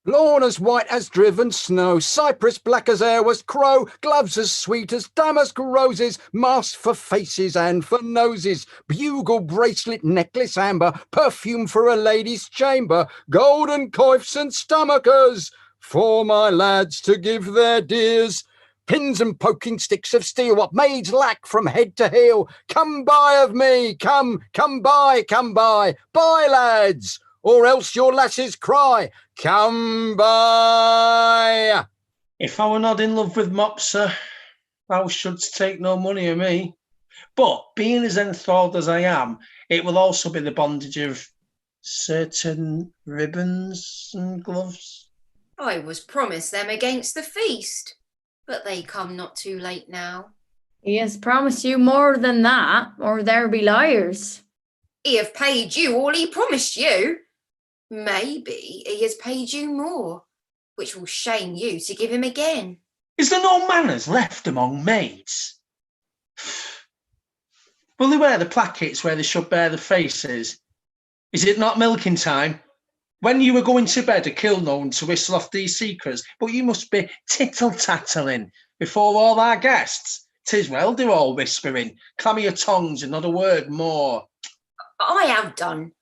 Lawn as white as driven snow, cypress black as air was crow, gloves as sweet as damask roses, masks for faces and for noses, bugle bracelet necklace amber, perfume for a lady's chamber, golden coifs and stomachers, for my lads to give their dears pins and poking sticks of steel, what maids lack from head to heel. Come buy of me, come buy, buy lads, or else your lasses cry, come buy. If I were not in love with Mopsa, thou shouldst take no money of me. But being as enthralled as I am, it will also be the bondage of certain ribbons and gloves. I was promised them against the feast, but they come not too late now. He has promised you more than that, or there be liars. He have paid you all he promised you. Maybe he has paid you more, which will shame you to give him again. Is there no manners left among maids? Will they wear the plackets where they should bear the faces? Is it not milking time? When you were going to bed, a kill known to whistle off these secrets, but you must be tittle-tattling before all our guests. 'Tis well do all whispering, clammy your tongues and not a word more. I have done.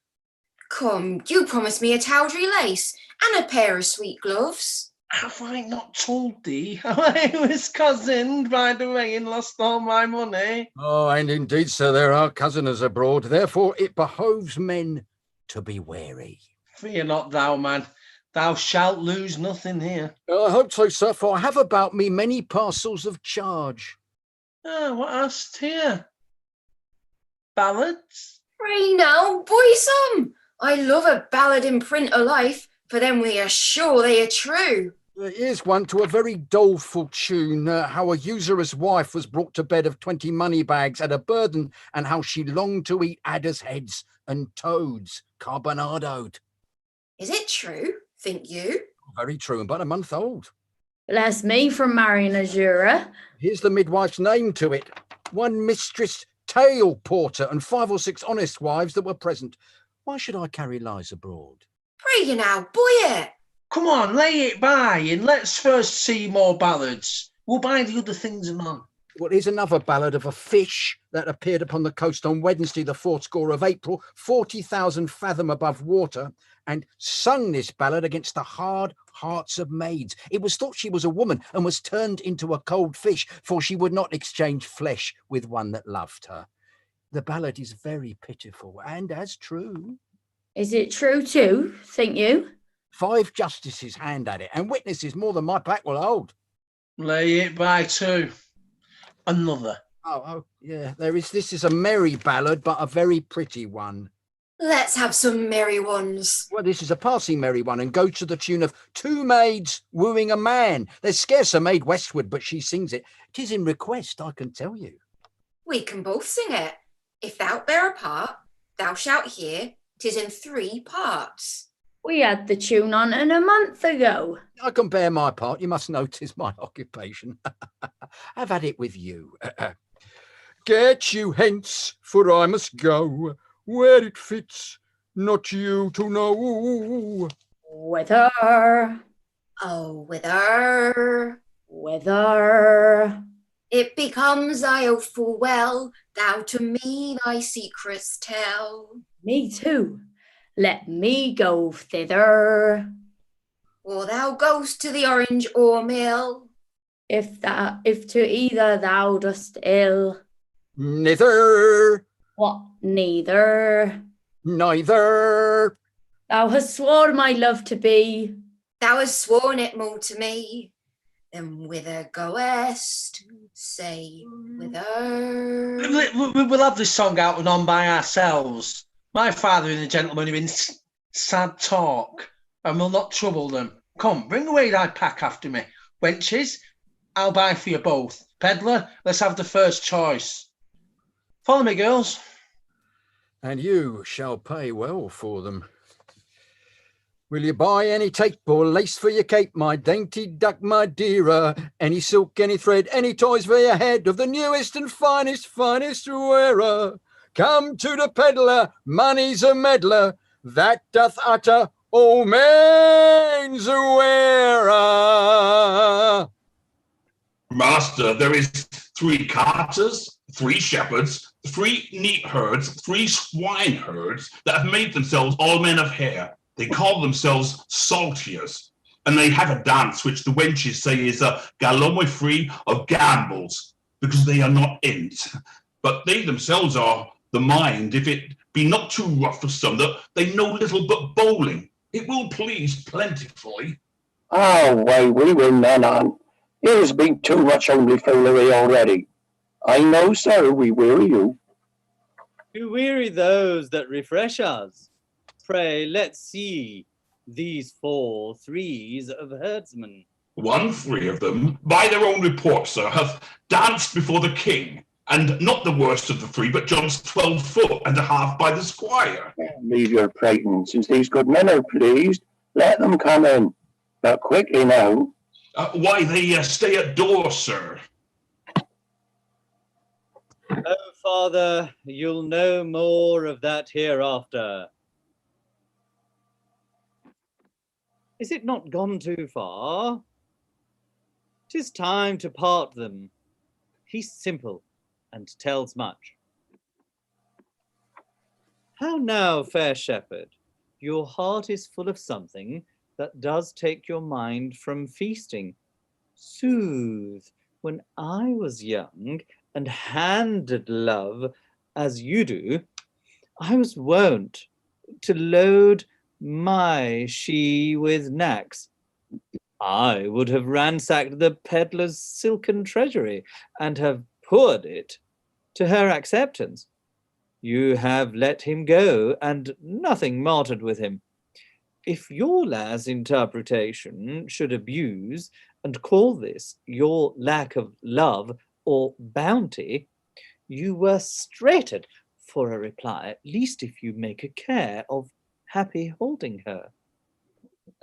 Come, you promised me a tawdry lace and a pair of sweet gloves. Have I not told thee how I was cozened by the way and lost all my money? Oh, and indeed, sir, there are cozeners abroad, therefore it behoves men to be wary. Fear not thou, man. Thou shalt lose nothing here. I hope so, sir, for I have about me many parcels of charge. What hast here? Ballads? Pray now, boysome. I love a ballad in print o' life, for then we are sure they are true. Here's one to a very doleful tune, how a usurer's wife was brought to bed of 20 money bags at a burden, and how she longed to eat adders' heads and toads carbonadoed. Is it true, think you? Very true, and but a month old. Bless me from marrying a juror. Here's the midwife's name to it. One Mistress Tale Porter and 5 or 6 honest wives that were present. Why should I carry lies abroad? Pray you now, boy it. Come on, lay it by and let's first see more ballads. We'll buy the other things anon. Well, here's another ballad of a fish that appeared upon the coast on Wednesday, the 4th score of April, 40,000 fathom above water, and sung this ballad against the hard hearts of maids. It was thought she was a woman and was turned into a cold fish, for she would not exchange flesh with one that loved her. The ballad is very pitiful and as true. Is it true too, think you? 5 justices hand at it, and witnesses more than my pack will hold. Lay it by too. Another. Oh, yeah, this is a merry ballad, but a very pretty one. Let's have some merry ones. Well, this is a passing merry one, and goes to the tune of 2 maids wooing a man. There's scarce a maid westward, but she sings it. 'Tis in request, I can tell you. We can both sing it. If thou bear a part, thou shalt hear 'tis in 3 parts. We had the tune on a month ago. I can bear my part. You must know 'tis my occupation. Have had it with you. Get you hence, for I must go where it fits not you to know. Whither? Oh, whither? Whither? It becomes thy oath full well, thou to me thy secrets tell. Me too. Let me go thither. Or thou goest to the orange ore mill. If to either thou dost ill. Neither. What, neither? Neither. Thou hast sworn my love to be. Thou hast sworn it more to me. Then whither goest? Say whither. We'll have this song out and on by ourselves. My father and the gentleman are in sad talk, and will not trouble them. Come, bring away thy pack after me. Wenches, I'll buy for you both. Pedlar, let's have the first choice. Follow me, girls. And you shall pay well for them. Will you buy any tape or lace for your cape, my dainty duck, my dearer? Any silk, any thread, any toys for your head of the newest and finest wearer? Come to the pedlar, money's a meddler, that doth utter all men's wearer. Master, there is 3 carters, 3 shepherds, 3 neat herds, 3 swine herds that have made themselves all men of hair. They call themselves saltiers. and they have a dance which the wenches say is a galome free of gambles, because they are not in't, but they themselves are the mind, if it be not too rough for some, that they know little but bowling. It will please plentifully. Why, we will none on. Here's been too much only foolery already. I know, sir, we weary you. You weary those that refresh us. Pray, let's see these 4 threes of herdsmen. 1-3 of them, by their own report, sir, hath danced before the king, and not the worst of the 3, but John's 12 foot and a half by the squire. Leave your prating, since these good men are pleased. Let them come in, but quickly now. Why, they stay at doors, sir. Oh, Father, you'll know more of that hereafter. Is it not gone too far? 'Tis time to part them. He's simple and tells much. How now, fair shepherd? Your heart is full of something that does take your mind from feasting. Sooth, when I was young and handed love as you do, I was wont to load my she with knacks. I would have ransacked the peddler's silken treasury and have poured it to her acceptance. You have let him go, and nothing martyred with him. If your last interpretation should abuse and call this your lack of love or bounty, you were straitened for a reply, at least if you make a care of happy holding her.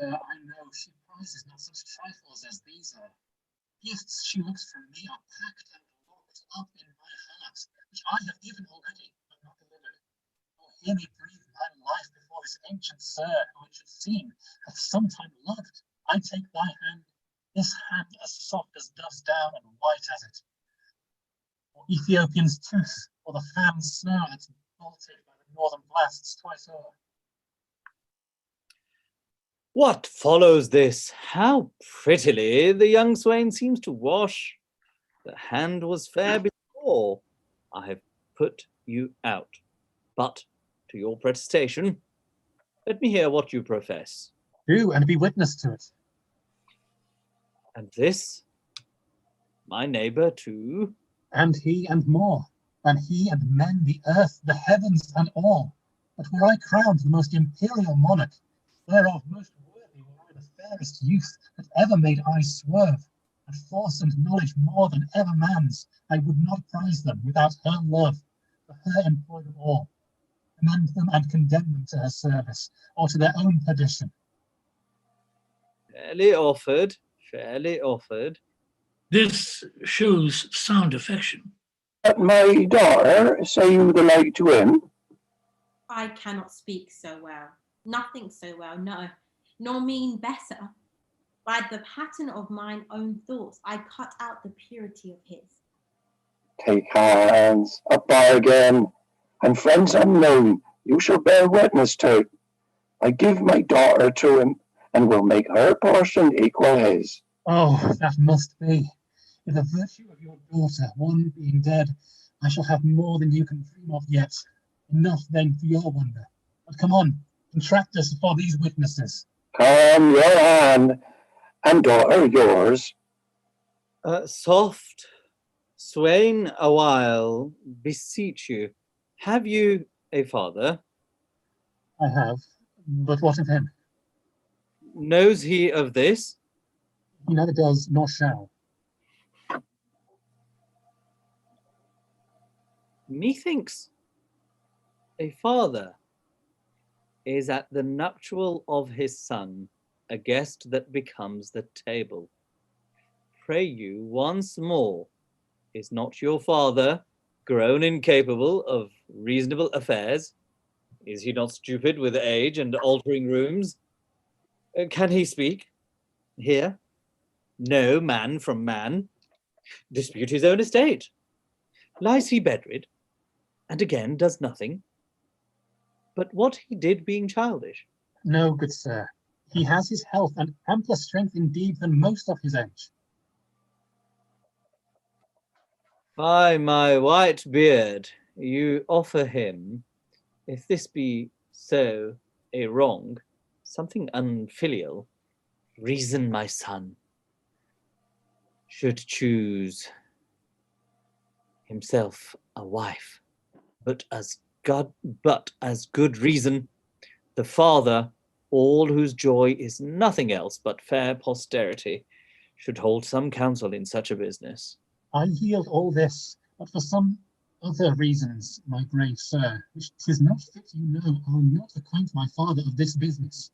I know she prizes not such trifles as these are. Gifts she looks from me are packed and locked up in my heart, which I have given already, but not delivered. Oh, hear me breathe my life before this ancient sir, who it should seem hath sometime loved. I take thy hand, this hand as soft as dove's down and white as it. Or Ethiopian's tooth, or the fan snow that's bolted by the northern blasts twice o'er. What follows this? How prettily the young swain seems to wash. The hand was fair before. I have put you out. But to your protestation, let me hear what you profess. Do, and be witness to it. And this, my neighbour too? And he and more, and he and men, the earth, the heavens, and all. But were I crowned the most imperial monarch, thereof most worthy were I the fairest youth that ever made I swerve, and force and knowledge more than ever man's, I would not prize them without her love, for her employ them all, commend them and condemn them to her service, or to their own perdition. Fairly offered, fairly offered. This shows sound affection. But my daughter, say you the like to him? I cannot speak so well, nothing so well, no, nor mean better. By the pattern of mine own thoughts, I cut out the purity of his. Take hands, a bargain, and friends unknown, you shall bear witness to it. I give my daughter to him, and will make her portion equal his. Oh, that must be. With the virtue of your daughter, one being dead, I shall have more than you can dream of yet. Enough then for your wonder. But come on, contract us for these witnesses. Come, your hand, and daughter yours. Soft, swain, a while, beseech you. Have you a father? I have, but what of him? Knows he of this? He neither does nor shall. Methinks a father is at the nuptial of his son a guest that becomes the table. Pray you once more, is not your father grown incapable of reasonable affairs? Is he not stupid with age and altering rooms? Can he speak? Hear? Know man from man? Dispute his own estate? Lies he bedrid? And again does nothing? But what he did being childish? No, good sir. He has his health and ampler strength indeed than most of his age. By my white beard, you offer him, if this be so a wrong, something unfilial. Reason, my son, should choose himself a wife, but as good reason, the father, all whose joy is nothing else but fair posterity, should hold some counsel in such a business. I yield all this, but for some other reasons, my grave sir, which 'tis not fit you know, I'll not acquaint my father of this business.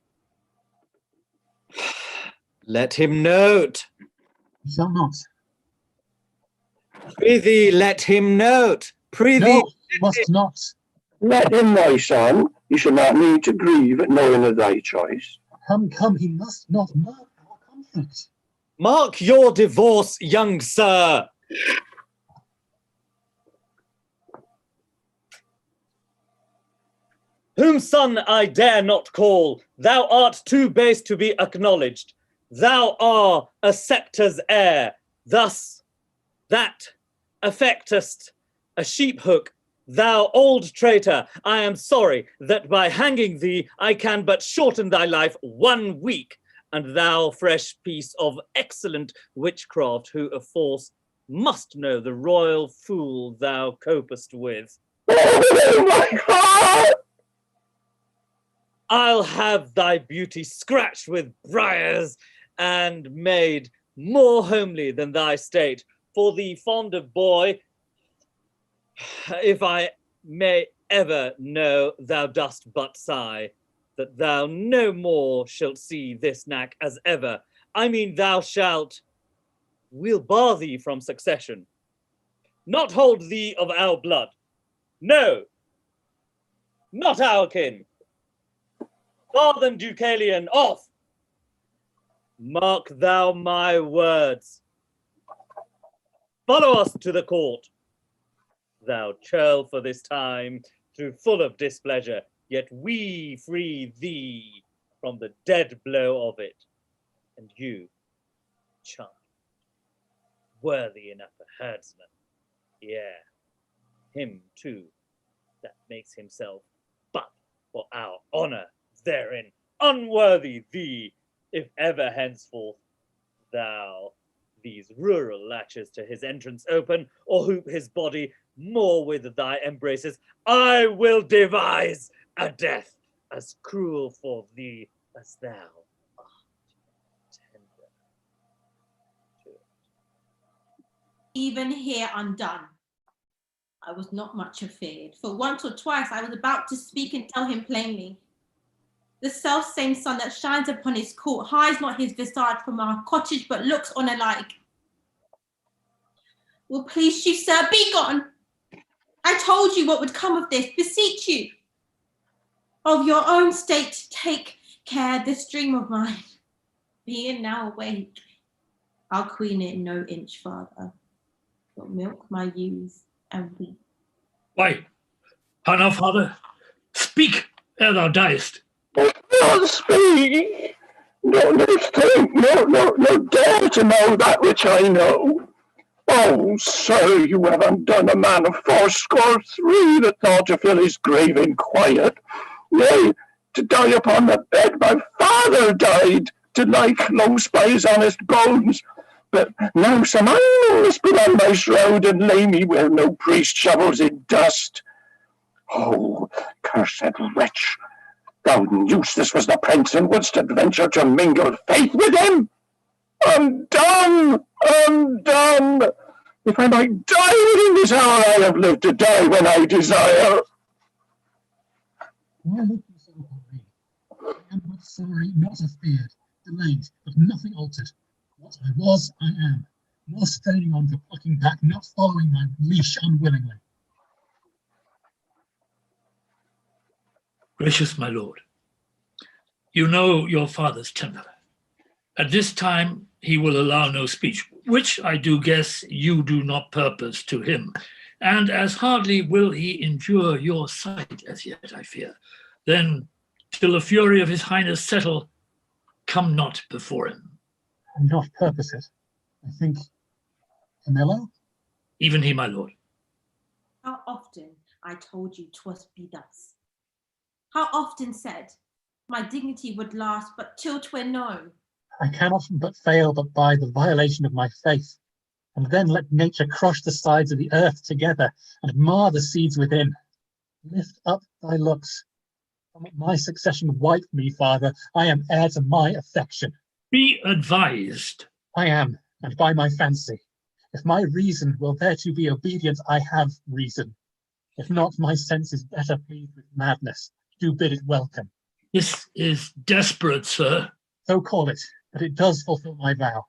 Let him note. He shall not. Prithee, let him note. Prithee, no, he must not. Let him, my son. You shall not need to grieve at knowing of thy choice. Come, he must not mark our contract. Mark your divorce, young sir. Whom son I dare not call, thou art too base to be acknowledged. Thou art a sceptre's heir, thus that affectest a sheep hook. Thou old traitor, I am sorry that by hanging thee I can but shorten thy life 1 week, and thou fresh piece of excellent witchcraft, who of force must know the royal fool thou copest with. Oh my God! I'll have thy beauty scratched with briars and made more homely than thy state. For thee fond of boy, if I may ever know thou dost but sigh, that thou no more shalt see this knack as ever. I mean thou shalt, we'll bar thee from succession, not hold thee of our blood. No, not our kin. Bar them Ducalion off. Mark thou my words. Follow us to the court. Thou churl for this time, through full of displeasure, yet we free thee from the dead blow of it. And you, child, worthy enough a herdsman, yeah, him too, that makes himself but for our honour therein, unworthy thee, if ever henceforth thou these rural latches to his entrance open, or hoop his body more with thy embraces, I will devise a death as cruel for thee as thou art tender to it. Even here undone, I was not much afeard, for once or twice I was about to speak and tell him plainly. The self-same sun that shines upon his court hides not his visage from our cottage, but looks on alike. Will please you, sir, be gone. I told you what would come of this, beseech you. Of your own state take care, this dream of mine. Being now awake, I'll queen it no inch farther, but milk my ewes and weep. Why, how now, father? Speak ere thou diest. Not speak. No think, no dare to know that which I know. Oh, sir, you have undone a man of 83 that thought to fill his grave in quiet. Yea, to die upon the bed my father died, to lie close by his honest bones. But now some I must put on my shroud and lay me where no priest shovels in dust. Oh, cursed wretch! Thou knewst this was the prince, and wouldst adventure to mingle faith with him? Undone! If I might die within this hour, I have lived to die when I desire. Why look you so upon me? I am but sorry, not afeard, delayed, but nothing altered. What I was, I am, nor straining on to plucking back, not following my leash unwillingly. Gracious my lord, you know your father's temper. At this time he will allow no speech, which I do guess you do not purpose to him, and as hardly will he endure your sight as yet, I fear. Then, till the fury of his highness settle, come not before him. And not purpose it. I think Camillo? Even he, my lord. How often I told you 'twas be thus. How often said, my dignity would last but till 'twere known. I cannot but fail but by the violation of my faith, and then let nature crush the sides of the earth together and mar the seeds within. Lift up thy looks. Don't let my succession wipe me, father. I am heir to my affection. Be advised. I am, and by my fancy. If my reason will thereto be obedient, I have reason. If not, my sense is better pleased with madness. Do bid it welcome. This is desperate, sir. So call it, but it does fulfill my vow.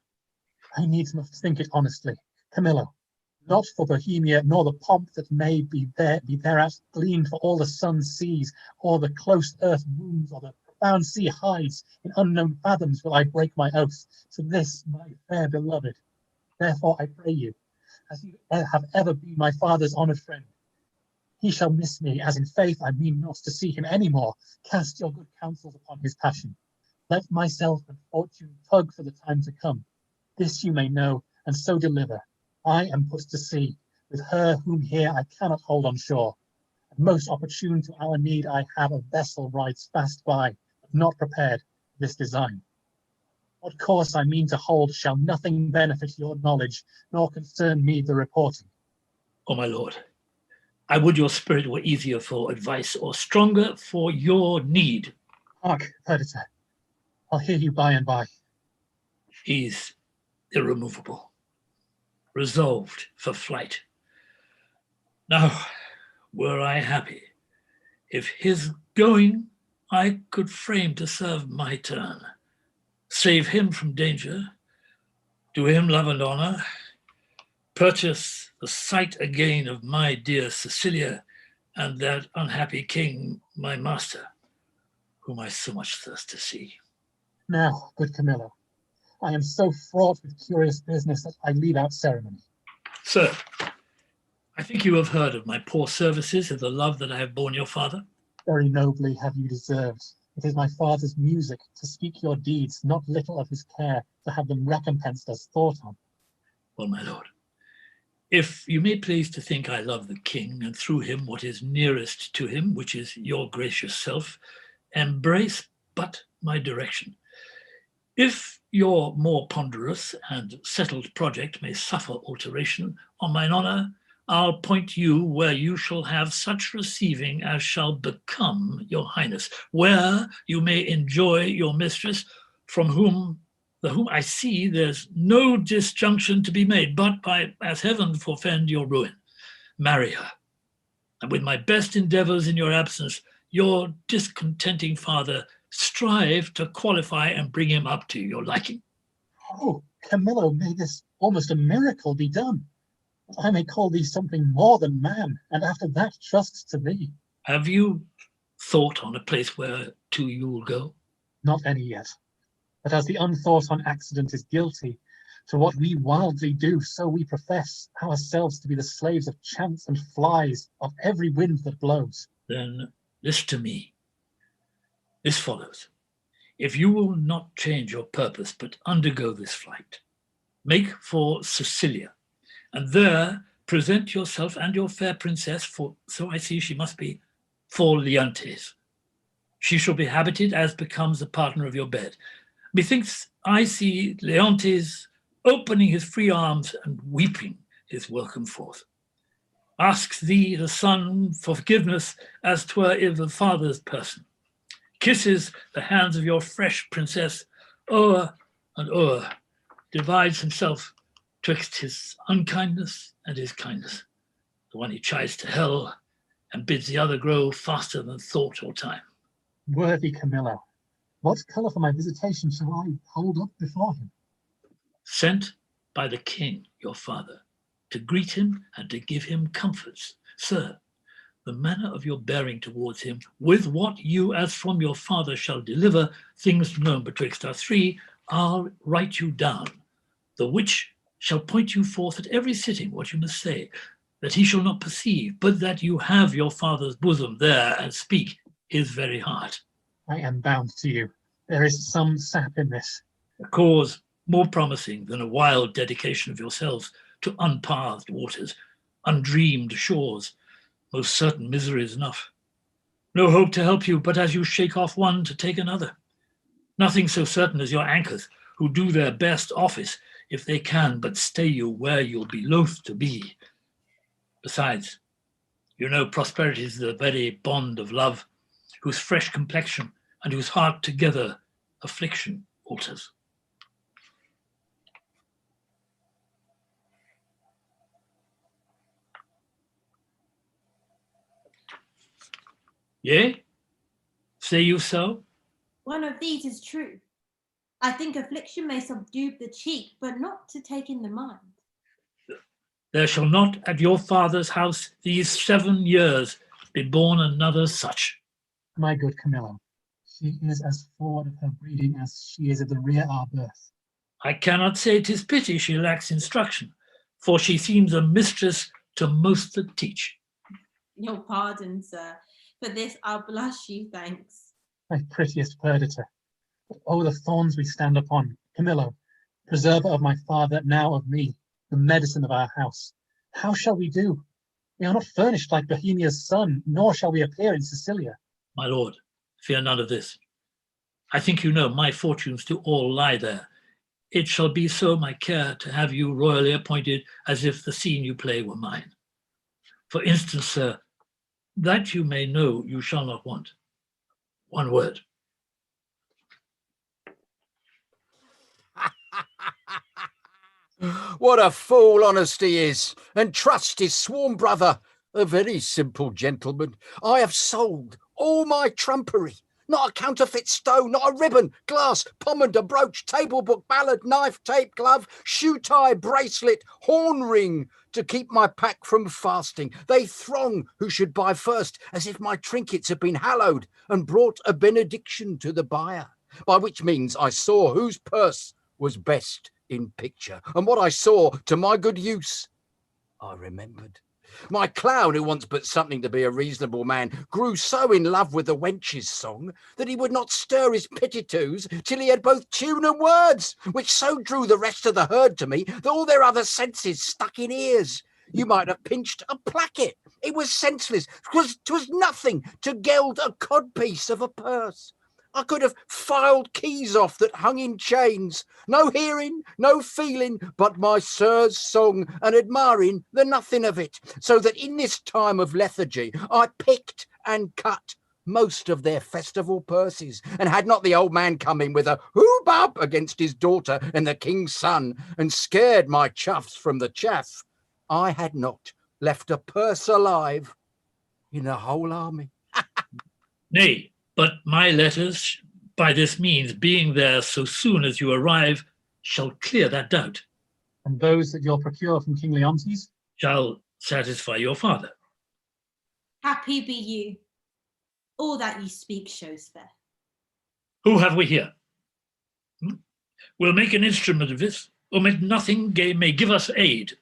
I needs must think it honestly. Camillo, not for Bohemia, nor the pomp that may be thereat gleaned for all the sun sees, or the close earth wombs, or the profound sea hides, in unknown fathoms will I break my oath to this my fair beloved. Therefore I pray you, as you have ever been my father's honoured friend, he shall miss me, as in faith I mean not to see him any more. Cast your good counsels upon his passion. Let myself and fortune tug for the time to come. This you may know, and so deliver. I am put to sea, with her whom here I cannot hold on shore. And most opportune to our need I have a vessel rides fast by, but not prepared for this design. What course I mean to hold shall nothing benefit your knowledge, nor concern me the reporting. Oh, my lord, I would your spirit were easier for advice, or stronger for your need. Hark, Perdita, I'll hear you by and by. He's irremovable, resolved for flight. Now, were I happy, if his going I could frame to serve my turn, save him from danger, do him love and honour, purchase the sight again of my dear Cecilia and that unhappy king, my master, whom I so much thirst to see. Now, good Camillo, I am so fraught with curious business that I leave out ceremony. Sir, I think you have heard of my poor services and the love that I have borne your father. Very nobly have you deserved. It is my father's music to speak your deeds, not little of his care, to have them recompensed as thought on. Well, my lord, if you may please to think I love the king, and through him what is nearest to him, which is your gracious self, embrace but my direction. If your more ponderous and settled project may suffer alteration, on mine honour, I'll point you where you shall have such receiving as shall become your highness, where you may enjoy your mistress, from whom I see there's no disjunction to be made, but by, as heaven forfend your ruin, marry her. And with my best endeavours in your absence, your discontenting father strive to qualify and bring him up to your liking. Oh, Camillo, may this almost a miracle be done. I may call thee something more than man, and after that trust to thee. Have you thought on a place where to you'll go? Not any yet. But as the unthought on accident is guilty, to what we wildly do, so we profess ourselves to be the slaves of chance and flies, of every wind that blows. Then list to me. This follows. If you will not change your purpose, but undergo this flight, make for Sicilia, and there present yourself and your fair princess, for so I see she must be, for Leontes. She shall be habited as becomes the partner of your bed. Methinks I see Leontes opening his free arms and weeping his welcome forth. Asks thee the son for forgiveness as 'twere in the father's person. Kisses the hands of your fresh princess, o'er and o'er, divides himself twixt his unkindness and his kindness. The one he chides to hell and bids the other grow faster than thought or time. Worthy Camillo, what colour for my visitation shall I hold up before him? Sent by the king, your father, to greet him and to give him comforts. Sir, the manner of your bearing towards him, with what you as from your father shall deliver, things known betwixt us three, I'll write you down, the which shall point you forth at every sitting what you must say, that he shall not perceive, but that you have your father's bosom there and speak his very heart. I am bound to you. There is some sap in this. A cause more promising than a wild dedication of yourselves to unpathed waters, undreamed shores, most certain miseries enough. No hope to help you, but as you shake off one to take another. Nothing so certain as your anchors, who do their best office if they can but stay you where you'll be loath to be. Besides, you know prosperity is the very bond of love, whose fresh complexion and whose heart together affliction alters. Yea? Say you so? One of these is true. I think affliction may subdue the cheek, but not to take in the mind. There shall not at your father's house these 7 years be born another such. My good Camillo, she is as forward of her breeding as she is of the rear our birth. I cannot say 'tis pity she lacks instruction, for she seems a mistress to most that teach. Your pardon, sir. For this I'll blush you thanks. My prettiest Perdita. Oh, the thorns we stand upon. Camillo, preserver of my father, now of me, the medicine of our house. How shall we do? We are not furnished like Bohemia's son, nor shall we appear in Sicilia. My lord, fear none of this. I think you know my fortunes do all lie there. It shall be so my care to have you royally appointed as if the scene you play were mine. For instance, sir, that you may know you shall not want. One word. What a fool honesty is, and trust his sworn brother, a very simple gentleman. I have sold all my trumpery, not a counterfeit stone, not a ribbon, glass, pomander, brooch, table book, ballad, knife, tape, glove, shoe tie, bracelet, horn ring, to keep my pack from fasting. They throng who should buy first, as if my trinkets had been hallowed and brought a benediction to the buyer, by which means I saw whose purse was best in picture, and what I saw to my good use I remembered. My clown, who wants but something to be a reasonable man, grew so in love with the wench's song that he would not stir his pitty-toos till he had both tune and words, which so drew the rest of the herd to me that all their other senses stuck in ears. You might have pinched a placket. It was senseless. 'Twas nothing to geld a codpiece of a purse. I could have filed keys off that hung in chains. No hearing, no feeling, but my sir's song, and admiring the nothing of it. So that in this time of lethargy, I picked and cut most of their festival purses, and had not the old man come in with a whoop-up against his daughter and the king's son, and scared my chuffs from the chaff, I had not left a purse alive in the whole army. Nay, but my letters, by this means, being there so soon as you arrive, shall clear that doubt. And those that you'll procure from King Leontes? Shall satisfy your father. Happy be you. All that you speak shows fair. Who have we here? We'll make an instrument of this, omit nothing may give us aid.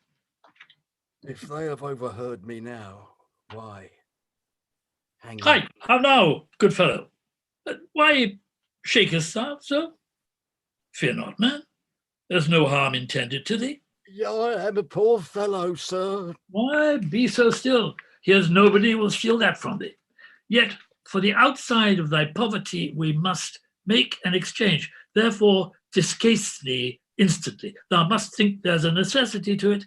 If they have overheard me now, why? Hang on. Hi, how now, good fellow? Why shakest thou so? Fear not, man. There's no harm intended to thee. I am a poor fellow, sir. Why, be so still. Here's nobody will steal that from thee. Yet, for the outside of thy poverty, we must make an exchange. Therefore, discase thee instantly. Thou must think there's a necessity to it,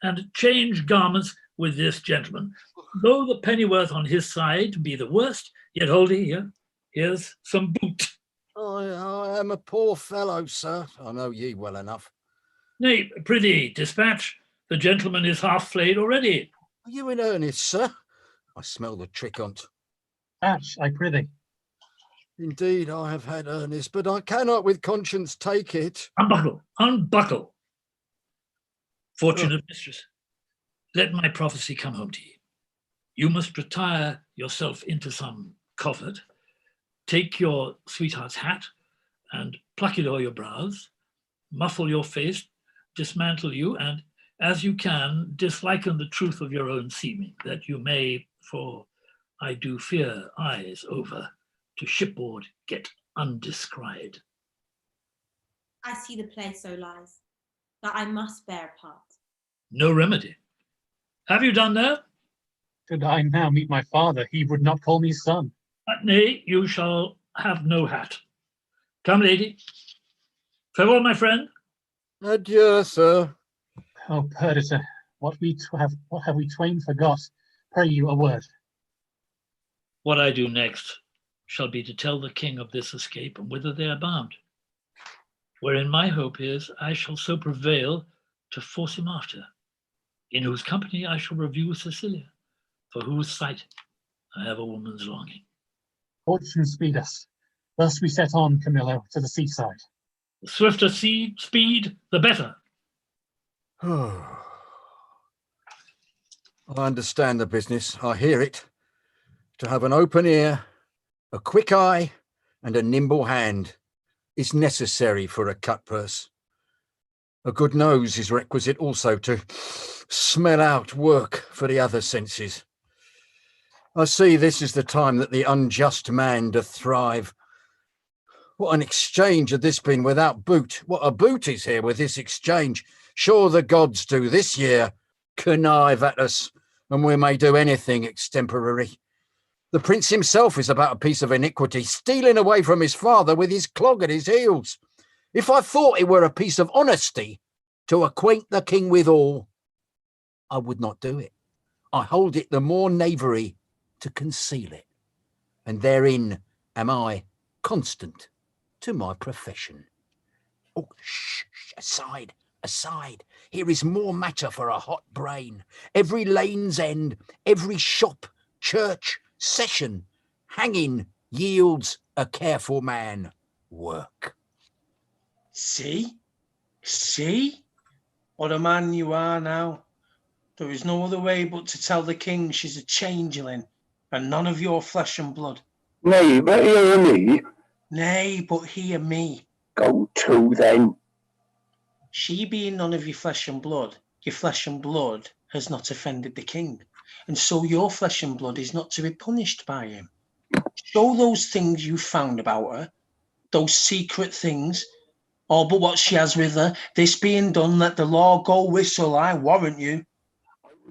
and change garments with this gentleman. Though the pennyworth on his side be the worst, yet hold here. Here's some boot. I am a poor fellow, sir. I know ye well enough. Nay, prithee, dispatch. The gentleman is half flayed already. Are you in earnest, sir? I smell the trick on't. Batch, I prithee. Indeed, I have had earnest, but I cannot with conscience take it. Unbuckle, unbuckle. Fortunate mistress, let my prophecy come home to ye. You must retire yourself into some covert, take your sweetheart's hat and pluck it o'er your brows, muffle your face, dismantle you, and as you can, disliken the truth of your own seeming, that you may, for I do fear eyes over, to shipboard get undescried. I see the place so lies, that I must bear a part. No remedy. Have you done that? Should I now meet my father, he would not call me son. Nay, you shall have no hat. Come, lady. Farewell, my friend. Adieu, sir. Oh, Perdita, what have we twain forgot? Pray you a word. What I do next shall be to tell the king of this escape and whither they are bound. Wherein my hope is I shall so prevail to force him after, in whose company I shall review Cecilia, for whose sight I have a woman's longing. Fortune speed us. Thus we set on, Camillo, to the seaside. The swifter speed, the better. I understand the business. I hear it. To have an open ear, a quick eye, and a nimble hand is necessary for a cutpurse. A good nose is requisite also to smell out work for the other senses. I see this is the time that the unjust man doth thrive. What an exchange had this been without boot? What a boot is here with this exchange? Sure the gods do this year connive at us, and we may do anything extemporary. The prince himself is about a piece of iniquity, stealing away from his father with his clog at his heels. If I thought it were a piece of honesty to acquaint the king withal, I would not do it. I hold it the more knavery to conceal it, and therein am I constant to my profession. Oh, shh, aside. Here is more matter for a hot brain. Every lane's end, every shop, church, session, hanging yields a careful man work. See? What a man you are now. There is no other way but to tell the king she's a changeling, and none of your flesh and blood. Nay, but hear me. Nay, but hear me. Go to, then. She being none of your flesh and blood has not offended the king, and so your flesh and blood is not to be punished by him. Show those things you found about her, those secret things, all but what she has with her. This being done, let the law go whistle, I warrant you.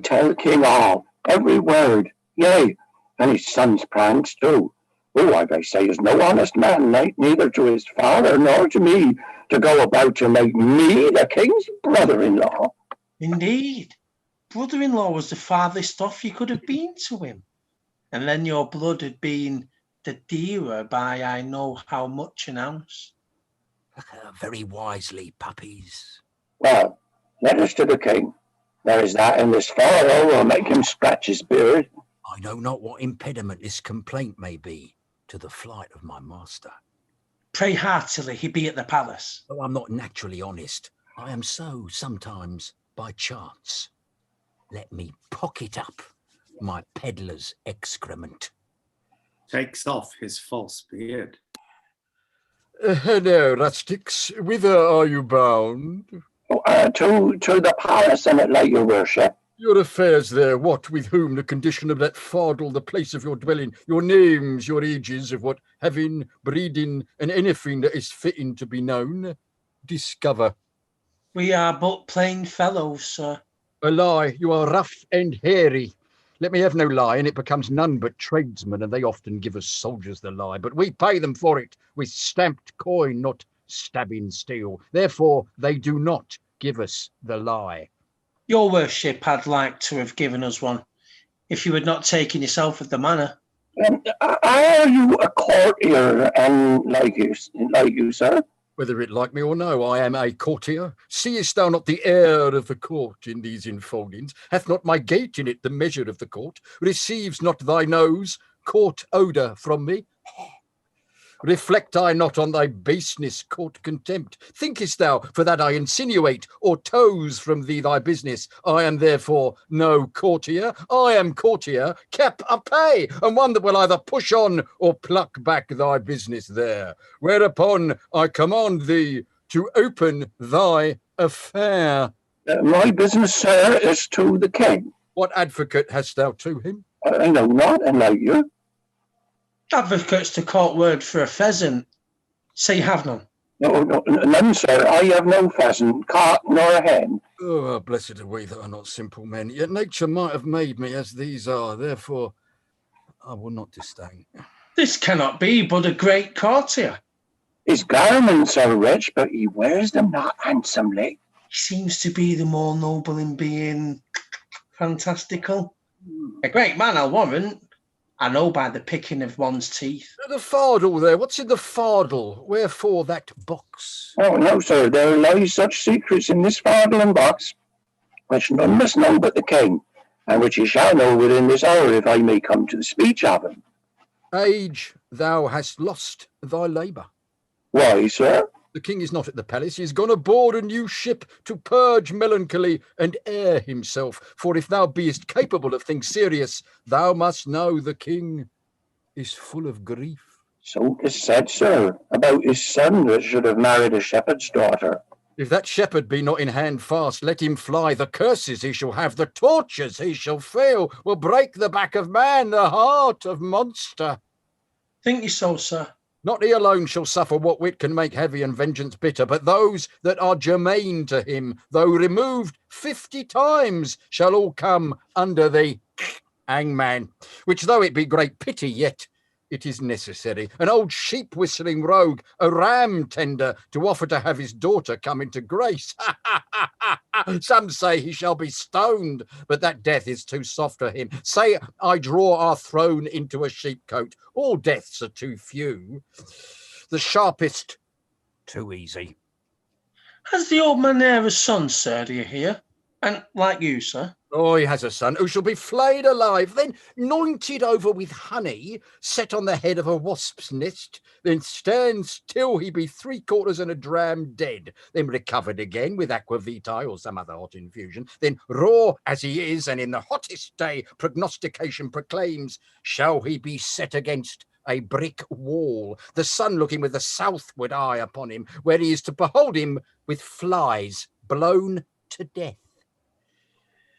Tell king all, every word, yea, and his son's pranks too. Oh, I may say, is no honest man, neither to his father nor to me, to go about to make me the king's brother-in-law. Indeed. Brother-in-law was the farthest off you could have been to him. And then your blood had been the dearer by I know how much an ounce. Very wisely, puppies. Well, let us to the king. There is that in this fellow will make him scratch his beard. I know not what impediment this complaint may be to the flight of my master. Pray heartily he be at the palace. Though I'm not naturally honest, I am so sometimes by chance. Let me pocket up my peddler's excrement. Takes off his false beard. Hello, rustics. Whither are you bound? To the palace, and it like your worship. Your affairs there, what, with whom, the condition of that fardel, the place of your dwelling, your names, your ages, of what having, breeding, and anything that is fitting to be known, discover. We are but plain fellows, sir. A lie, you are rough and hairy. Let me have no lie, and it becomes none but tradesmen, and they often give us soldiers the lie, but we pay them for it with stamped coin, not stabbing steel. Therefore, they do not give us the lie. Your worship had like to have given us one, if you had not taken yourself of the manor. Are you a courtier, and like you, sir? Whether it like me or no, I am a courtier. Seest thou not the air of the court in these enfoldings? Hath not my gait in it the measure of the court? Receives not thy nose court odour from me? Reflect I not on thy baseness, court contempt? Thinkest thou, for that I insinuate or tose from thee thy business, I am therefore no courtier? I am courtier, cap a pay, and one that will either push on or pluck back thy business there. Whereupon I command thee to open thy affair. My business, sir, is to the king. What advocate hast thou to him? I know not, and like you. Advocates to court word for a pheasant. So you have none? No, none, sir. I have no pheasant, cart, nor a hen. Oh, blessed are we that are not simple men. Yet nature might have made me as these are. Therefore, I will not disdain. This cannot be but a great courtier. His garments are rich, but he wears them not handsomely. He seems to be the more noble in being fantastical. A great man, I'll warrant. I know by the picking of one's teeth. The fardel there. What's in the fardel? Wherefore that box? Oh, no, sir. There lie such secrets in this fardel and box, which none must know but the king, and which he shall know within this hour if I may come to the speech of him. Age, thou hast lost thy labour. Why, sir? The king is not at the palace. He is gone aboard a new ship to purge melancholy and air himself. For if thou beest capable of things serious, thou must know the king is full of grief. So 'tis said, sir, about his son that should have married a shepherd's daughter. If that shepherd be not in hand fast, let him fly. The curses he shall have, the tortures he shall feel, will break the back of man, the heart of monster. Think you so, sir? Not he alone shall suffer what wit can make heavy and vengeance bitter, but those that are germane to him, though removed 50 times, shall all come under the hangman, which though it be great pity, yet it is necessary. An old sheep-whistling rogue, a ram tender, to offer to have his daughter come into grace. Some say he shall be stoned, but that death is too soft for him. Say I draw our throne into a sheepcote. All deaths are too few. The sharpest, too easy. Has the old man there a son, sir, do you hear? And like you, sir? Oh, he has a son who shall be flayed alive, then anointed over with honey, set on the head of a wasp's nest, then stands till he be 3/4 and a dram dead, then recovered again with aqua vitae or some other hot infusion, then raw as he is, and in the hottest day prognostication proclaims, shall he be set against a brick wall, the sun looking with a southward eye upon him, where he is to behold him with flies blown to death.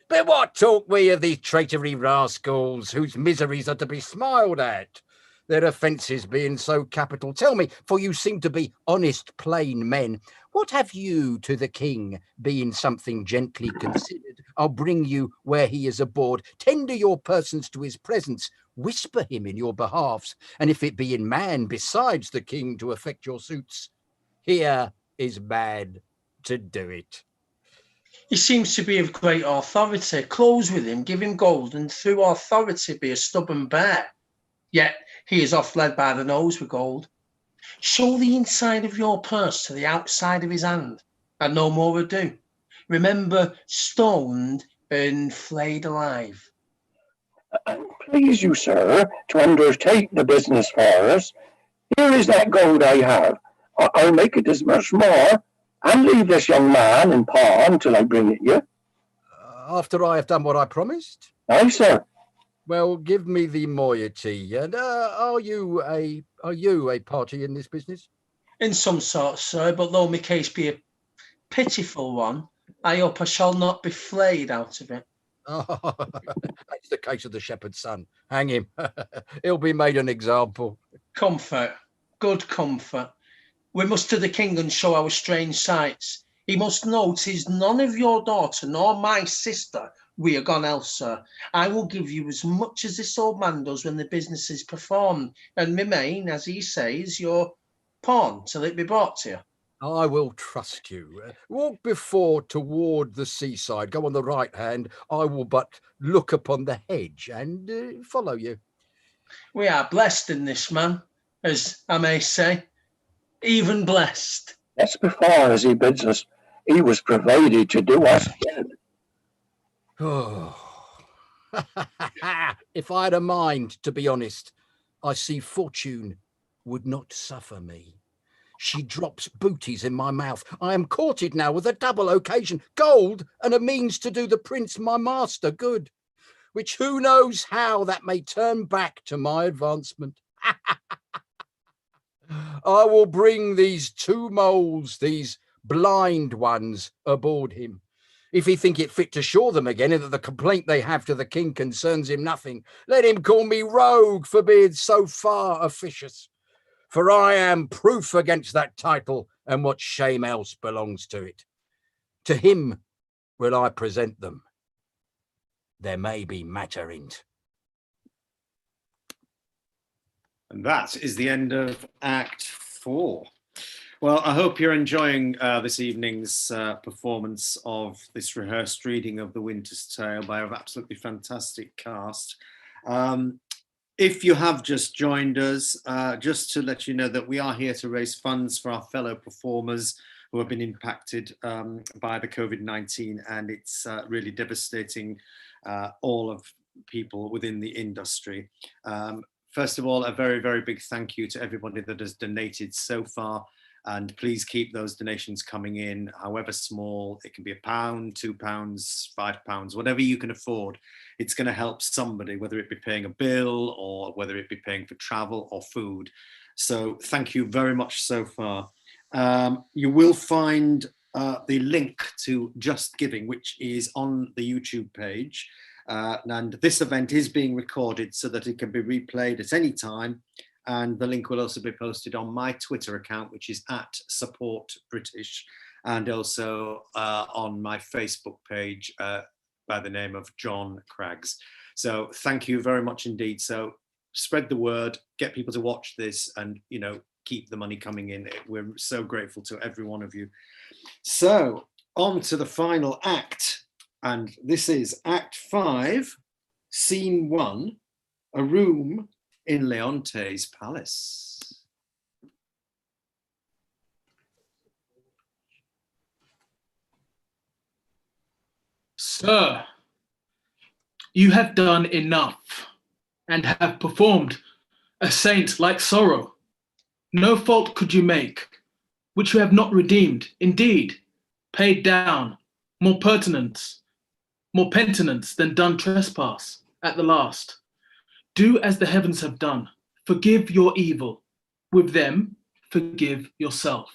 But what talk we of these traitory rascals, whose miseries are to be smiled at, their offences being so capital? Tell me, for you seem to be honest plain men, what have you to the king, being something gently considered? I'll bring you where he is aboard, tender your persons to his presence, whisper him in your behalfs, and if it be in man besides the king to effect your suits, here is man to do it. He seems to be of great authority. Close with him, give him gold, and through authority be a stubborn bear. Yet he is oft led by the nose with gold. Show the inside of your purse to the outside of his hand, and no more ado. Remember, stoned and flayed alive. Please you, sir, to undertake the business for us. Here is that gold I have. I'll make it as much more, and leave this young man in pawn till I bring it you. After I have done what I promised? Aye, sir. Well, give me the moiety. And are you a party in this business? In some sort, sir, but though my case be a pitiful one, I hope I shall not be flayed out of it. Oh, that's the case of the shepherd's son. Hang him. He'll be made an example. Comfort, good comfort. We must to the king and show our strange sights. He must know 'tis none of your daughter nor my sister we are gone else, sir. I will give you as much as this old man does when the business is performed, and remain, as he says, your pawn till it be brought to you. I will trust you. Walk before toward the seaside. Go on the right hand. I will but look upon the hedge and follow you. We are blessed in this man, as I may say. Even blessed. Yes, before, as he bids us, he was provided to do us good. Oh. If I had a mind, to be honest, I see fortune would not suffer me. She drops booties in my mouth. I am courted now with a double occasion, gold and a means to do the prince my master good, which who knows how that may turn back to my advancement. I will bring these 2 moles, these blind ones, aboard him. If he think it fit to shore them again, and that the complaint they have to the king concerns him nothing, let him call me rogue for being so far officious. for I am proof against that title and what shame else belongs to it. To him will I present them. There may be matter in't. And that is the end of Act 4. Well, I hope you're enjoying this evening's performance of this rehearsed reading of The Winters Tale by an absolutely fantastic cast. If you have just joined us, just to let you know that we are here to raise funds for our fellow performers who have been impacted by the COVID-19, and it's really devastating all of people within the industry. First of all, a very, very big thank you to everybody that has donated so far. And please keep those donations coming in, however small. It can be £1, £2, £5, whatever you can afford. It's going to help somebody, whether it be paying a bill or whether it be paying for travel or food. So thank you very much so far. You will find the link to Just Giving, which is on the YouTube page. And this event is being recorded so that it can be replayed at any time. And the link will also be posted on my Twitter account, which is @supportbritish, and also on my Facebook page by the name of John Craggs. So thank you very much indeed. So spread the word, get people to watch this, and keep the money coming in. We're so grateful to every one of you. So on to the final act, and this is Act 5, Scene 1, a room in Leontes' palace. Sir, you have done enough and have performed a saint like sorrow. No fault could you make, which you have not redeemed, indeed, paid down, more penitence than done trespass at the last. Do as the heavens have done. Forgive your evil. With them, forgive yourself.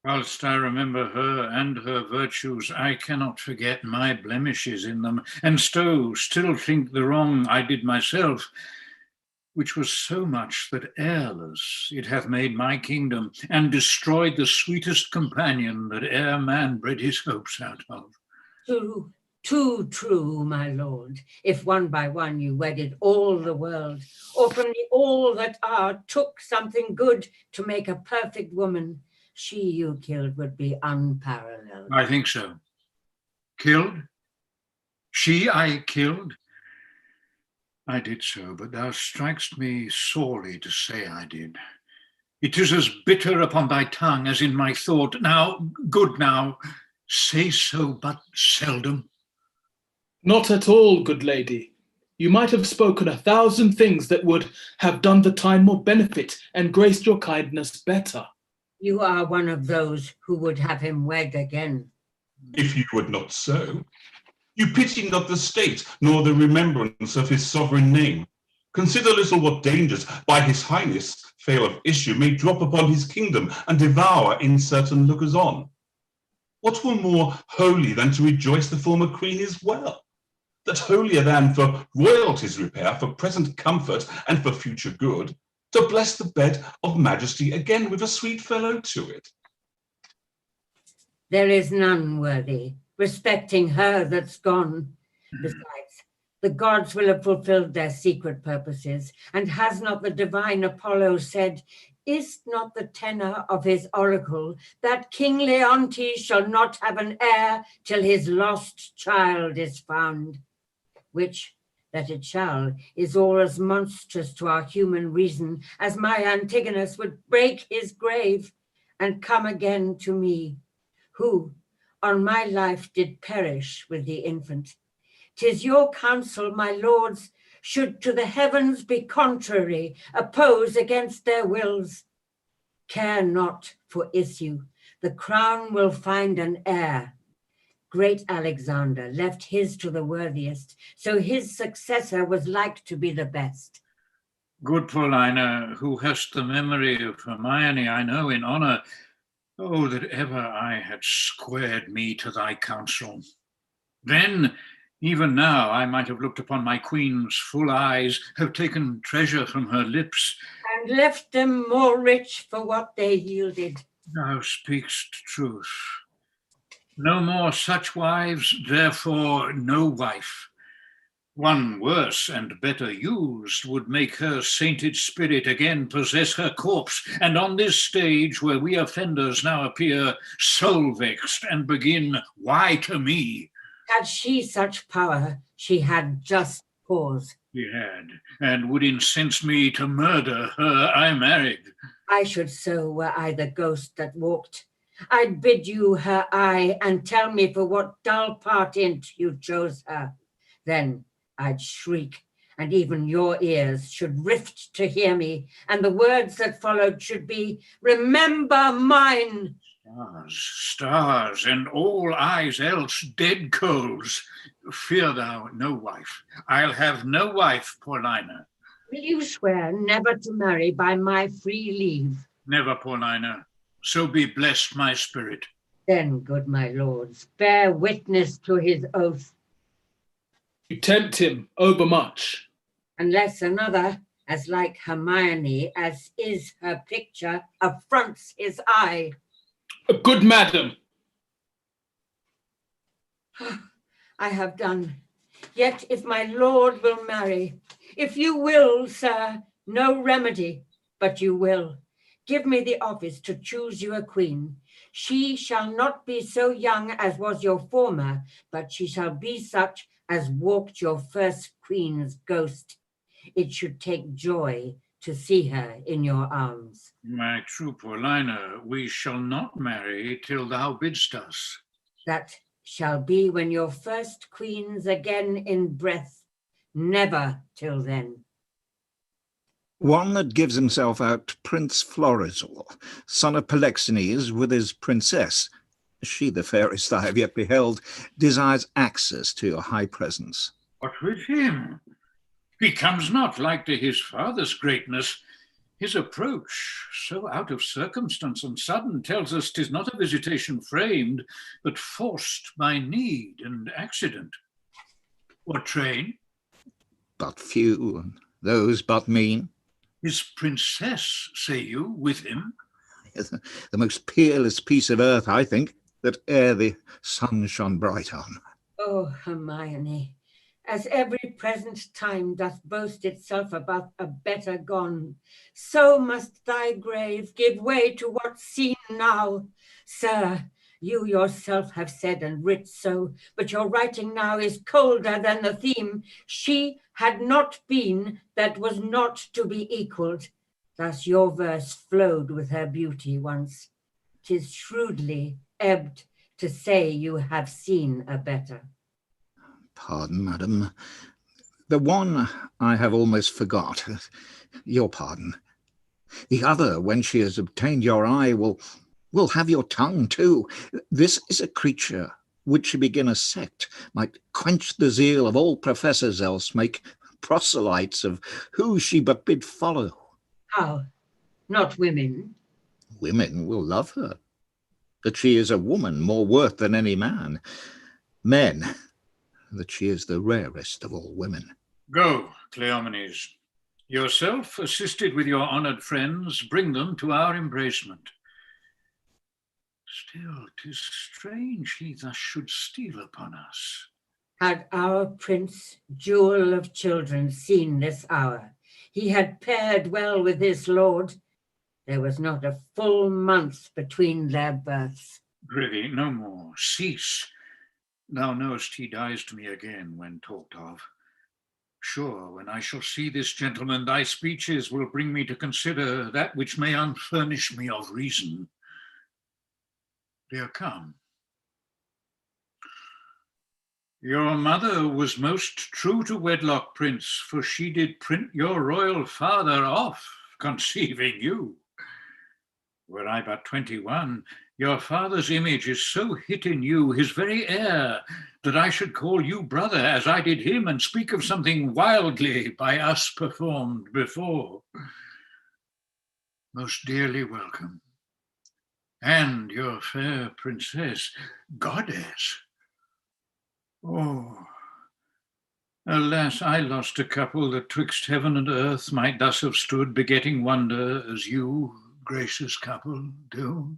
Whilst I remember her and her virtues, I cannot forget my blemishes in them, and still think the wrong I did myself, which was so much that airless it hath made my kingdom, and destroyed the sweetest companion that e'er man bred his hopes out of. Too true, my lord, if one by one you wedded all the world, or from the all that are took something good to make a perfect woman, she you killed would be unparalleled. I think so. Killed? She I killed? I did so, but thou strikest me sorely to say I did. It is as bitter upon thy tongue as in my thought. Now, good now, say so but seldom. Not at all, good lady. You might have spoken 1,000 things that would have done the time more benefit and graced your kindness better. You are one of those who would have him wed again. If you would not so, you pity not the state, nor the remembrance of his sovereign name. Consider little what dangers by his highness fail of issue may drop upon his kingdom and devour in certain lookers on. What were more holy than to rejoice the former queen is well? That holier than for royalty's repair, for present comfort and for future good, to bless the bed of majesty again with a sweet fellow to it. There is none worthy, respecting her that's gone. Besides, the gods will have fulfilled their secret purposes, and has not the divine Apollo said, is not the tenor of his oracle that King Leontes shall not have an heir till his lost child is found? Which, that it shall, is all as monstrous to our human reason as my Antigonus would break his grave and come again to me, who on my life did perish with the infant. 'Tis your counsel, my lords, should to the heavens be contrary, oppose against their wills. Care not for issue, the crown will find an heir. Great Alexander left his to the worthiest, so his successor was like to be the best. Good Paulina, who hast the memory of Hermione, I know in honour. Oh, that ever I had squared me to thy counsel. Then, even now, I might have looked upon my queen's full eyes, have taken treasure from her lips. and left them more rich for what they yielded. Thou speakst truth. No more such wives, therefore no wife. One worse and better used would make her sainted spirit again possess her corpse, and on this stage where we offenders now appear, soul-vexed and begin, why to me? Had she such power, she had just cause. She had, and would incense me to murder her I married. I should so were I the ghost that walked. I'd bid you her eye, and tell me for what dull part in't you chose her. Then I'd shriek, and even your ears should rift to hear me, and the words that followed should be, remember mine. Stars, stars, and all eyes else dead coals. Fear thou no wife. I'll have no wife, Paulina. Will you swear never to marry by my free leave? Never, Paulina. So be blessed my spirit. Then, good my lords, bear witness to his oath. You tempt him overmuch. Unless another, as like Hermione as is her picture, affronts his eye. A good madam. I have done. Yet if my lord will marry, if you will, sir, no remedy, but you will. Give me the office to choose you a queen. She shall not be so young as was your former, but she shall be such as walked your first queen's ghost. It should take joy to see her in your arms. My true Paulina, we shall not marry till thou bidst us. That shall be when your first queen's again in breath, never till then. One that gives himself out Prince Florizel, son of Polixenes with his princess, she the fairest I have yet beheld, desires access to your high presence. What with him? He comes not like to his father's greatness. His approach, so out of circumstance and sudden, tells us 'tis not a visitation framed, but forced by need and accident. What train? But few, and those but mean. His princess, say you, with him? The most peerless piece of earth, I think, that e'er the sun shone bright on. Oh, Hermione, as every present time doth boast itself about a better gone, so must thy grave give way to what's seen now. Sir, you yourself have said and writ so, but your writing now is colder than the theme. She had not been that was not to be equalled. Thus your verse flowed with her beauty once. 'Tis shrewdly ebbed to say you have seen a better. Pardon, madam. The one I have almost forgot. Your pardon. The other, when she has obtained your eye, will have your tongue too. This is a creature, would she begin a sect, might quench the zeal of all professors, else make proselytes of who she but bid follow. How? Not women? Women will love her, that she is a woman more worth than any man. Men, that she is the rarest of all women. Go, Cleomines. Yourself, assisted with your honoured friends, bring them to our embracement. Still, 'tis strange he thus should steal upon us. Had our prince, jewel of children, seen this hour, he had paired well with his lord. There was not a full month between their births. Prithee, no more, cease. Thou knowest he dies to me again when talked of. Sure, when I shall see this gentleman, thy speeches will bring me to consider that which may unfurnish me of reason. Dear, come. Your mother was most true to wedlock, Prince, for she did print your royal father off, conceiving you. Were I but 21, your father's image is so hit in you, his very air, that I should call you brother as I did him, and speak of something wildly by us performed before. Most dearly welcome. And your fair princess, goddess. Oh, Alas, I lost a couple that twixt heaven and earth might thus have stood, begetting wonder, as you, gracious couple, do.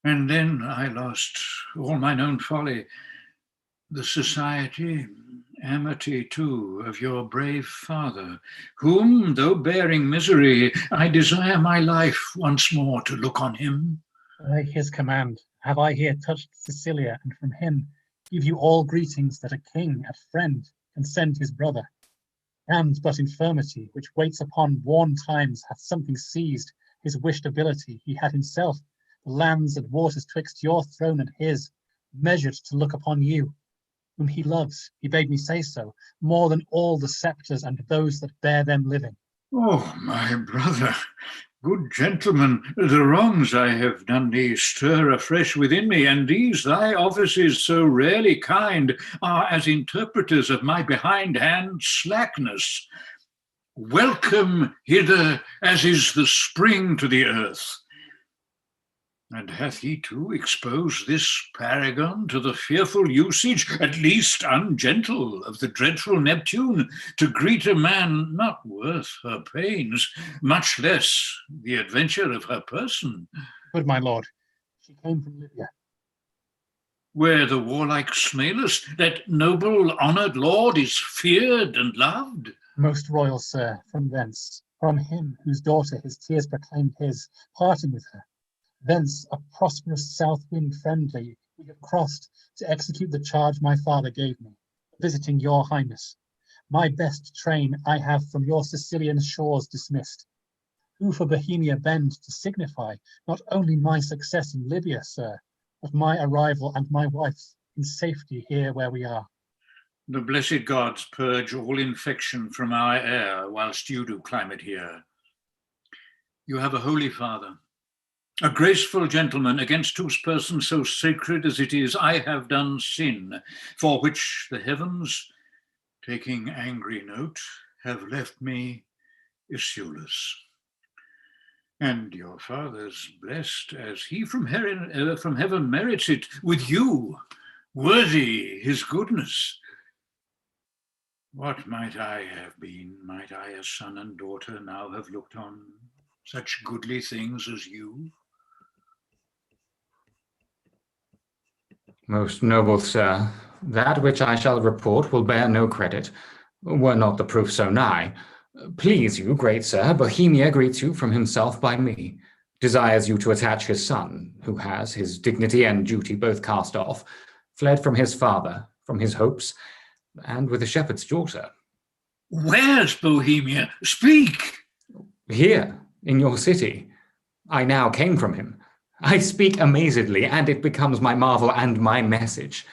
And then I lost all mine own folly, the society, amity too, of your brave father, whom, though bearing misery, I desire my life once more to look on him. By his command have I here touched Sicilia, and from him give you all greetings that a king, a friend, can send his brother. And but infirmity, which waits upon worn times, hath something seized his wished ability. He had himself the lands and waters twixt your throne and his, measured to look upon you, whom he loves, he bade me say so, more than all the sceptres and those that bear them living. Oh, my brother, good gentleman, the wrongs I have done thee stir afresh within me, and these thy offices so rarely kind are as interpreters of my behindhand slackness. Welcome hither as is the spring to the earth. And hath he too exposed this paragon to the fearful usage, at least ungentle, of the dreadful Neptune, to greet a man not worth her pains, much less the adventure of her person? Good my lord, she came from Libya. Where the warlike Smalus, that noble honoured lord, is feared and loved? Most royal sir, from thence, from him whose daughter his tears proclaimed his, parting with her. Thence a prosperous south wind friendly we have crossed to execute the charge my father gave me, visiting your highness. My best train I have from your Sicilian shores dismissed, who for Bohemia bend to signify not only my success in Libya, sir, but my arrival and my wife's in safety here where we are. The blessed gods purge all infection from our air whilst you do climate here. You have a holy father, a graceful gentleman, against whose person so sacred as it is I have done sin, for which the heavens, taking angry note, have left me Isulus. And your father's blessed, as he from heaven merits it, with you, worthy his goodness. What might I have been? Might I, as son and daughter, now have looked on such goodly things as you? Most noble sir, that which I shall report will bear no credit, were not the proof so nigh. Please you, great sir, Bohemia greets you from himself by me, desires you to attach his son, who has his dignity and duty both cast off, fled from his father, from his hopes, and with a shepherd's daughter. Where's Bohemia? Speak! Here, in your city. I now came from him. I speak amazedly, and it becomes my marvel and my message.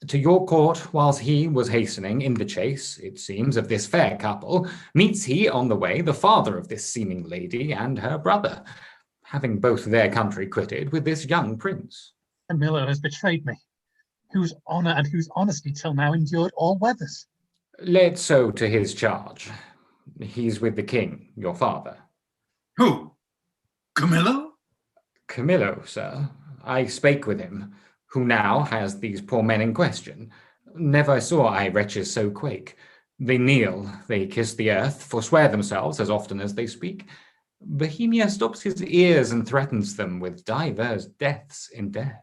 To your court, whilst he was hastening in the chase, it seems, of this fair couple, meets he on the way the father of this seeming lady and her brother, having both their country quitted with this young prince. Camillo has betrayed me, whose honour and whose honesty till now endured all weathers. Laid so to his charge. He's with the king, your father. Who? Camillo? Camillo, sir. I spake with him, who now has these poor men in question. Never saw I wretches so quake. They kneel, they kiss the earth, forswear themselves as often as they speak. Bohemia stops his ears and threatens them with divers deaths in death.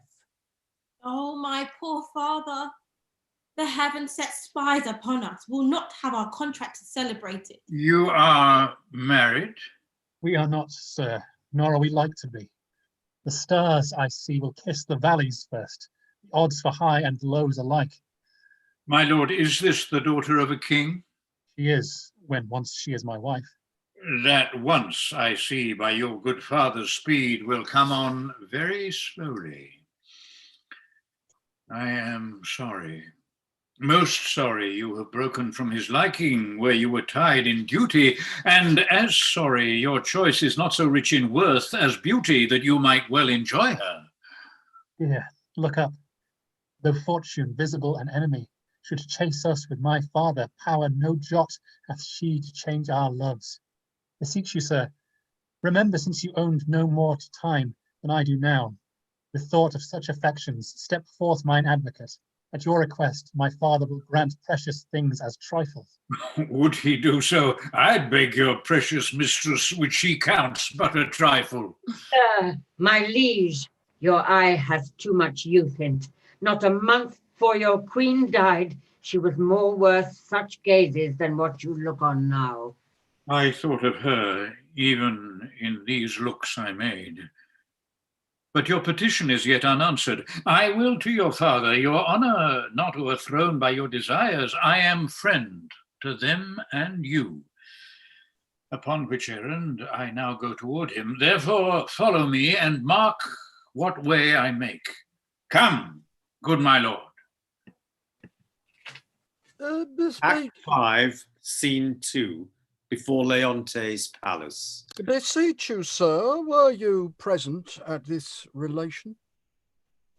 Oh, my poor father. The heaven set spies upon us, will not have our contract celebrated. You are married? We are not, sir, nor are we like to be. The stars, I see, will kiss the valleys first, the odds for high and lows alike. My lord, is this the daughter of a king? She is, when once she is my wife. That once, I see, by your good father's speed, will come on very slowly. I am sorry, most sorry you have broken from his liking where you were tied in duty, and as sorry your choice is not so rich in worth as beauty that you might well enjoy her. Dear, look up. Though fortune, visible and enemy, should chase us with my father, power no jot hath she to change our loves. Beseech you, sir, remember since you owned no more to time than I do now, with thought of such affections, step forth mine advocate. At your request, my father will grant precious things as trifles. Would he do so? I'd beg your precious mistress, which she counts but a trifle. Sir, my liege, your eye has too much youth in't. Not a month before your queen died, she was more worth such gazes than what you look on now. I thought of her, even in these looks I made. But your petition is yet unanswered. I will to your father, your honour not overthrown by your desires. I am friend to them and you. Upon which errand I now go toward him. Therefore follow me and mark what way I make. Come, good my lord. Act 5, Scene 2, before Leontes' palace. Beseech you, sir, were you present at this relation?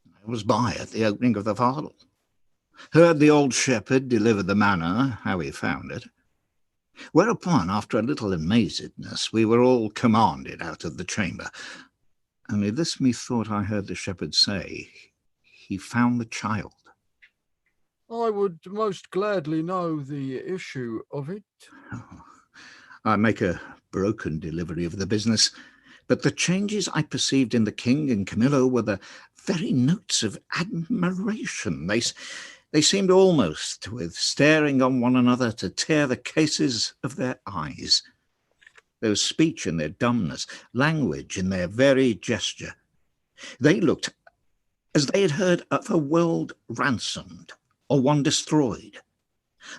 I was by at the opening of the fardel. Heard the old shepherd deliver the manner, how he found it. Whereupon, after a little amazedness, we were all commanded out of the chamber. Only this methought I heard the shepherd say, he found the child. I would most gladly know the issue of it. I make a broken delivery of the business, but the changes I perceived in the king and Camillo were the very notes of admiration. They seemed almost, with staring on one another, to tear the cases of their eyes. There was speech in their dumbness, language in their very gesture. They looked as they had heard of a world ransomed, or one destroyed.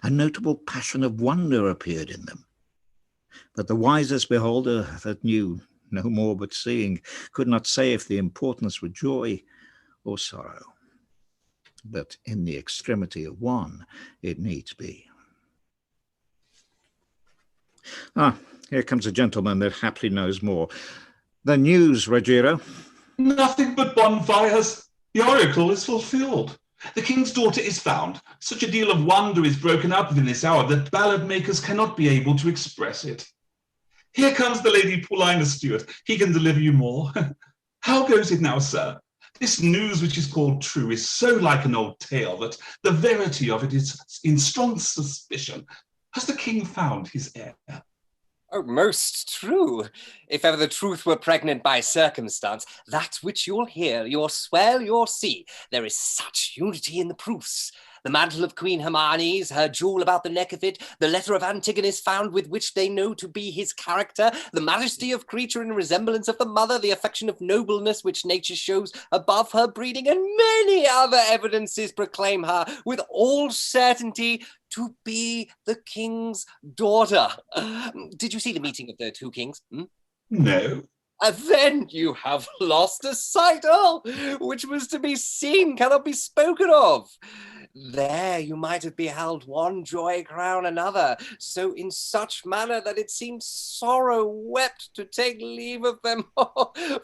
A notable passion of wonder appeared in them. But the wisest beholder that knew no more but seeing could not say if the importance were joy or sorrow. But in the extremity of one, it needs be. Ah, here comes a gentleman that haply knows more. The news, Rogero. Nothing but bonfires. The oracle is fulfilled. The king's daughter is found. Such a deal of wonder is broken up within this hour that ballad makers cannot be able to express it. Here comes the Lady Paulina Stewart. He can deliver you more. How goes it now, sir? This news, which is called true, is so like an old tale that the verity of it is in strong suspicion. Has the king found his heir? Oh, most true. If ever the truth were pregnant by circumstance, that which you'll hear, you'll swear, you'll see. There is such unity in the proofs. The mantle of Queen Hermione's, her jewel about the neck of it, the letter of Antigonus found with which they know to be his character, the majesty of creature in resemblance of the mother, the affection of nobleness which nature shows above her breeding, and many other evidences proclaim her with all certainty to be the king's daughter. Did you see the meeting of the two kings? No. Then you have lost a sight, which was to be seen cannot be spoken of. There you might have beheld one joy crown another, so in such manner that it seemed sorrow wept to take leave of them,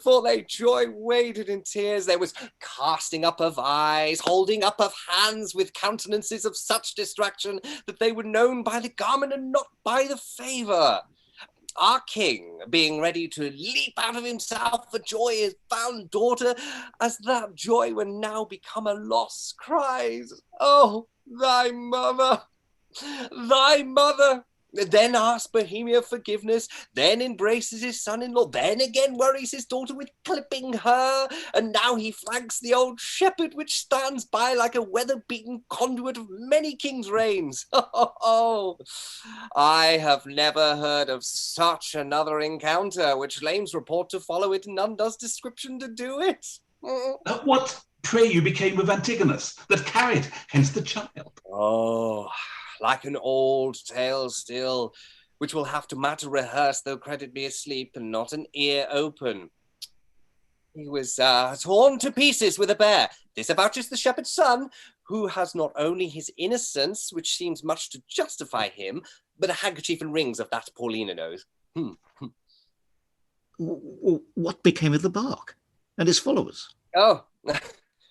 for they joy waded in tears. There was casting up of eyes, holding up of hands, with countenances of such distraction that they were known by the garment and not by the favour. Our king, being ready to leap out of himself for joy his found daughter, as that joy were now become a loss, cries, "Oh, thy mother, thy mother!" Then asks Bohemia forgiveness, then embraces his son-in-law, then again worries his daughter with clipping her, and now he flanks the old shepherd which stands by like a weather-beaten conduit of many kings' reigns. Oh, I have never heard of such another encounter, which lames report to follow it, and none does description to do it. What, pray you, became of Antigonus, that carried hence the child? Oh, like an old tale still, which will have to matter rehearsed, though credit be asleep and not an ear open. He was torn to pieces with a bear. This avouches the shepherd's son, who has not only his innocence, which seems much to justify him, but a handkerchief and rings of that Paulina knows. What became of the bark and his followers? Oh,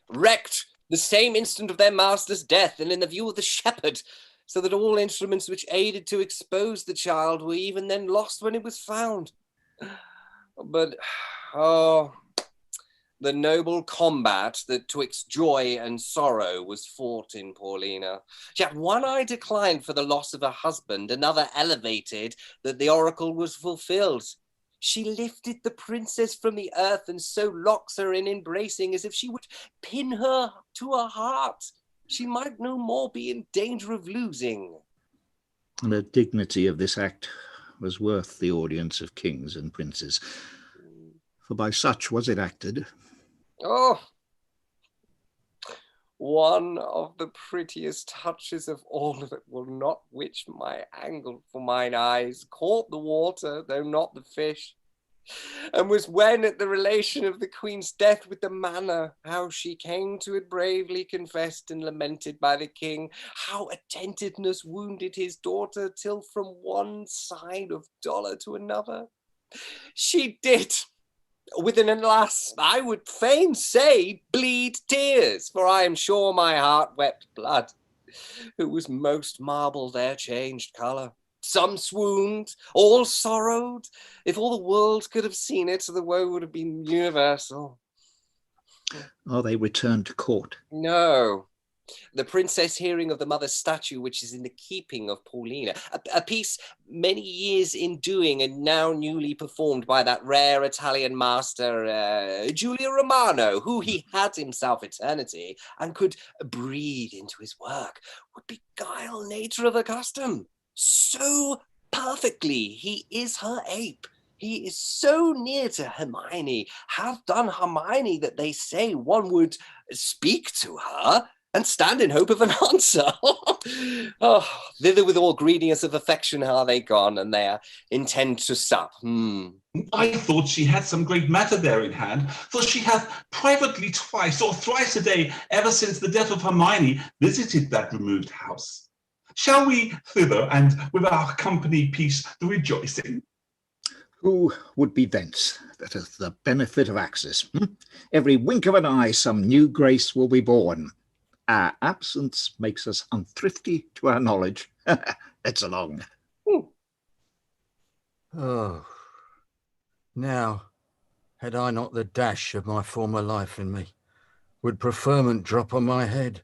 wrecked the same instant of their master's death, and in the view of the shepherd, so that all instruments which aided to expose the child were even then lost when it was found. But, The noble combat that twixt joy and sorrow was fought in Paulina. Yet one eye declined for the loss of her husband, another elevated that the oracle was fulfilled. She lifted the princess from the earth and so locks her in embracing as if she would pin her to her heart. She might no more be in danger of losing. The dignity of this act was worth the audience of kings and princes, for by such was it acted. Oh, one of the prettiest touches of all that will not which my angle for mine eyes, caught the water, though not the fish, and was when at the relation of the queen's death with the manner, how she came to it bravely confessed and lamented by the king, how attentiveness wounded his daughter till from one side of dolor to another. She did, with an alas, I would fain say, bleed tears, for I am sure my heart wept blood. Who was most marble their changed colour? Some swooned, all sorrowed. If all the world could have seen it, the woe would have been universal. Are they returned to court? No. The princess, hearing of the mother's statue, which is in the keeping of Paulina, a piece many years in doing and now newly performed by that rare Italian master, Giulio Romano, who he had himself eternity and could breathe into his work, would beguile nature of the custom. So perfectly he is her ape. He is so near to Hermione, hath done Hermione that they say one would speak to her and stand in hope of an answer. Oh, thither with all greediness of affection are they gone, and they intend to sup. I thought she had some great matter there in hand, for she hath privately twice or thrice a day, ever since the death of Hermione, visited that removed house. Shall we thither, and with our company piece the rejoicing? Who would be thence that hath the benefit of access? Every wink of an eye some new grace will be born. Our absence makes us unthrifty to our knowledge. Let's along. Oh, now, had I not the dash of my former life in me, would preferment drop on my head.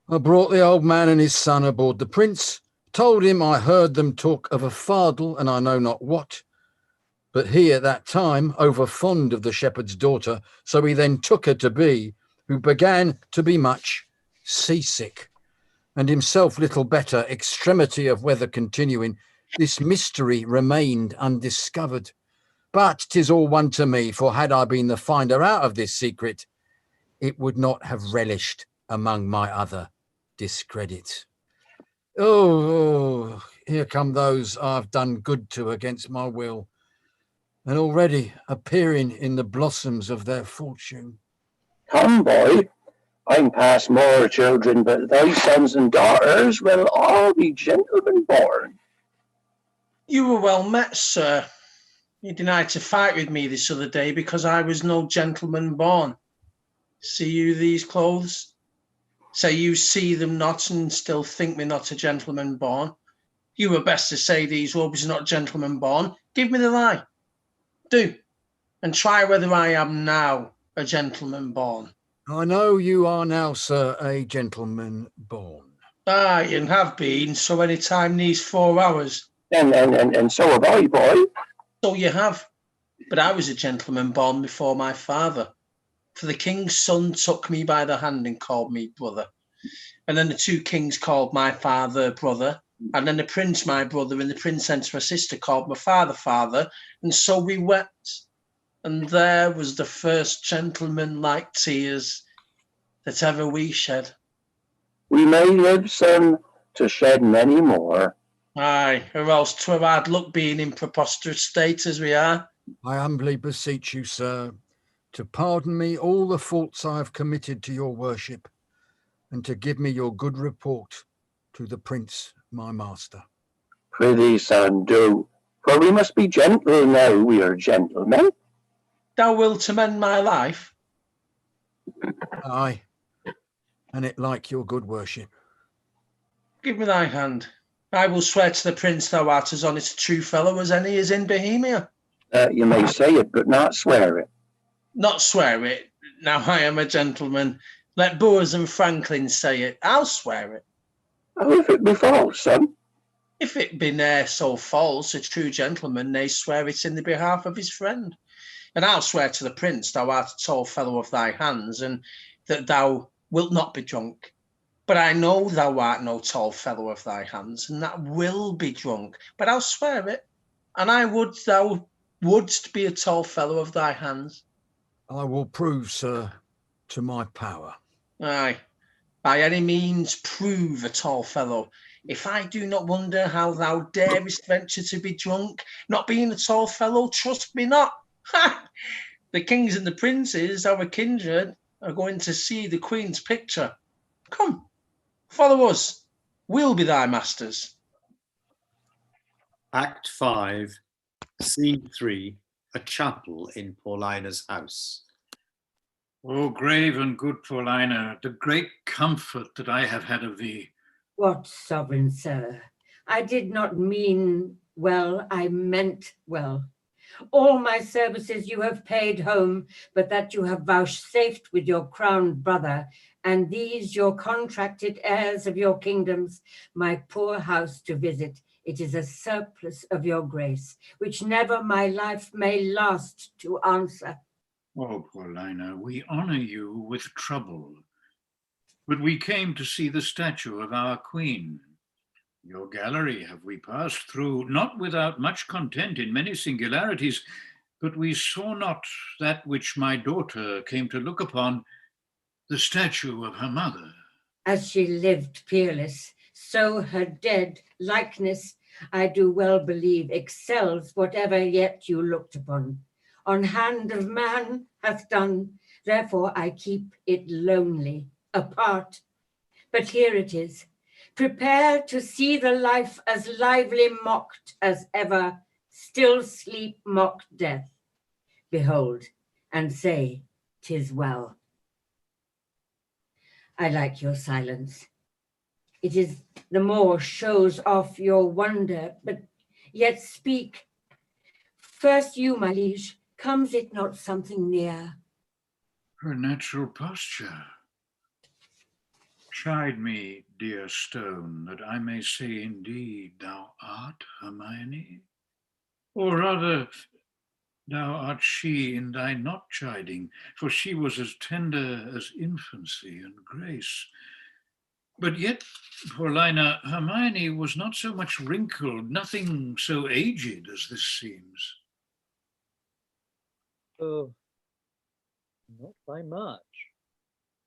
I brought the old man and his son aboard the Prince, told him I heard them talk of a fardel and I know not what, but he at that time over fond of the shepherd's daughter, so he then took her to be, who began to be much seasick, and himself little better, extremity of weather continuing, this mystery remained undiscovered. But 'tis all one to me, for had I been the finder out of this secret, it would not have relished among my other discredits. Oh, here come those I've done good to against my will, and already appearing in the blossoms of their fortune. Come, boy, I'm past more children, but thy sons and daughters will all be gentlemen born. You were well met, sir. You denied to fight with me this other day because I was no gentleman born. See you these clothes? Say you see them not and still think me not a gentleman born. You were best to say these robes are not gentleman born. Give me the lie. Do, and try whether I am now a gentleman born. I know you are now, sir, a gentleman born. Aye, and have been so any time these 4 hours. And so have I, boy. So you have, but I was a gentleman born before my father. For the king's son took me by the hand and called me brother. And then the 2 kings called my father brother. And then the prince my brother and the princess my sister called my father father. And so we wept. And there was the first gentleman-like tears that ever we shed. We may live, son, to shed many more. Aye, or else 'twere hard luck being in preposterous state as we are. I humbly beseech you, sir, to pardon me all the faults I have committed to your worship, and to give me your good report to the prince, my master. Prithee, son, do, for we must be gentle now we are gentlemen. Thou wilt amend my life? Aye, and it like your good worship. Give me thy hand. I will swear to the prince thou art as honest a true fellow as any is in Bohemia. You may say it, but not swear it. Not swear it. Now I am a gentleman. Let Boers and Franklin say it. I'll swear it. Oh, if it be false, son. If it be ne'er so false, a true gentleman may swear it in the behalf of his friend. And I'll swear to the prince thou art a tall fellow of thy hands, and that thou wilt not be drunk. But I know thou art no tall fellow of thy hands, and that will be drunk. But I'll swear it, and I would thou wouldst be a tall fellow of thy hands. I will prove, sir, to my power. Aye, by any means prove a tall fellow. If I do not wonder how thou darest venture to be drunk, not being a tall fellow, trust me not. Ha! The kings and the princes, our kindred, are going to see the Queen's picture. Come, follow us. We'll be thy masters. Act 5, Scene 3, a chapel in Paulina's house. O grave and good Paulina, the great comfort that I have had of thee. What, sovereign sir? I did not mean well, I meant well. All my services you have paid home, but that you have vouchsafed with your crowned brother, and these your contracted heirs of your kingdoms, my poor house to visit. It is a surplus of your grace, which never my life may last to answer. Oh, Paulina, we honor you with trouble, but we came to see the statue of our queen. Your gallery have we passed through, not without much content in many singularities, but we saw not that which my daughter came to look upon, the statue of her mother. As she lived peerless, so her dead likeness, I do well believe, excels whatever yet you looked upon. On hand of man hath done, therefore I keep it lonely, apart. But here it is. Prepare to see the life as lively mocked as ever, still sleep mocked death. Behold, and say, 'tis well. I like your silence. It is the more shows off your wonder, but yet speak. First you, my liege, comes it not something near? Her natural posture. Chide me, dear stone, that I may say indeed thou art Hermione, or rather thou art she in thy not chiding, for she was as tender as infancy and grace. But yet, Paulina, Hermione was not so much wrinkled, nothing so aged as this seems. Oh, not by much.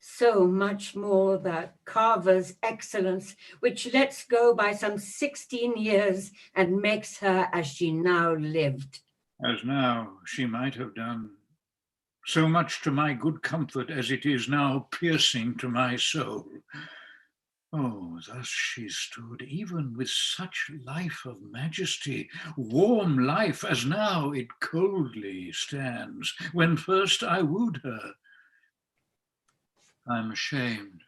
So much more the carver's excellence, which lets go by some 16 years and makes her as she now lived. As now she might have done, so much to my good comfort as it is now piercing to my soul. Oh, thus she stood, even with such life of majesty, warm life as now it coldly stands, when first I wooed her. I'm ashamed.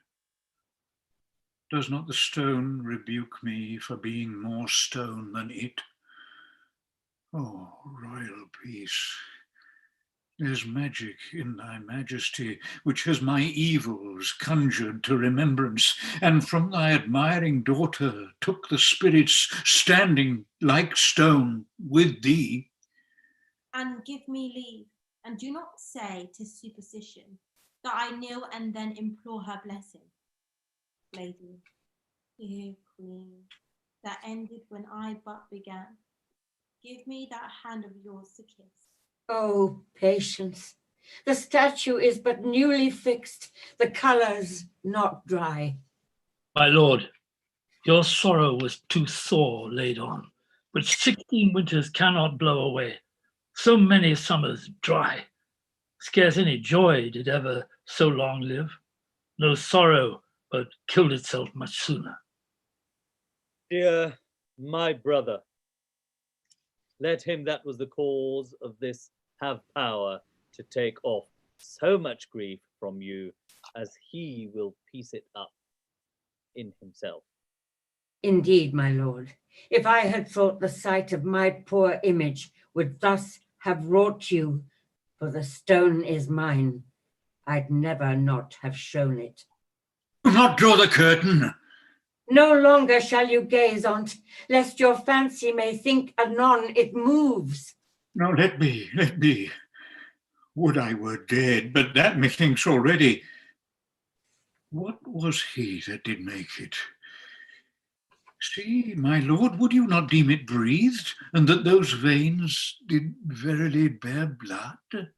Does not the stone rebuke me for being more stone than it? Oh, royal peace, there's magic in thy majesty, which has my evils conjured to remembrance, and from thy admiring daughter took the spirits standing like stone with thee. And give me leave, and do not say 'tis superstition, that I kneel and then implore her blessing. Lady, dear queen, that ended when I but began. Give me that hand of yours to kiss. Oh, patience. The statue is but newly fixed, the colours not dry. My lord, your sorrow was too sore laid on, which 16 winters cannot blow away, so many summers dry. Scarce any joy did ever so long live, no sorrow but killed itself much sooner. Dear my brother, let him that was the cause of this have power to take off so much grief from you as he will piece it up in himself. Indeed, my lord, if I had thought the sight of my poor image would thus have wrought you, for the stone is mine. I'd never not have shown it. Do not draw the curtain. No longer shall you gaze on't, lest your fancy may think anon it moves. No, let be, let be. Would I were dead, but that methinks already. What was he that did make it? See, my lord, would you not deem it breathed, and that those veins did verily bear blood?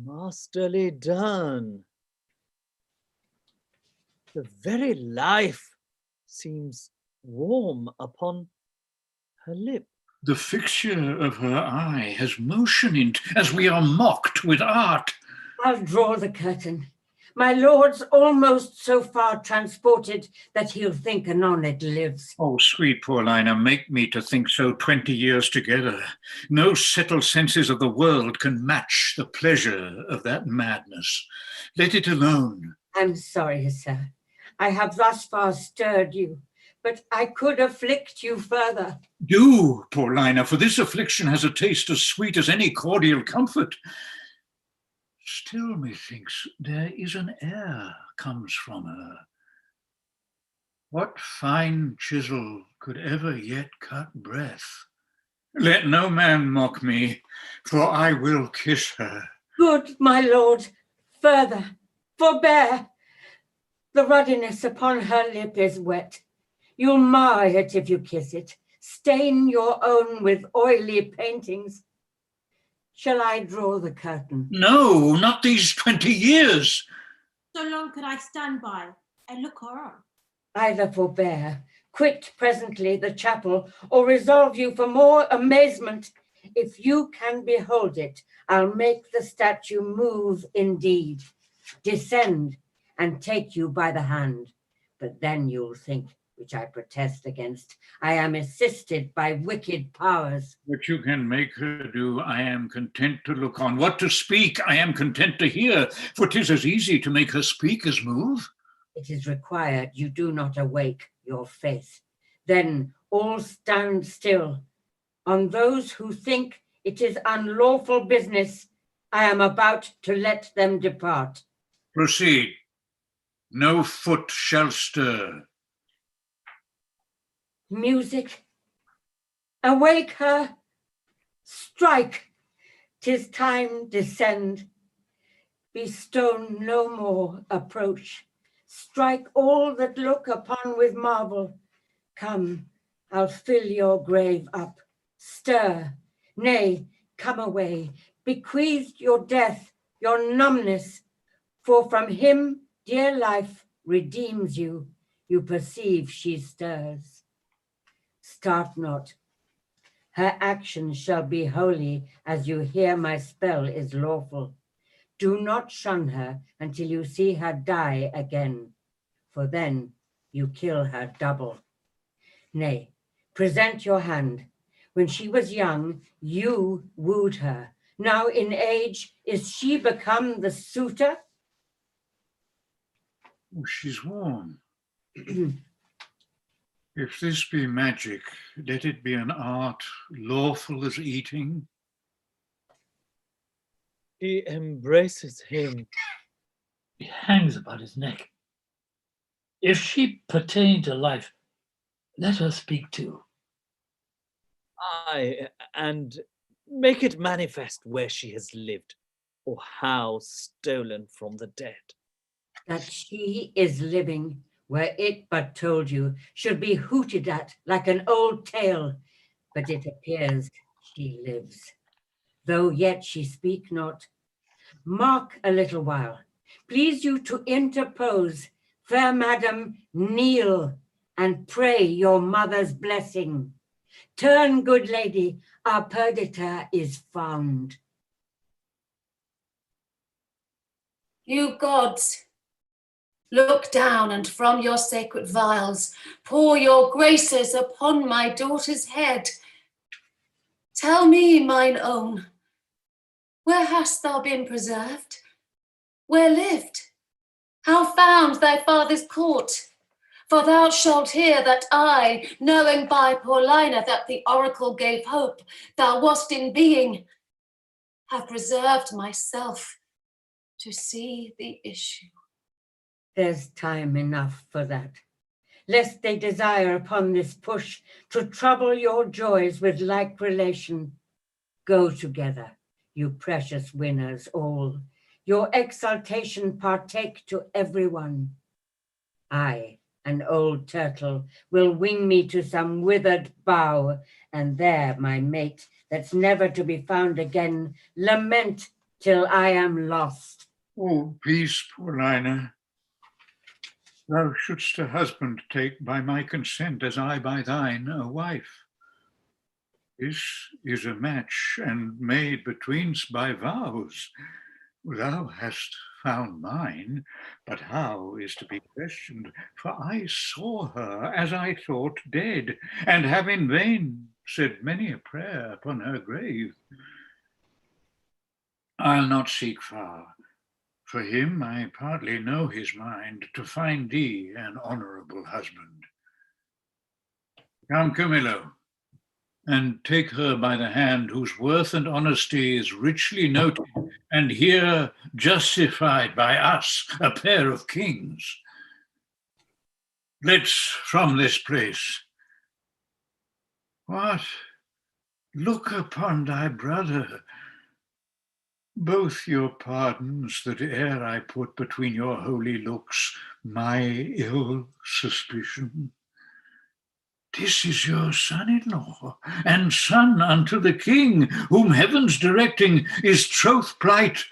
Masterly done. The very life seems warm upon her lip. The fixture of her eye has motion in't, as we are mocked with art. I'll draw the curtain. My lord's almost so far transported that he'll think anon it lives. Oh, sweet Paulina, make me to think so 20 years together. No settled senses of the world can match the pleasure of that madness. Let it alone. I'm sorry, sir. I have thus far stirred you, but I could afflict you further. Do, Paulina, for this affliction has a taste as sweet as any cordial comfort. Still, methinks, there is an air comes from her. What fine chisel could ever yet cut breath? Let no man mock me, for I will kiss her. Good, my lord, further, forbear. The ruddiness upon her lip is wet. You'll mar it if you kiss it. Stain your own with oily paintings. Shall I draw the curtain? No, not these 20 years. So long could I stand by and look her on. Either forbear, quit presently the chapel, or resolve you for more amazement. If you can behold it, I'll make the statue move indeed. Descend and take you by the hand. But then you'll think, which I protest against, I am assisted by wicked powers. What you can make her do, I am content to look on. What to speak, I am content to hear, for 'tis as easy to make her speak as move. It is required you do not awake your faith. Then all stand still. On those who think it is unlawful business, I am about to let them depart. Proceed. No foot shall stir. Music, awake her, strike, 'tis time descend. Be stone no more, approach, strike all that look upon with marvel. Come, I'll fill your grave up, stir, nay, come away, bequeath your death, your numbness, for from him dear life redeems you, you perceive she stirs. Start not. Her action shall be holy as you hear my spell is lawful. Do not shun her until you see her die again, for then you kill her double. Nay, present your hand. When she was young, you wooed her. Now in age, is she become the suitor? Oh, she's warm. If this be magic, let it be an art lawful as eating. He embraces him. He hangs about his neck. If she pertain to life, let her speak too. Aye, and make it manifest where she has lived, or how stolen from the dead. That she is living where it but told you should be hooted at like an old tale, but it appears she lives, though yet she speak not. Mark a little while. Please you to interpose. Fair madam, kneel and pray your mother's blessing. Turn, good lady, our Perdita is found. You gods, look down and from your sacred vials pour your graces upon my daughter's head. Tell me, mine own, where hast thou been preserved? Where lived? How found thy father's court? For thou shalt hear that I, knowing by Paulina that the oracle gave hope thou wast in being, have reserved myself to see the issue. There's time enough for that, lest they desire upon this push to trouble your joys with like relation. Go together, you precious winners all, your exaltation partake to everyone. I, an old turtle, will wing me to some withered bough, and there my mate, that's never to be found again, lament till I am lost. Oh, peace, Paulina. Thou shouldst a husband take by my consent, as I by thine a wife. This is a match, and made between's by vows. Thou hast found mine, but how is to be questioned, for I saw her, as I thought, dead, and have in vain said many a prayer upon her grave. I'll not seek far. For him I partly know his mind, to find thee an honourable husband. Come, Camillo, and take her by the hand, whose worth and honesty is richly noted, and here justified by us, a pair of kings. Let's from this place. What? Look upon thy brother. Both your pardons that ere I put between your holy looks my ill suspicion. This is your son-in-law, and son unto the king, whom heaven's directing is troth plight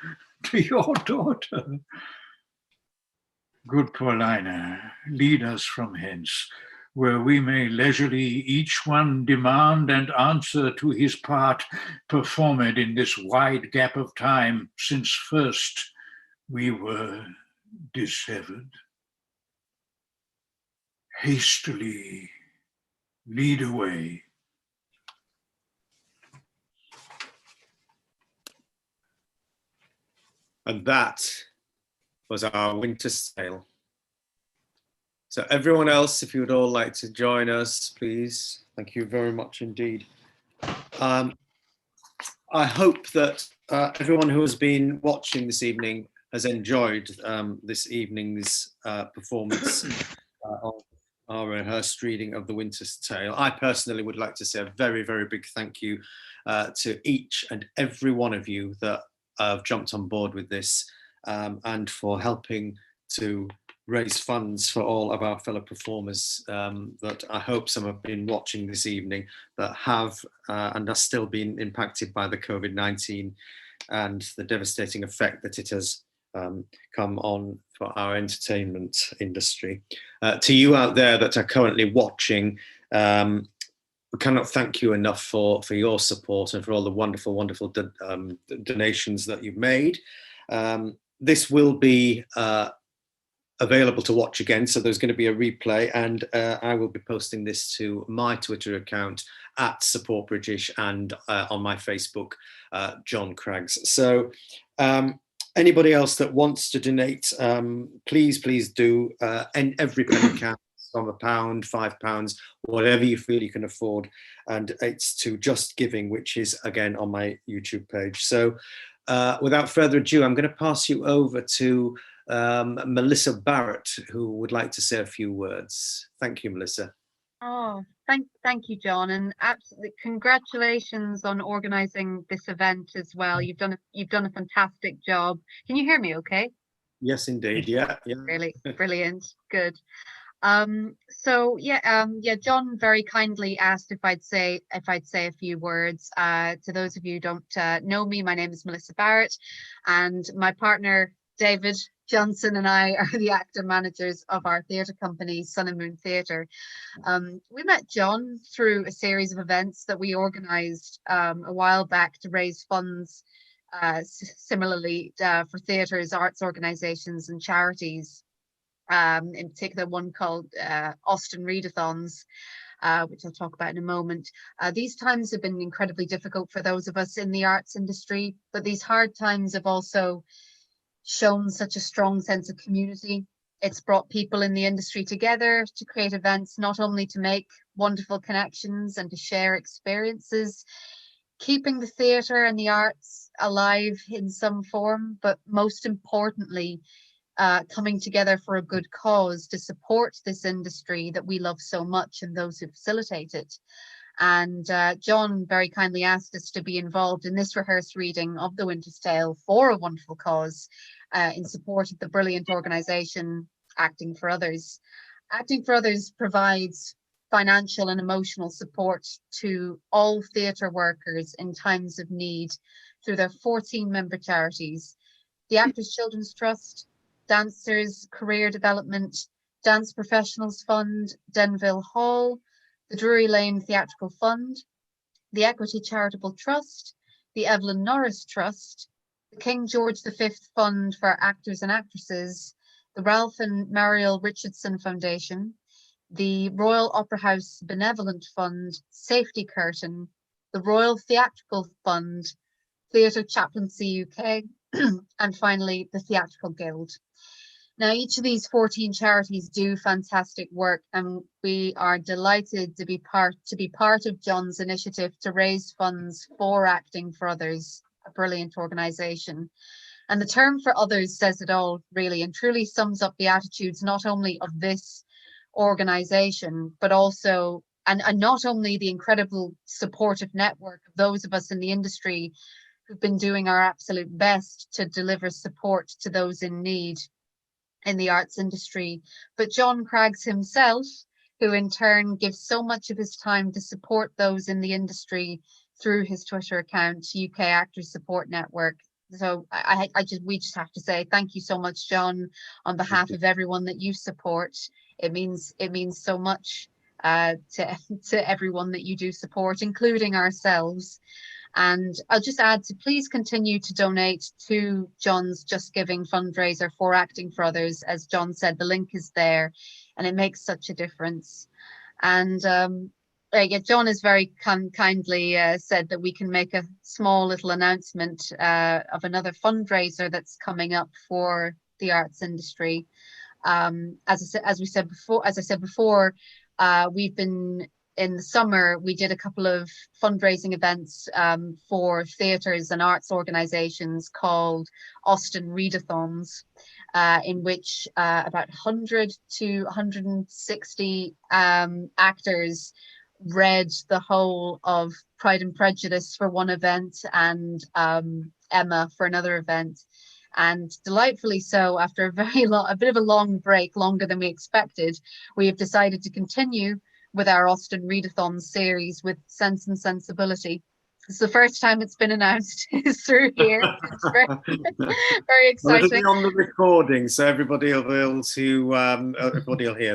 to your daughter. Good Paulina, lead us from hence, where we may leisurely each one demand and answer to his part, performed in this wide gap of time, since first we were dissevered. Hastily lead away. And that was our Winters Tale. So everyone else, if you would all like to join us, please. Thank you very much indeed. I hope that everyone who has been watching this evening has enjoyed this evening's performance of our rehearsed reading of the Winters Tale. I personally would like to say a very, very big thank you to each and every one of you that have jumped on board with this and for helping to raise funds for all of our fellow performers that I hope some have been watching this evening that have and are still being impacted by the COVID-19 and the devastating effect that it has come on for our entertainment industry. To you out there that are currently watching, we cannot thank you enough for your support and for all the wonderful, wonderful donations that you've made. This will be available to watch again, so there's going to be a replay, and I will be posting this to my Twitter account at Support British and on my Facebook, John Craggs. So anybody else that wants to donate, please do, and every penny counts, from £1, £5, whatever you feel you can afford, and it's to Just Giving, which is again on my YouTube page. So without further ado, I'm going to pass you over to Melissa Barrett, who would like to say a few words. Thank you, Melissa. Oh, thank you, John, and absolutely congratulations on organising this event as well. You've done a fantastic job. Can you hear me? Okay. Yes, indeed. Yeah. Really brilliant. Good. So John very kindly asked if I'd say a few words. To those of you who don't know me, my name is Melissa Barrett, and my partner David Johnson and I are the actor managers of our theatre company, Sun and Moon Theatre. We met John through a series of events that we organised a while back to raise funds, similarly for theatres, arts organisations and charities. In particular, one called Austin Readathons, which I'll talk about in a moment. These times have been incredibly difficult for those of us in the arts industry, but these hard times have also shown such a strong sense of community It's brought people in the industry together to create events, not only to make wonderful connections and to share experiences, keeping the theatre and the arts alive in some form, but most importantly, coming together for a good cause to support this industry that we love so much and those who facilitate it. And John very kindly asked us to be involved in this rehearsed reading of the Winters Tale for a wonderful cause in support of the brilliant organisation Acting for Others. Acting for Others provides financial and emotional support to all theatre workers in times of need through their 14-member charities: the Actors Children's Trust, Dancers Career Development, Dance Professionals Fund, Denville Hall, the Drury Lane Theatrical Fund, the Equity Charitable Trust, the Evelyn Norris Trust, the King George V Fund for Actors and Actresses, the Ralph and Mariel Richardson Foundation, the Royal Opera House Benevolent Fund, Safety Curtain, the Royal Theatrical Fund, Theatre Chaplaincy UK, and finally the Theatrical Guild. Now, each of these 14 charities do fantastic work, and we are delighted to be part of John's initiative to raise funds for Acting for Others, a brilliant organisation. And the term "for others" says it all, really, and truly sums up the attitudes not only of this organisation, but also, and not only the incredible supportive network of those of us in the industry who've been doing our absolute best to deliver support to those in need in the arts industry, but John Craggs himself, who in turn gives so much of his time to support those in the industry through his Twitter account, UK Actors Support Network. So we just have to say thank you so much, John, on behalf of everyone that you support. It means so much to everyone that you do support, including ourselves. And I'll just add to please continue to donate to John's Just Giving fundraiser for Acting for Others. As John said, the link is there, and it makes such a difference. And John has very kindly said that we can make a small little announcement of another fundraiser that's coming up for the arts industry. As I said before, we've been in the summer. We did a couple of fundraising events for theatres and arts organisations called Austin Readathons, in which about 100 to 160 actors read the whole of Pride and Prejudice for one event and Emma for another event. And delightfully so, after a bit of a long break, longer than we expected, we have decided to continue with our Austin Readathon series with Sense and Sensibility. It's the first time it's been announced through here. It's very, very exciting. Well, it'll be on the recording, so everybody will hear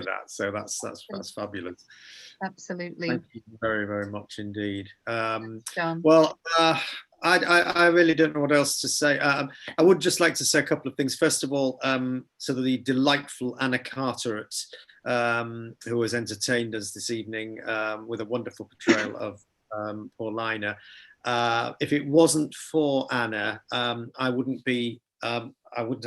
that. So that's fabulous. Absolutely. Thank you very, very much indeed. John. Well, I really don't know what else to say. I would just like to say a couple of things. First of all, so the delightful Anna Carteret, who has entertained us this evening with a wonderful portrayal of Paulina. If it wasn't for Anna, I wouldn't have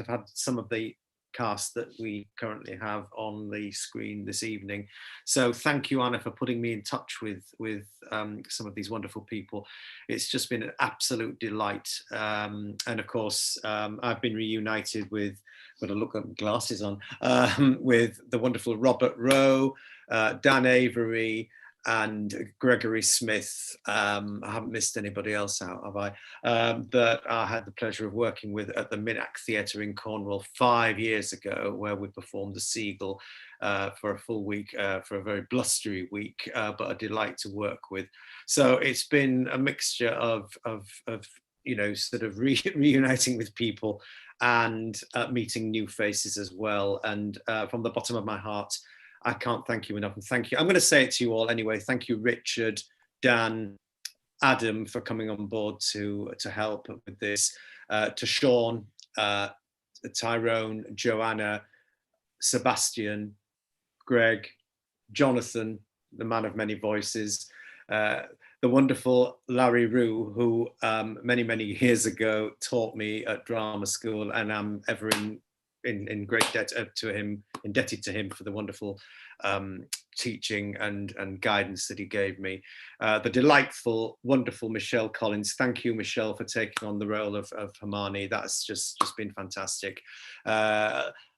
had some of the cast that we currently have on the screen this evening. So thank you, Anna, for putting me in touch with some of these wonderful people. It's just been an absolute delight. And of course, I've been reunited with, got to look at glasses on, with the wonderful Robert Rowe, Dan Avery, and Gregory Smith. I haven't missed anybody else out, have I? That I had the pleasure of working with at the Minack Theatre in Cornwall 5 years ago, where we performed The Seagull for a full week, for a very blustery week, but a delight to work with. So it's been a mixture of you know, sort of reuniting with people and meeting new faces as well. And from the bottom of my heart, I can't thank you enough, and thank you. I'm going to say it to you all anyway. Thank you, Richard, Dan, Adam, for coming on board to help with this. To Sean, Tyrone, Joanna, Sebastian, Greg, Jonathan, the man of many voices, the wonderful Larry Rue, who many years ago taught me at drama school, and I'm ever in in great debt to him, indebted to him for the wonderful teaching and guidance that he gave me. The delightful, wonderful Michelle Collins. Thank you, Michelle, for taking on the role of Hermione. That's just been fantastic.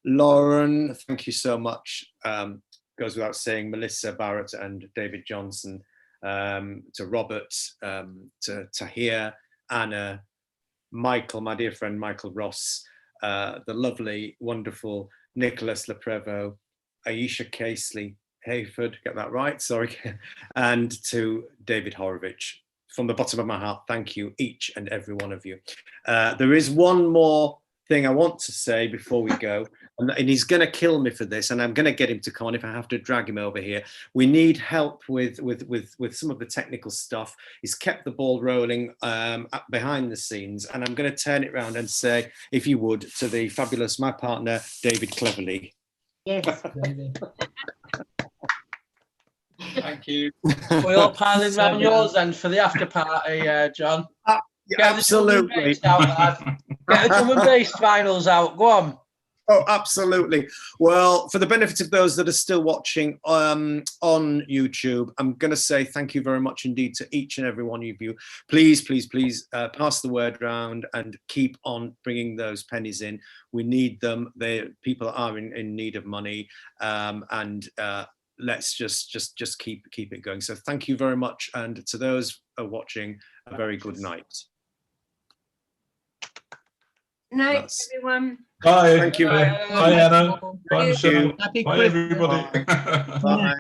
Lauren, thank you so much. Goes without saying, Melissa, Barrett, and David Johnson. To Robert, to Tahir, Anna, Michael, my dear friend Michael Ross, the lovely, wonderful Nicholas Leprevo, Ayesha Casely, Hayford, get that right, sorry, and to David Horovitch. From the bottom of my heart, thank you, each and every one of you. There is one more thing I want to say before we go, and he's going to kill me for this, and I'm going to get him to come on if I have to drag him over here. We need help with some of the technical stuff. He's kept the ball rolling behind the scenes, and I'm going to turn it around and say, if you would, to the fabulous, my partner, David Cleverly. Yes. Thank you. We're all piling round yours end for the after party, John. Yeah, absolutely. Get the drum and bass finals out. Go on. Oh, absolutely. Well, for the benefit of those that are still watching on YouTube, I'm going to say thank you very much indeed to each and every one of you. Please, please, please pass the word around and keep on bringing those pennies in. We need them. People are in need of money, and let's just keep it going. So thank you very much, and to those watching, a very good night. Night, everyone. Bye. Thank you. Bye, Anna. Bye, Michelle. Bye, everybody. Bye.